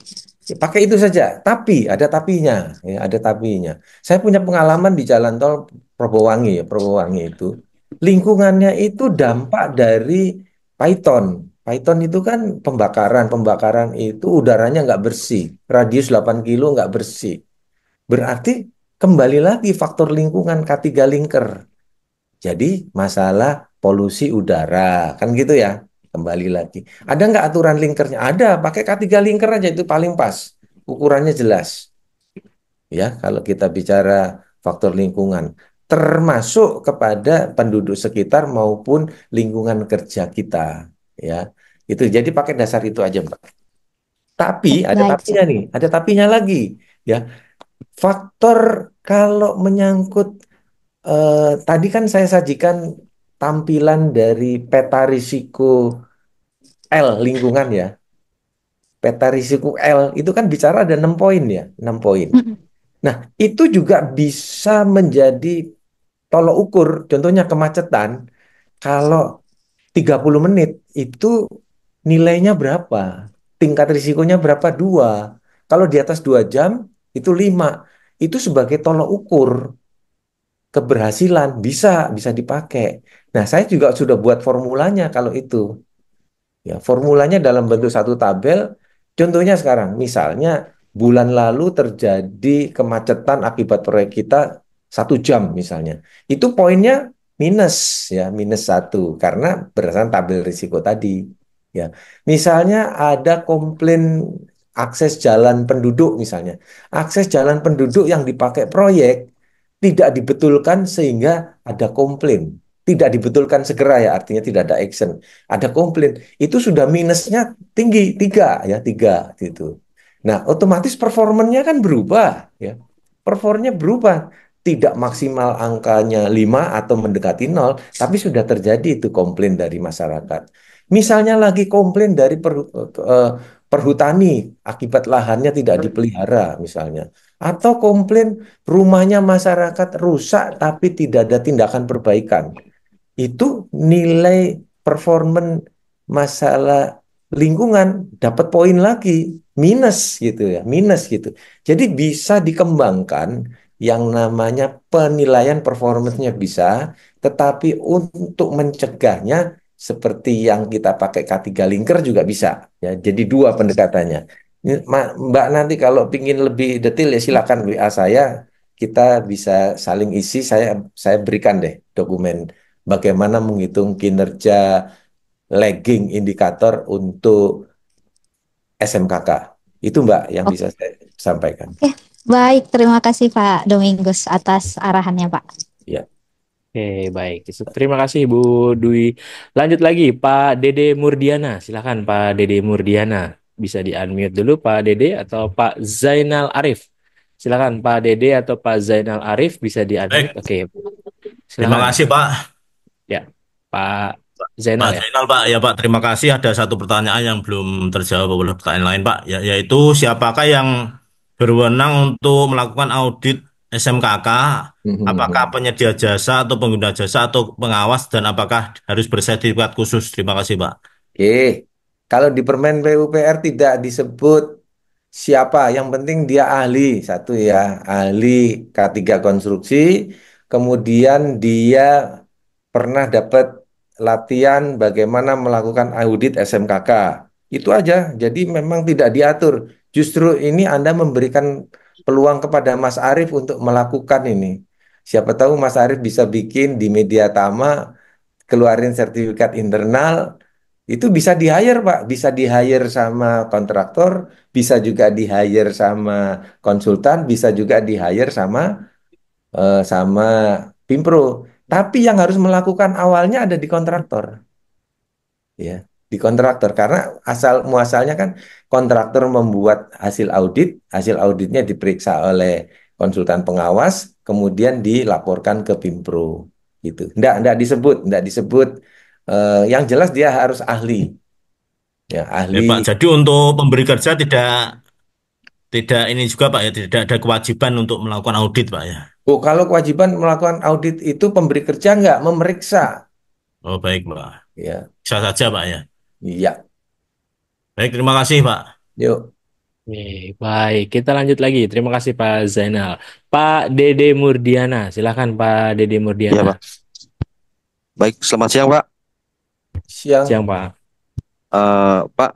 Ya, pakai itu saja, tapi ada tapinya, ya, ada tapinya. Saya punya pengalaman di jalan tol Probowangi, ya, Probowangi itu lingkungannya itu dampak dari Python. Python itu kan pembakaran itu udaranya nggak bersih, radius 8 kilo nggak bersih. Berarti kembali lagi faktor lingkungan K3 linker. Jadi masalah polusi udara, kan gitu ya. kembali lagi. Ada nggak aturan linkernya? Ada, pakai K3 linker aja itu paling pas. Ukurannya jelas. Ya, kalau kita bicara faktor lingkungan, termasuk kepada penduduk sekitar maupun lingkungan kerja kita. Ya, itu jadi pakai dasar itu aja, Mbak. Tapi Oke, ada baik. tapinya nih, ada tapinya lagi. Ya, faktor kalau menyangkut tadi kan saya sajikan tampilan dari peta risiko L lingkungan ya. Peta risiko L itu kan bicara ada 6 poin ya, 6 poin. Mm-mm. Nah, itu juga bisa menjadi tolok ukur. Contohnya kemacetan, kalau 30 menit itu nilainya berapa? Tingkat risikonya berapa? 2. Kalau di atas 2 jam itu 5. Itu sebagai tolok ukur keberhasilan bisa dipakai. Nah, saya juga sudah buat formulanya kalau itu. Ya, formulanya dalam bentuk satu tabel. Contohnya sekarang, misalnya bulan lalu terjadi kemacetan akibat proyek kita 1 jam misalnya. Itu poinnya minus ya, -1 karena berdasarkan tabel risiko tadi. Ya, misalnya ada komplain akses jalan penduduk misalnya. Akses jalan penduduk yang dipakai proyek tidak dibetulkan sehingga ada komplain. Tidak dibetulkan segera ya, artinya tidak ada action. Ada komplain. Itu sudah minusnya tinggi, 3 ya, 3 gitu. Nah, otomatis performanya kan berubah ya. Performanya berubah. Tidak maksimal angkanya 5 atau mendekati 0, tapi sudah terjadi itu komplain dari masyarakat. Misalnya lagi komplain dari perhutani akibat lahannya tidak dipelihara misalnya. Atau komplain rumahnya masyarakat rusak tapi tidak ada tindakan perbaikan, itu nilai performan masalah lingkungan dapat poin lagi, minus gitu ya, minus gitu. Jadi bisa dikembangkan yang namanya penilaian performance-nya bisa, tetapi untuk mencegahnya seperti yang kita pakai K3 linker juga bisa ya. Jadi 2 pendekatannya. Mbak nanti kalau pingin lebih detail ya silakan WA saya, kita bisa saling isi, saya berikan deh dokumen bagaimana menghitung kinerja lagging indikator untuk SMKK. Itu Mbak yang bisa Oke, saya sampaikan. baik. Terima kasih Pak Domingus atas arahannya, Pak. Ya. Oke, baik. Terima kasih Bu Dwi. Lanjut lagi Pak Dede Murdiana. Silakan Pak Dede Murdiana. Bisa di-unmute dulu Pak Dede atau Pak Zainal Arif. Silakan Pak Dede atau Pak Zainal Arif bisa di-unmute. Baik, Oke, terima silakan. kasih Pak. Ya, Pak Zainal Pak ya. Zainal Pak, ya Pak, terima kasih. Ada satu pertanyaan yang belum terjawab oleh pertanyaan lain Pak, yaitu siapakah yang berwenang untuk melakukan audit SMKK? Apakah penyedia jasa atau pengguna jasa atau pengawas dan apakah harus bersertifikat khusus? Terima kasih Pak. Oke, kalau di Permen PUPR tidak disebut siapa, yang penting dia ahli, satu ya, ahli K3 konstruksi, kemudian dia pernah dapat latihan bagaimana melakukan audit SMKK. Itu aja, jadi memang tidak diatur. Justru ini Anda memberikan peluang kepada Mas Arief untuk melakukan ini. Siapa tahu Mas Arief bisa bikin di media Tama, keluarin sertifikat internal, itu bisa di-hire, Pak. Bisa di-hire sama kontraktor, bisa juga di-hire sama konsultan, bisa juga di-hire sama Pimpro. Tapi yang harus melakukan awalnya ada di kontraktor, ya. Di kontraktor karena asal muasalnya kan kontraktor membuat hasil auditnya diperiksa oleh konsultan pengawas, kemudian dilaporkan ke Pimpro, gitu. Enggak disebut. Yang jelas dia harus ahli, ya Ya Pak, ahli. jadi untuk pemberi kerja tidak tidak ini juga Pak ya, tidak ada kewajiban untuk melakukan audit Pak ya. Oh, kalau kewajiban melakukan audit itu pemberi kerja nggak memeriksa, Oh baik Pak, ya. bisa saja Pak ya. Iya, Baik, terima kasih Pak. yuk. Oke, baik. Kita lanjut lagi. Terima kasih Pak Zainal. Pak Dede Murdiana. Silakan Pak Dede Iya, Murdiana. Pak. Baik, selamat siang, Pak. Siang. Siang Pak. Pak,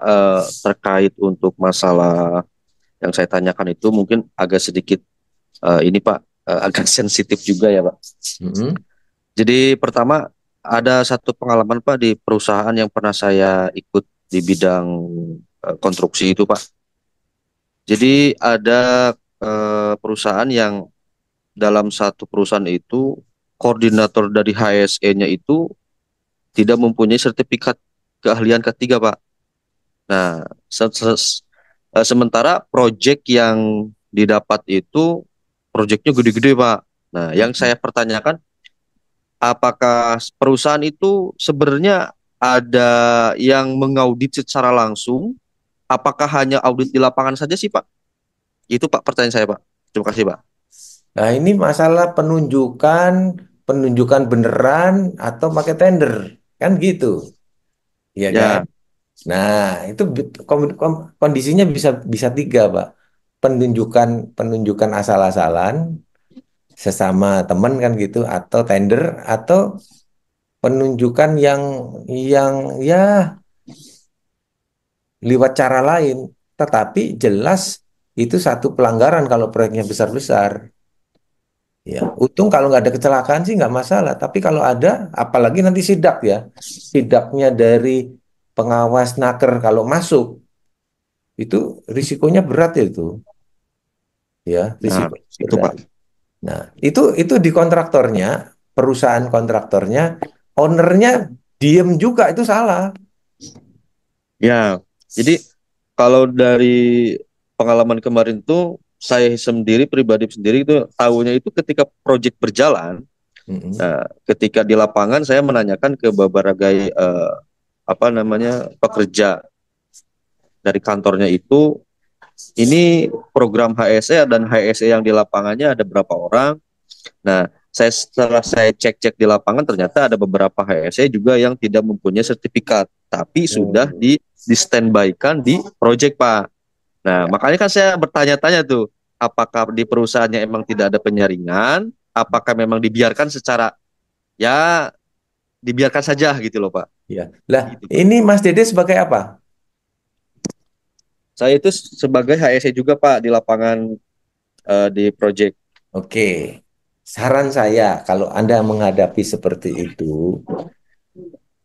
terkait untuk masalah yang saya tanyakan itu mungkin agak sedikit ini, Pak, agak sensitif juga ya, Pak. Mm-mm. Jadi pertama, ada satu pengalaman Pak di perusahaan yang pernah saya ikut di bidang konstruksi itu Pak. Jadi ada perusahaan yang dalam satu perusahaan itu koordinator dari HSE-nya itu tidak mempunyai sertifikat keahlian ketiga Pak. Nah, sementara proyek yang didapat itu proyeknya gede-gede Pak. Nah, yang saya pertanyakan, apakah perusahaan itu sebenarnya ada yang mengaudit secara langsung? Apakah hanya audit di lapangan saja sih Pak? Itu Pak pertanyaan saya Pak. Terima kasih Pak. Nah, ini masalah penunjukan, penunjukan beneran atau pakai tender, kan gitu, ya kan? Ya, Nah, itu kondisinya bisa bisa tiga, Pak. Penunjukan penunjukan asal-asalan sesama teman kan gitu, atau tender, atau penunjukan yang ya lewat cara lain. Tetapi jelas itu satu pelanggaran kalau proyeknya besar-besar. Ya, untung kalau nggak ada kecelakaan sih nggak masalah. Tapi kalau ada, apalagi nanti sidak ya, sidaknya dari pengawas naker kalau masuk, itu risikonya berat ya itu, ya nah risiko itu berat. Pak. Nah, itu di kontraktornya, perusahaan kontraktornya, ownernya diem juga itu salah. Ya, jadi kalau dari pengalaman kemarin tuh saya sendiri pribadi sendiri itu tahunya itu ketika proyek berjalan. Mm-mm. Nah, ketika di lapangan saya menanyakan ke beberapa apa namanya pekerja dari kantornya itu, ini program HSE dan HSE yang di lapangannya ada berapa orang. Nah, setelah saya cek-cek di lapangan ternyata ada beberapa HSE juga yang tidak mempunyai sertifikat, tapi sudah Hmm. di standby-kan di proyek Pak. Nah, makanya kan saya bertanya-tanya tuh, apakah di perusahaannya emang tidak ada penyaringan, apakah memang dibiarkan secara ya dibiarkan saja gitu loh Pak. Ya, lah Gitu. ini Mas Dede sebagai apa? Saya itu sebagai HSE juga Pak di lapangan di proyek. Oke, saran saya kalau Anda menghadapi seperti itu,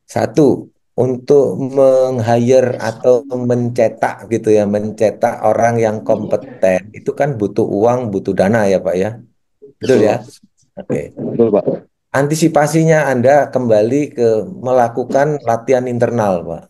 satu, untuk meng-hire atau mencetak gitu ya, mencetak orang yang kompeten, itu kan butuh uang, butuh dana ya Pak ya. Betul ya? Betul, Oke. betul Pak. Antisipasinya Anda kembali ke melakukan latihan internal, Pak.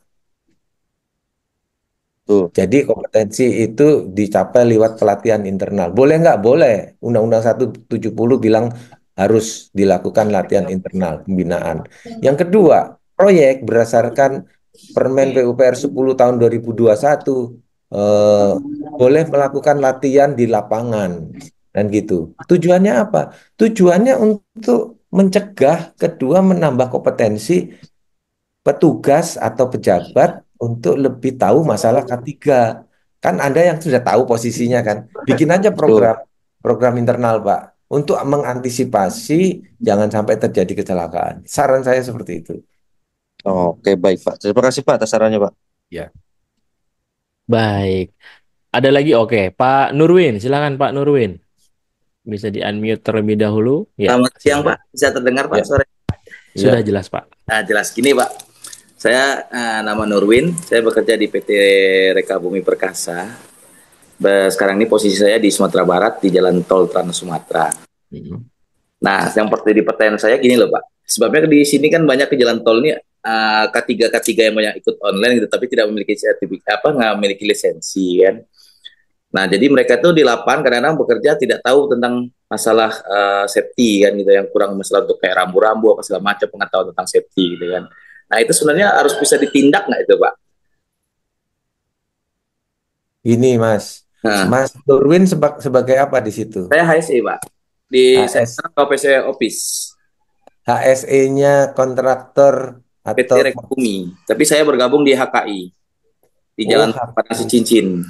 Tuh. Jadi kompetensi itu dicapai lewat pelatihan internal. Boleh nggak? Boleh. Undang-Undang 170 bilang harus dilakukan latihan internal, pembinaan. Yang kedua, proyek berdasarkan Permen PUPR 10 tahun 2021 eh, boleh melakukan latihan di lapangan dan gitu. Tujuannya apa? Tujuannya untuk mencegah, kedua menambah kompetensi petugas atau pejabat untuk lebih tahu masalah K3. Kan Anda yang sudah tahu posisinya kan, bikin aja Betul. program internal, Pak, untuk mengantisipasi jangan sampai terjadi kecelakaan. Saran saya seperti itu. Oke, baik Pak. Terima kasih Pak atas sarannya Pak. Ya. Baik. Ada lagi? Oke, Pak Nurwin. Silakan Pak Nurwin. Bisa di-unmute terlebih dahulu. Ya, Selamat siang silakan. Pak, bisa terdengar Pak Ya. sore? Sudah Ya. jelas Pak. Nah, jelas gini Pak, saya nama Nurwin, saya bekerja di PT Reka Bumi Perkasa. Sekarang ini posisi saya di Sumatera Barat di Jalan Tol Trans Sumatera. Nah, yang di pertanyaan saya gini loh Pak, sebabnya di sini kan banyak ke jalan tol ini K3 yang banyak ikut online gitu, tapi tidak memiliki sertifikat nggak memiliki lisensi kan. Nah, jadi mereka tuh di lapangan kadang-kadang bekerja tidak tahu tentang masalah safety kan gitu, yang kurang masalah untuk kayak rambu-rambu apa segala macam pengetahuan tentang safety gitu kan. Nah, itu sebenarnya harus bisa ditindak nggak itu Pak? Ini Mas, Nah, Mas Nurwin sebagai apa di situ? saya HSE Pak, di saya HS, sekarang KPC Office, HSE-nya kontraktor PT atau Reka Bumi, tapi saya bergabung di HKI, di oh Jalan Panasi Cincin.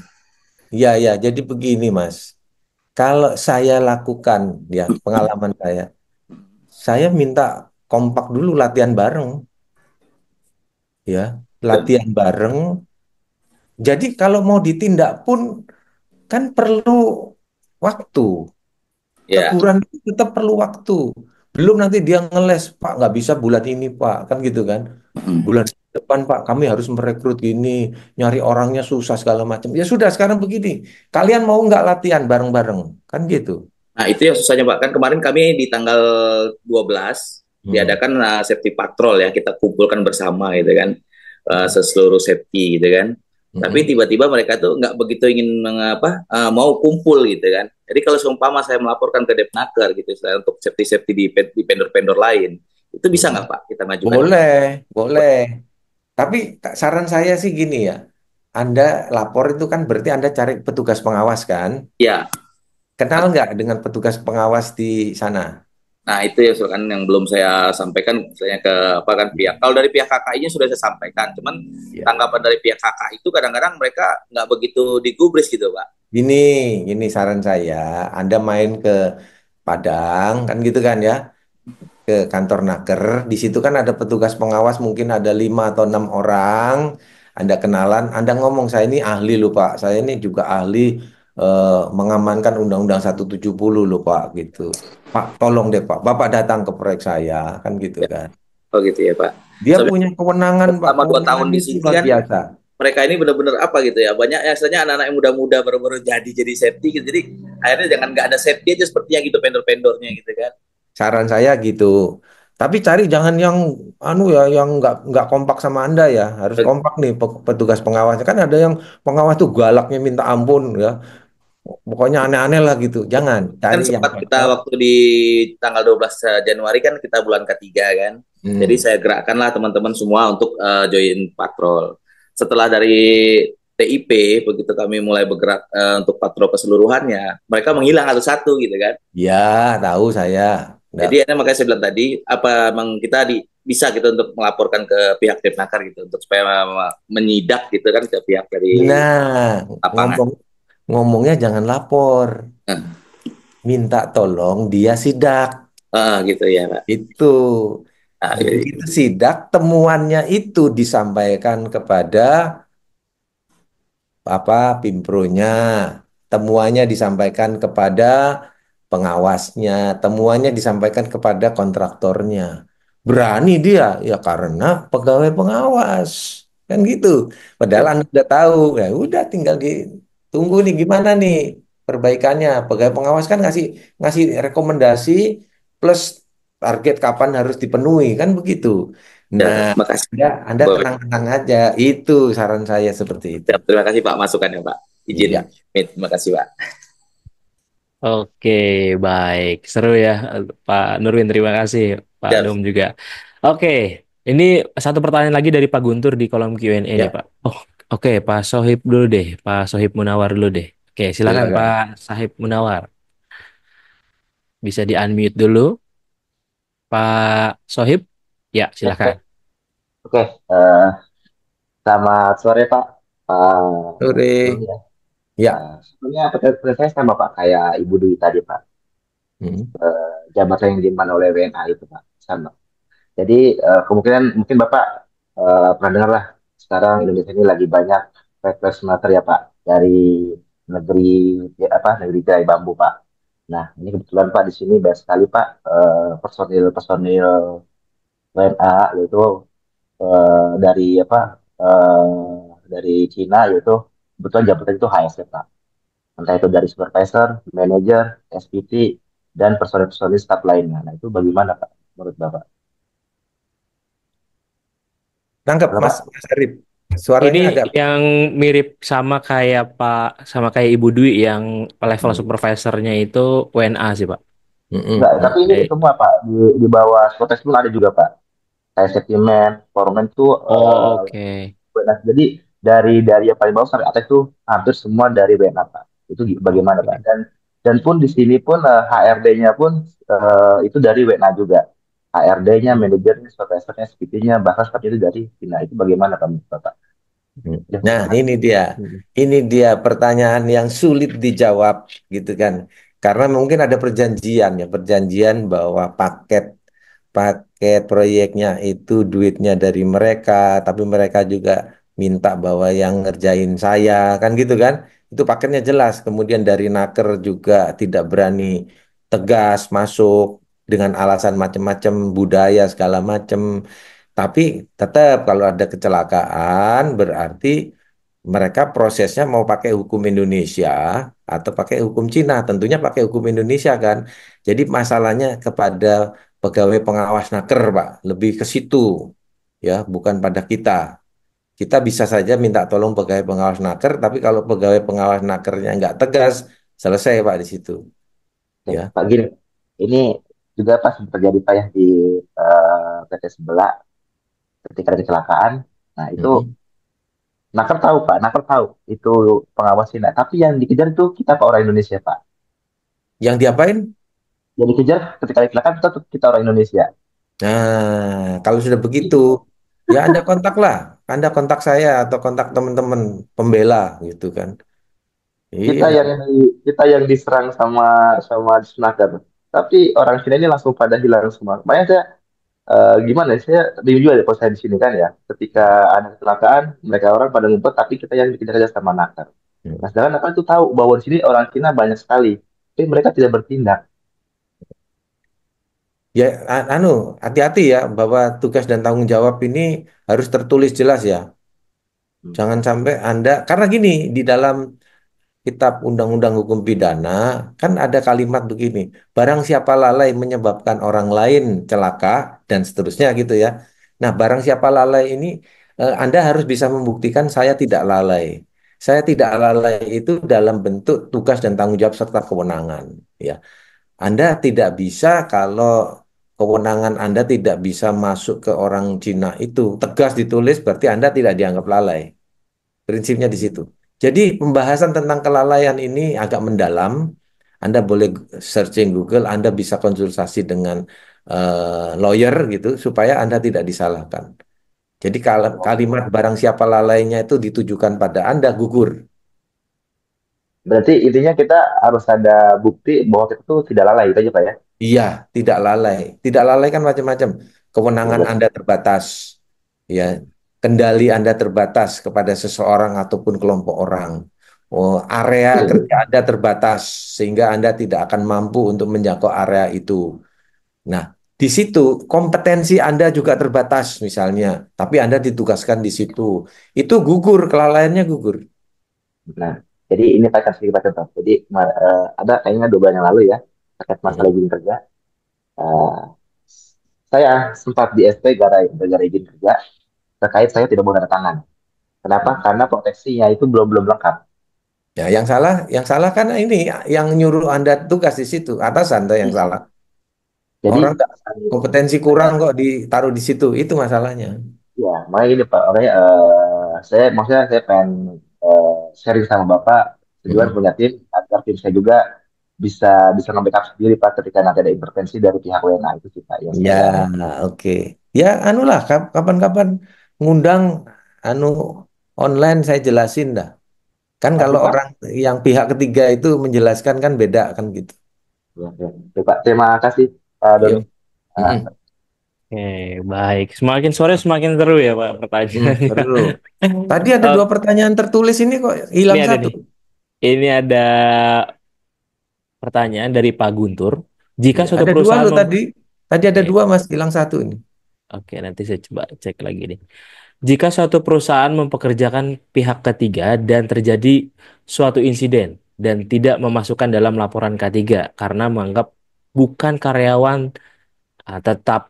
ya ya. Jadi begini Mas, kalau saya lakukan ya pengalaman saya minta kompak dulu latihan bareng ya, latihan bareng. Jadi kalau mau ditindak pun kan perlu waktu. Ya, Teguran itu tetap perlu waktu. Belum nanti dia ngeles, Pak, nggak bisa bulan ini, Pak. Kan gitu kan. Bulan depan, Pak, kami harus merekrut gini, nyari orangnya susah segala macam. Ya sudah, sekarang begini. Kalian mau nggak latihan bareng-bareng? Kan gitu. Nah, itu yang susahnya, Pak. Kan kemarin kami di tanggal 12 diadakan safety patrol ya, kita kumpulkan bersama gitu kan, seluruh safety gitu kan. Tapi tiba-tiba mereka tuh nggak begitu ingin mau kumpul gitu kan. Jadi kalau seumpama saya melaporkan ke Depnaker gitu, untuk safety di vendor-vendor lain, itu bisa nggak Pak kita majukan? Boleh, boleh. Tapi saran saya sih gini ya. Anda lapor itu kan berarti Anda cari petugas pengawas kan? Ya. Kenal nggak dengan petugas pengawas di sana? Nah, itu ya kan yang belum saya sampaikan misalnya ke apa kan pihak. Kalau dari pihak KKI-nya sudah saya sampaikan, cuman tanggapan dari pihak KKI itu kadang-kadang mereka nggak begitu digubris gitu, Pak. Ini saran saya, Anda main ke Padang kan gitu kan ya, ke kantor Naker. Di situ kan ada petugas pengawas, mungkin ada 5 atau 6 orang. Anda kenalan, Anda ngomong saya ini ahli loh Pak, saya ini juga ahli mengamankan Undang-Undang 170 loh Pak gitu. Pak, tolong deh Pak, Bapak datang ke proyek saya kan gitu kan. Oh gitu ya Pak. Dia punya kewenangan Pak, selama 2 tahun di itu sini luar kan biasa. mereka ini benar-benar apa gitu ya, banyak ya istilahnya anak-anak yang muda-muda baru-baru jadi safety gitu. Jadi akhirnya jangan nggak ada safety aja sepertinya gitu vendor-vendornya gitu kan. Saran saya gitu. Tapi cari jangan yang yang nggak kompak sama Anda ya. Harus kompak nih petugas pengawasnya. Kan ada yang pengawas tuh galaknya minta ampun ya. Pokoknya aneh-aneh lah gitu. Jangan Kan cari yang sempat kita cocok. waktu di tanggal 12 Januari kan kita bulan ketiga kan. Jadi saya gerakkanlah teman-teman semua untuk join patrol. Setelah dari TIP, begitu kami mulai bergerak untuk patrol keseluruhannya, mereka menghilang satu-satu gitu kan. Ya, tahu saya. Jadi makanya saya bilang tadi, apa emang kita bisa gitu untuk melaporkan ke pihak Depnaker gitu, untuk supaya menyidak gitu kan ke pihak dari Nah, lapangan. ngomongnya jangan lapor. Minta tolong dia sidak. Gitu ya Pak. Itu. Begitu sidak, temuannya itu disampaikan kepada Pimpronya, temuannya disampaikan kepada pengawasnya, temuannya disampaikan kepada kontraktornya. Berani dia, ya karena pegawai pengawas, kan gitu. Padahal Anda udah tahu, ya udah tinggal ditunggu nih gimana nih perbaikannya. Pegawai pengawas kan ngasih ngasih rekomendasi plus target kapan harus dipenuhi, kan begitu. Nah, makasih. Anda tenang-tenang aja. Itu saran saya seperti itu. Terima kasih Pak masukannya Pak. Izin. Iya. Terima kasih Pak. Oke, baik. Seru ya, Pak Nurwin. Terima kasih, Pak Dom juga. Oke, ini satu pertanyaan lagi dari Pak Guntur di kolom Q&A nih, Pak. Oh, oke, Pak Sohib dulu deh. Pak Sohib Munawar dulu deh. Oke, silakan Pak Sohib Munawar. Bisa di-unmute dulu. Pak Sohib, ya silakan. Oke, selamat sore Pak. Sore. Ya. Sebenarnya pertanyaan saya sama Pak kayak Ibu Dwi tadi Pak. Jabatan yang diemban oleh WNA itu Pak, sama. Jadi kemungkinan mungkin Bapak pernah dengar lah, sekarang Indonesia ini lagi banyak refresh matter ya Pak dari negeri negeri tirai bambu Pak. Nah ini kebetulan Pak di sini banyak sekali Pak personil WNA yaitu dari dari Cina yaitu kebetulan jabatan itu HSE Pak. Entah itu dari supervisor, manager, SPT, dan personil-personil staff lainnya. Nah itu bagaimana Pak menurut Bapak? Tangkap Mas Arif. Suaranya ini agak yang mirip sama kayak Ibu Dwi yang level supervisornya itu WNA sih Pak. Enggak, tapi ini semua Pak di bawah Skotes pun ada juga Pak. Kayak safety man, foreman tuh. Oke. Jadi dari yang paling bawah sampai atas tuh hampir semua dari WNA Pak. Itu bagaimana Pak? Dan pun di sini pun HRD-nya pun itu dari WNA juga. HRD-nya, manajernya, supervisornya, SPT-nya, bahkan seperti itu dari Cina. Itu bagaimana Pak? Nah, ini dia pertanyaan yang sulit dijawab gitu kan. Karena mungkin ada perjanjian bahwa paket proyeknya itu duitnya dari mereka, tapi mereka juga minta bahwa yang ngerjain saya, kan gitu kan. Itu paketnya jelas. Kemudian dari Naker juga tidak berani tegas masuk dengan alasan macam-macam budaya segala macam. Tapi tetap kalau ada kecelakaan berarti mereka prosesnya mau pakai hukum Indonesia atau pakai hukum Cina, tentunya pakai hukum Indonesia kan. Jadi masalahnya kepada pegawai pengawas naker, Pak, lebih ke situ ya, bukan pada kita. Kita bisa saja minta tolong pegawai pengawas naker, tapi kalau pegawai pengawas nakernya nggak tegas, selesai Pak di situ. Oke, Ya. Pak Giri, ini juga pas terjadi Pak ya di PT sebelah ketika ada kecelakaan. Nah, itu Mm-mm. Naker tahu Pak, Naker tahu itu pengawas Cina. Tapi yang dikejar itu kita Pak orang Indonesia Pak. Yang diapain? Yang dikejar ketika ada kecelakaan kita orang Indonesia. Nah, kalau sudah begitu, ya Anda kontak lah. Anda kontak saya atau kontak teman-teman pembela gitu kan. Kita Iya. yang kita yang diserang sama sama Naker. Tapi orang Cina ini langsung pada hilang semua. Makanya saya gimana ya, saya bingung juga di posisi di sini kan ya. Ketika ada kecelakaan, mereka orang pada ngumpet, tapi kita yang dikejar-kejar sama Naker. Nah, sedangkan Naker itu tahu bahwa di sini orang Cina banyak sekali, tapi mereka tidak bertindak. Ya, hati-hati ya bahwa tugas dan tanggung jawab ini harus tertulis jelas ya. Jangan sampai Anda, karena gini, di dalam Kitab Undang-Undang Hukum Pidana kan ada kalimat begini, barang siapa lalai menyebabkan orang lain celaka dan seterusnya gitu ya. Nah, barang siapa lalai ini Anda harus bisa membuktikan saya tidak lalai. Saya tidak lalai itu dalam bentuk tugas dan tanggung jawab serta kewenangan ya. Anda tidak bisa kalau kewenangan Anda tidak bisa masuk ke orang Cina itu tegas ditulis berarti Anda tidak dianggap lalai. Prinsipnya di situ. Jadi pembahasan tentang kelalaian ini agak mendalam. Anda boleh searching Google, Anda bisa konsultasi dengan lawyer gitu supaya Anda tidak disalahkan. Jadi kalimat barang siapa lalainya itu ditujukan pada Anda gugur. Berarti intinya kita harus ada bukti bahwa kita tuh tidak lalai itu aja Pak ya. Iya, tidak lalai. Tidak lalai kan macam-macam. Ya, Kewenangan Anda terbatas. Ya, kendali Anda terbatas kepada seseorang ataupun kelompok orang. Oh, area kerja Anda terbatas sehingga Anda tidak akan mampu untuk menjangkau area itu. Nah, di situ kompetensi Anda juga terbatas misalnya, tapi Anda ditugaskan di situ. Itu gugur, kelalaiannya gugur. Nah, jadi ini Pak kasih kita contoh. Jadi ada kayaknya 2 bulan yang lalu ya terkait masalah izin kerja. Eh, saya sempat di SP gara-gara izin kerja terkait saya tidak boleh tanda tangan. Kenapa? Karena proteksinya itu belum belum lengkap. Ya, yang salah kan ini yang nyuruh Anda tugas di situ, atasan tuh yang salah. Jadi Orang nggak kompetensi kurang kok ditaruh di situ, itu masalahnya. ya, makanya ini Pak, makanya saya maksudnya saya pengen sharing sama Bapak tujuan Mm-mm. punya tim agar tim saya juga bisa bisa nge-backup sendiri Pak ketika nanti ada intervensi dari pihak WNA itu sih Pak yang Ya, saya oke. Ya, anulah kapan-kapan ngundang anu online saya jelasin dah. Kan pasti kalau Pak. orang yang pihak ketiga itu menjelaskan kan beda kan gitu. Ya, ya. Oke, Pak, terima kasih Pak Doni. Yuk. Ah, Mm-mm. Oke, baik. Semakin sore semakin seru ya, Pak, pertanyaannya. Seru. Tadi ada Oh, 2 pertanyaan tertulis ini kok ini hilang ada satu. nih. Ini ada pertanyaan dari Pak Guntur. Jika Ya, suatu ada dua perusahaan loh tadi. Tadi ada Oke, 2 Mas, hilang satu ini. oke, nanti saya coba cek lagi nih. Jika suatu perusahaan mempekerjakan pihak ketiga dan terjadi suatu insiden dan tidak memasukkan dalam laporan K3 karena menganggap bukan karyawan tetap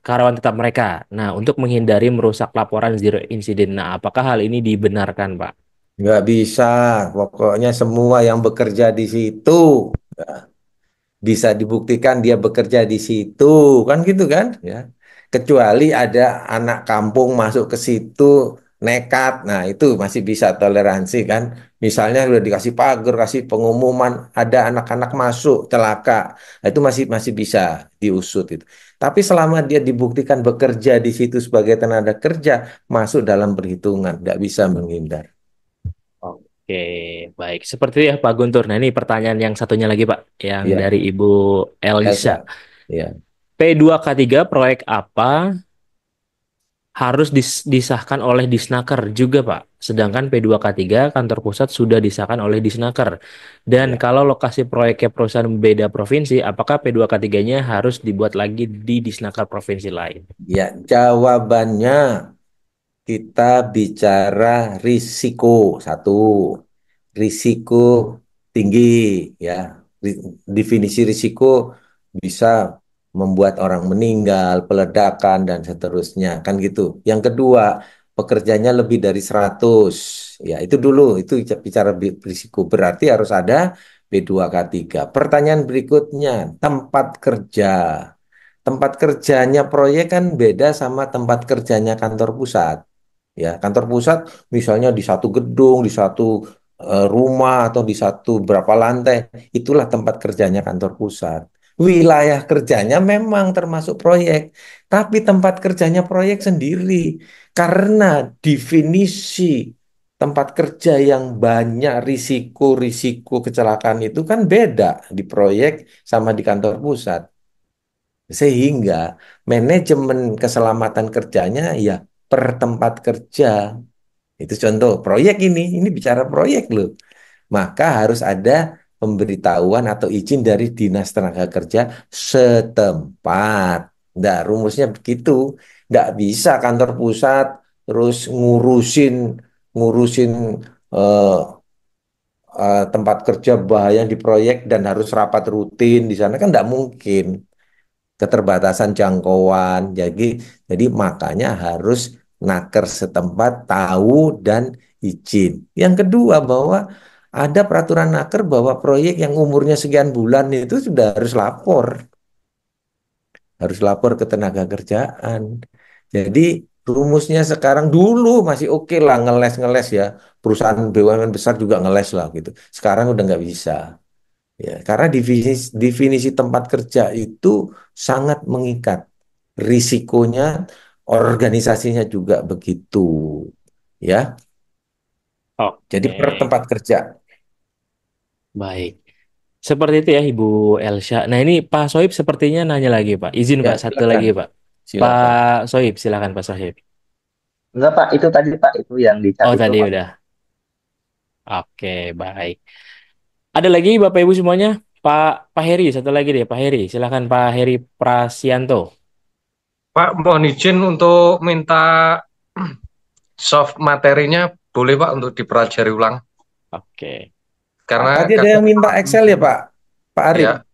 karyawan tetap mereka. Nah, untuk menghindari merusak laporan zero incident. Nah, apakah hal ini dibenarkan, Pak? Nggak bisa. Pokoknya semua yang bekerja di situ bisa dibuktikan dia bekerja di situ kan gitu kan ya, kecuali ada anak kampung masuk ke situ nekat, nah itu masih bisa toleransi kan, misalnya udah dikasih pagar kasih pengumuman ada anak-anak masuk celaka. Nah, itu masih masih bisa diusut itu, tapi selama dia dibuktikan bekerja di situ sebagai tenaga kerja masuk dalam perhitungan, nggak bisa menghindar. Oke, baik. Seperti itu ya Pak Guntur. Nah, ini pertanyaan yang satunya lagi Pak, yang Ya, dari Ibu Elisa. Elsa. Ya. P2K3 proyek apa harus disahkan oleh Disnaker juga, Pak. Sedangkan P2K3 kantor pusat sudah disahkan oleh Disnaker. Dan Ya, kalau lokasi proyeknya perusahaan beda provinsi, apakah P2K3-nya harus dibuat lagi di Disnaker provinsi lain? ya, jawabannya kita bicara risiko satu, risiko tinggi ya. Definisi risiko bisa membuat orang meninggal, peledakan dan seterusnya, kan gitu. Yang kedua, pekerjanya lebih dari 100. Ya, itu dulu, itu bicara risiko. Berarti harus ada P2K3. Pertanyaan berikutnya, tempat kerja. Tempat kerjanya proyek kan beda sama tempat kerjanya kantor pusat. Ya, kantor pusat misalnya di satu gedung, di satu rumah atau di satu berapa lantai, itulah tempat kerjanya kantor pusat. Wilayah kerjanya memang termasuk proyek, tapi tempat kerjanya proyek sendiri karena definisi tempat kerja yang banyak risiko-risiko kecelakaan itu kan beda di proyek sama di kantor pusat. Sehingga manajemen keselamatan kerjanya ya per tempat kerja. Itu contoh proyek ini bicara proyek loh. Maka harus ada pemberitahuan atau izin dari Dinas Tenaga Kerja setempat. Nah, rumusnya begitu. Nggak bisa kantor pusat terus ngurusin ngurusin eh, tempat kerja bahaya di proyek dan harus rapat rutin di sana kan nggak mungkin, keterbatasan jangkauan. Jadi makanya harus naker setempat tahu dan izin. Yang kedua bahwa ada peraturan naker bahwa proyek yang umurnya sekian bulan itu sudah harus lapor ke tenaga kerjaan. Jadi rumusnya sekarang dulu masih oke lah ngeles-ngeles ya. Perusahaan BUMN besar juga ngeles lah gitu. Sekarang udah nggak bisa. Ya, karena definisi tempat kerja itu sangat mengikat. Risikonya, organisasinya juga begitu. Ya, jadi per Oke, tempat kerja. baik. Seperti itu ya Ibu Elsha. Nah ini Pak Soib sepertinya nanya lagi Pak. Izin Ya, Pak, satu lagi silakan. Pak. Silakan. Pak Soib, silakan Pak Soib. Enggak Pak, itu tadi Pak, itu yang Oh dicari tadi belum ada. udah. Oke, baik. Ada lagi Bapak Ibu semuanya? Pak Heri, satu lagi deh Pak Heri. Silakan Pak Heri Prasianto. Pak, mohon izin untuk minta soft materinya boleh Pak untuk dipelajari ulang Oke. karena Tadi ada yang kadang minta Excel ya Pak? Pak Arif? ya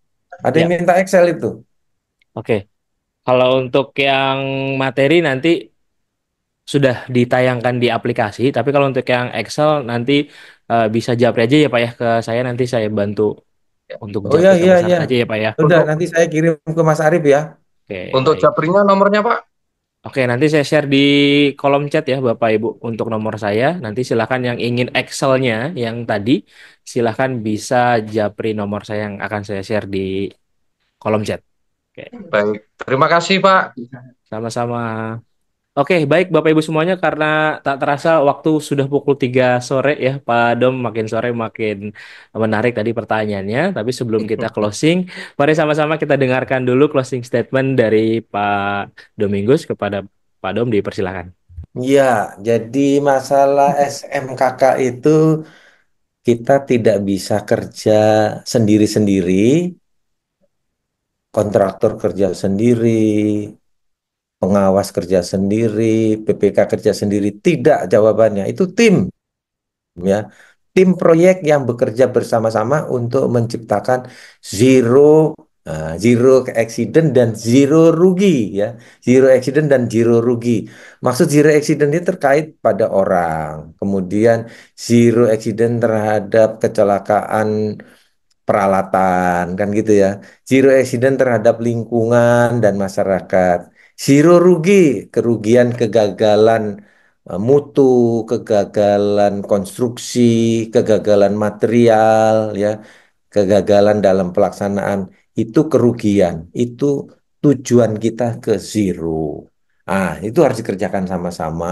Ada yang Ya, minta Excel itu? oke. Kalau untuk yang materi nanti sudah ditayangkan di aplikasi, tapi kalau untuk yang Excel nanti bisa japri aja ya Pak ya ke saya, nanti saya bantu untuk Oh ya, japri ke iya, Mas iya. Arif aja ya Pak ya. Udah, untuk nanti saya kirim ke Mas Arif ya. Oke, untuk baik. japrinya nomornya Pak. Oke, nanti saya share di kolom chat ya Bapak Ibu untuk nomor saya. Nanti silakan yang ingin Excel-nya yang tadi, silakan bisa japri nomor saya yang akan saya share di kolom chat. Oke, Baik, terima kasih Pak. sama-sama. Oke, baik Bapak Ibu semuanya, karena tak terasa waktu sudah pukul 3 sore ya, Pak Dom, makin sore makin menarik tadi pertanyaannya. Tapi sebelum kita closing, mari sama-sama kita dengarkan dulu closing statement dari Pak Domingus kepada Pak Dom, dipersilakan. Iya, jadi masalah SMKK itu kita tidak bisa kerja sendiri-sendiri, kontraktor kerja sendiri, pengawas kerja sendiri, PPK kerja sendiri. Tidak jawabannya. Itu tim, ya. Tim proyek yang bekerja bersama-sama untuk menciptakan zero zero accident dan zero rugi, ya. Zero accident dan zero rugi. Maksud zero accident ini terkait pada orang. Kemudian zero accident terhadap kecelakaan peralatan, kan gitu ya. Zero accident terhadap lingkungan dan masyarakat. Zero rugi, kerugian kegagalan mutu, kegagalan konstruksi, kegagalan material, ya, kegagalan dalam pelaksanaan, itu kerugian. Itu tujuan kita ke zero. Itu harus dikerjakan sama-sama.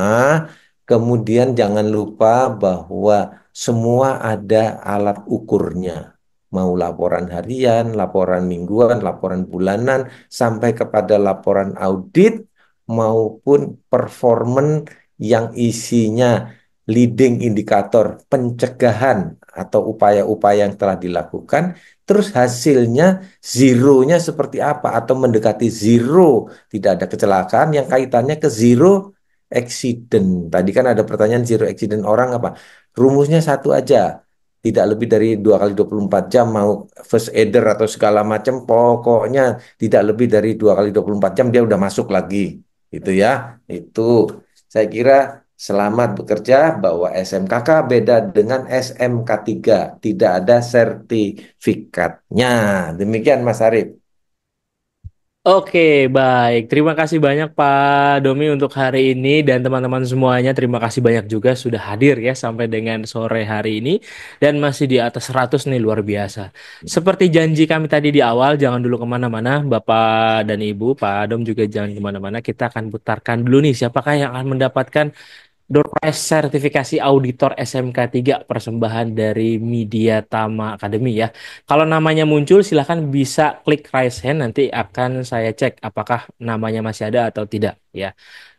Kemudian jangan lupa bahwa semua ada alat ukurnya. Mau laporan harian, laporan mingguan, laporan bulanan, sampai kepada laporan audit maupun performan yang isinya leading indikator pencegahan atau upaya-upaya yang telah dilakukan, terus hasilnya zeronya seperti apa atau mendekati zero, tidak ada kecelakaan yang kaitannya ke zero accident. Tadi kan ada pertanyaan zero accident orang apa? Rumusnya satu aja, tidak lebih dari 2 kali 24 jam mau first aider atau segala macam, pokoknya tidak lebih dari 2 kali 24 jam dia udah masuk lagi, gitu ya. Itu saya kira selamat bekerja bahwa SMKK beda dengan SMK 3, tidak ada sertifikatnya. Demikian Mas Arif. Oke, baik. Terima kasih banyak Pak Domi untuk hari ini dan teman-teman semuanya. Terima kasih banyak juga sudah hadir ya sampai dengan sore hari ini dan masih di atas 100 nih, luar biasa. Seperti janji kami tadi di awal, jangan dulu kemana-mana, Bapak dan Ibu, Pak Dom juga jangan kemana-mana. Kita akan putarkan dulu nih siapakah yang akan mendapatkan Door Prize sertifikasi auditor SMK 3 persembahan dari Media Tama Academy ya. Kalau namanya muncul silahkan bisa klik raise hand, nanti akan saya cek apakah namanya masih ada atau tidak ya.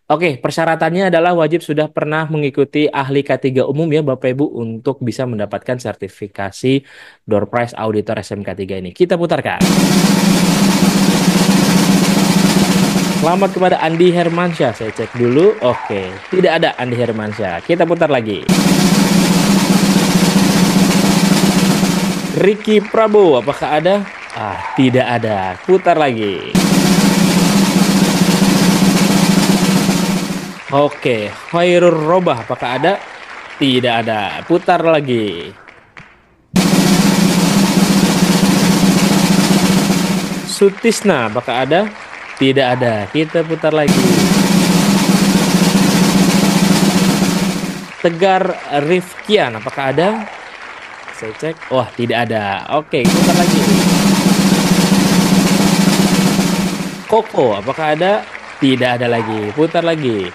Oke, persyaratannya adalah wajib sudah pernah mengikuti ahli K3 umum ya Bapak Ibu untuk bisa mendapatkan sertifikasi Door Prize auditor SMK 3 ini. Kita putarkan. Selamat kepada Andi Hermansyah. Saya cek dulu. Oke, tidak ada Andi Hermansyah. Kita putar lagi. Ricky Prabowo, apakah ada? Tidak ada. Putar lagi. Oke, Khairul Robah, apakah ada? Tidak ada. Putar lagi. Sutisna, apakah ada? Tidak ada. Kita putar lagi. Tegar Rifkian, apakah ada? Saya cek. Wah, tidak ada. Oke, putar lagi. Koko, apakah ada? Tidak ada lagi. Putar lagi.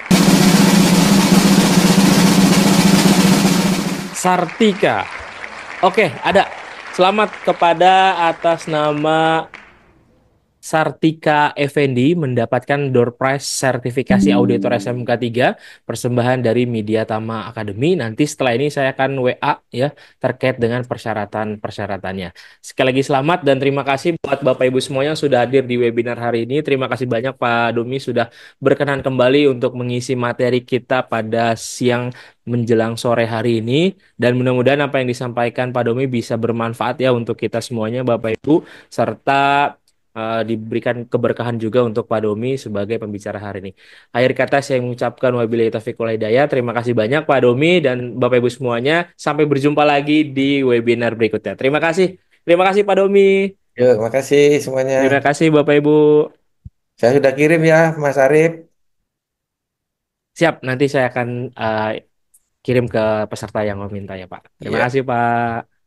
Sartika. Oke, ada. Selamat kepada atas nama Sartika Effendi mendapatkan Door Prize sertifikasi auditor SMK 3 persembahan dari Media Tama Academy. Nanti setelah ini saya akan WA ya terkait dengan persyaratannya. Sekali lagi selamat dan terima kasih buat Bapak Ibu semuanya yang sudah hadir di webinar hari ini. Terima kasih banyak Pak Domi sudah berkenan kembali untuk mengisi materi kita pada siang menjelang sore hari ini, dan mudah-mudahan apa yang disampaikan Pak Domi bisa bermanfaat ya untuk kita semuanya Bapak Ibu, serta diberikan keberkahan juga untuk Pak Domi sebagai pembicara hari ini. Akhir kata saya mengucapkan wabillahi taufiq wal hidayah. Terima kasih banyak Pak Domi dan Bapak Ibu semuanya. Sampai berjumpa lagi di webinar berikutnya. Terima kasih. Terima kasih Pak Domi. Yuk, makasih semuanya. Terima kasih Bapak Ibu. Saya sudah kirim ya Mas Arif. Siap, nanti saya akan kirim ke peserta yang meminta ya Pak. Terima kasih Pak.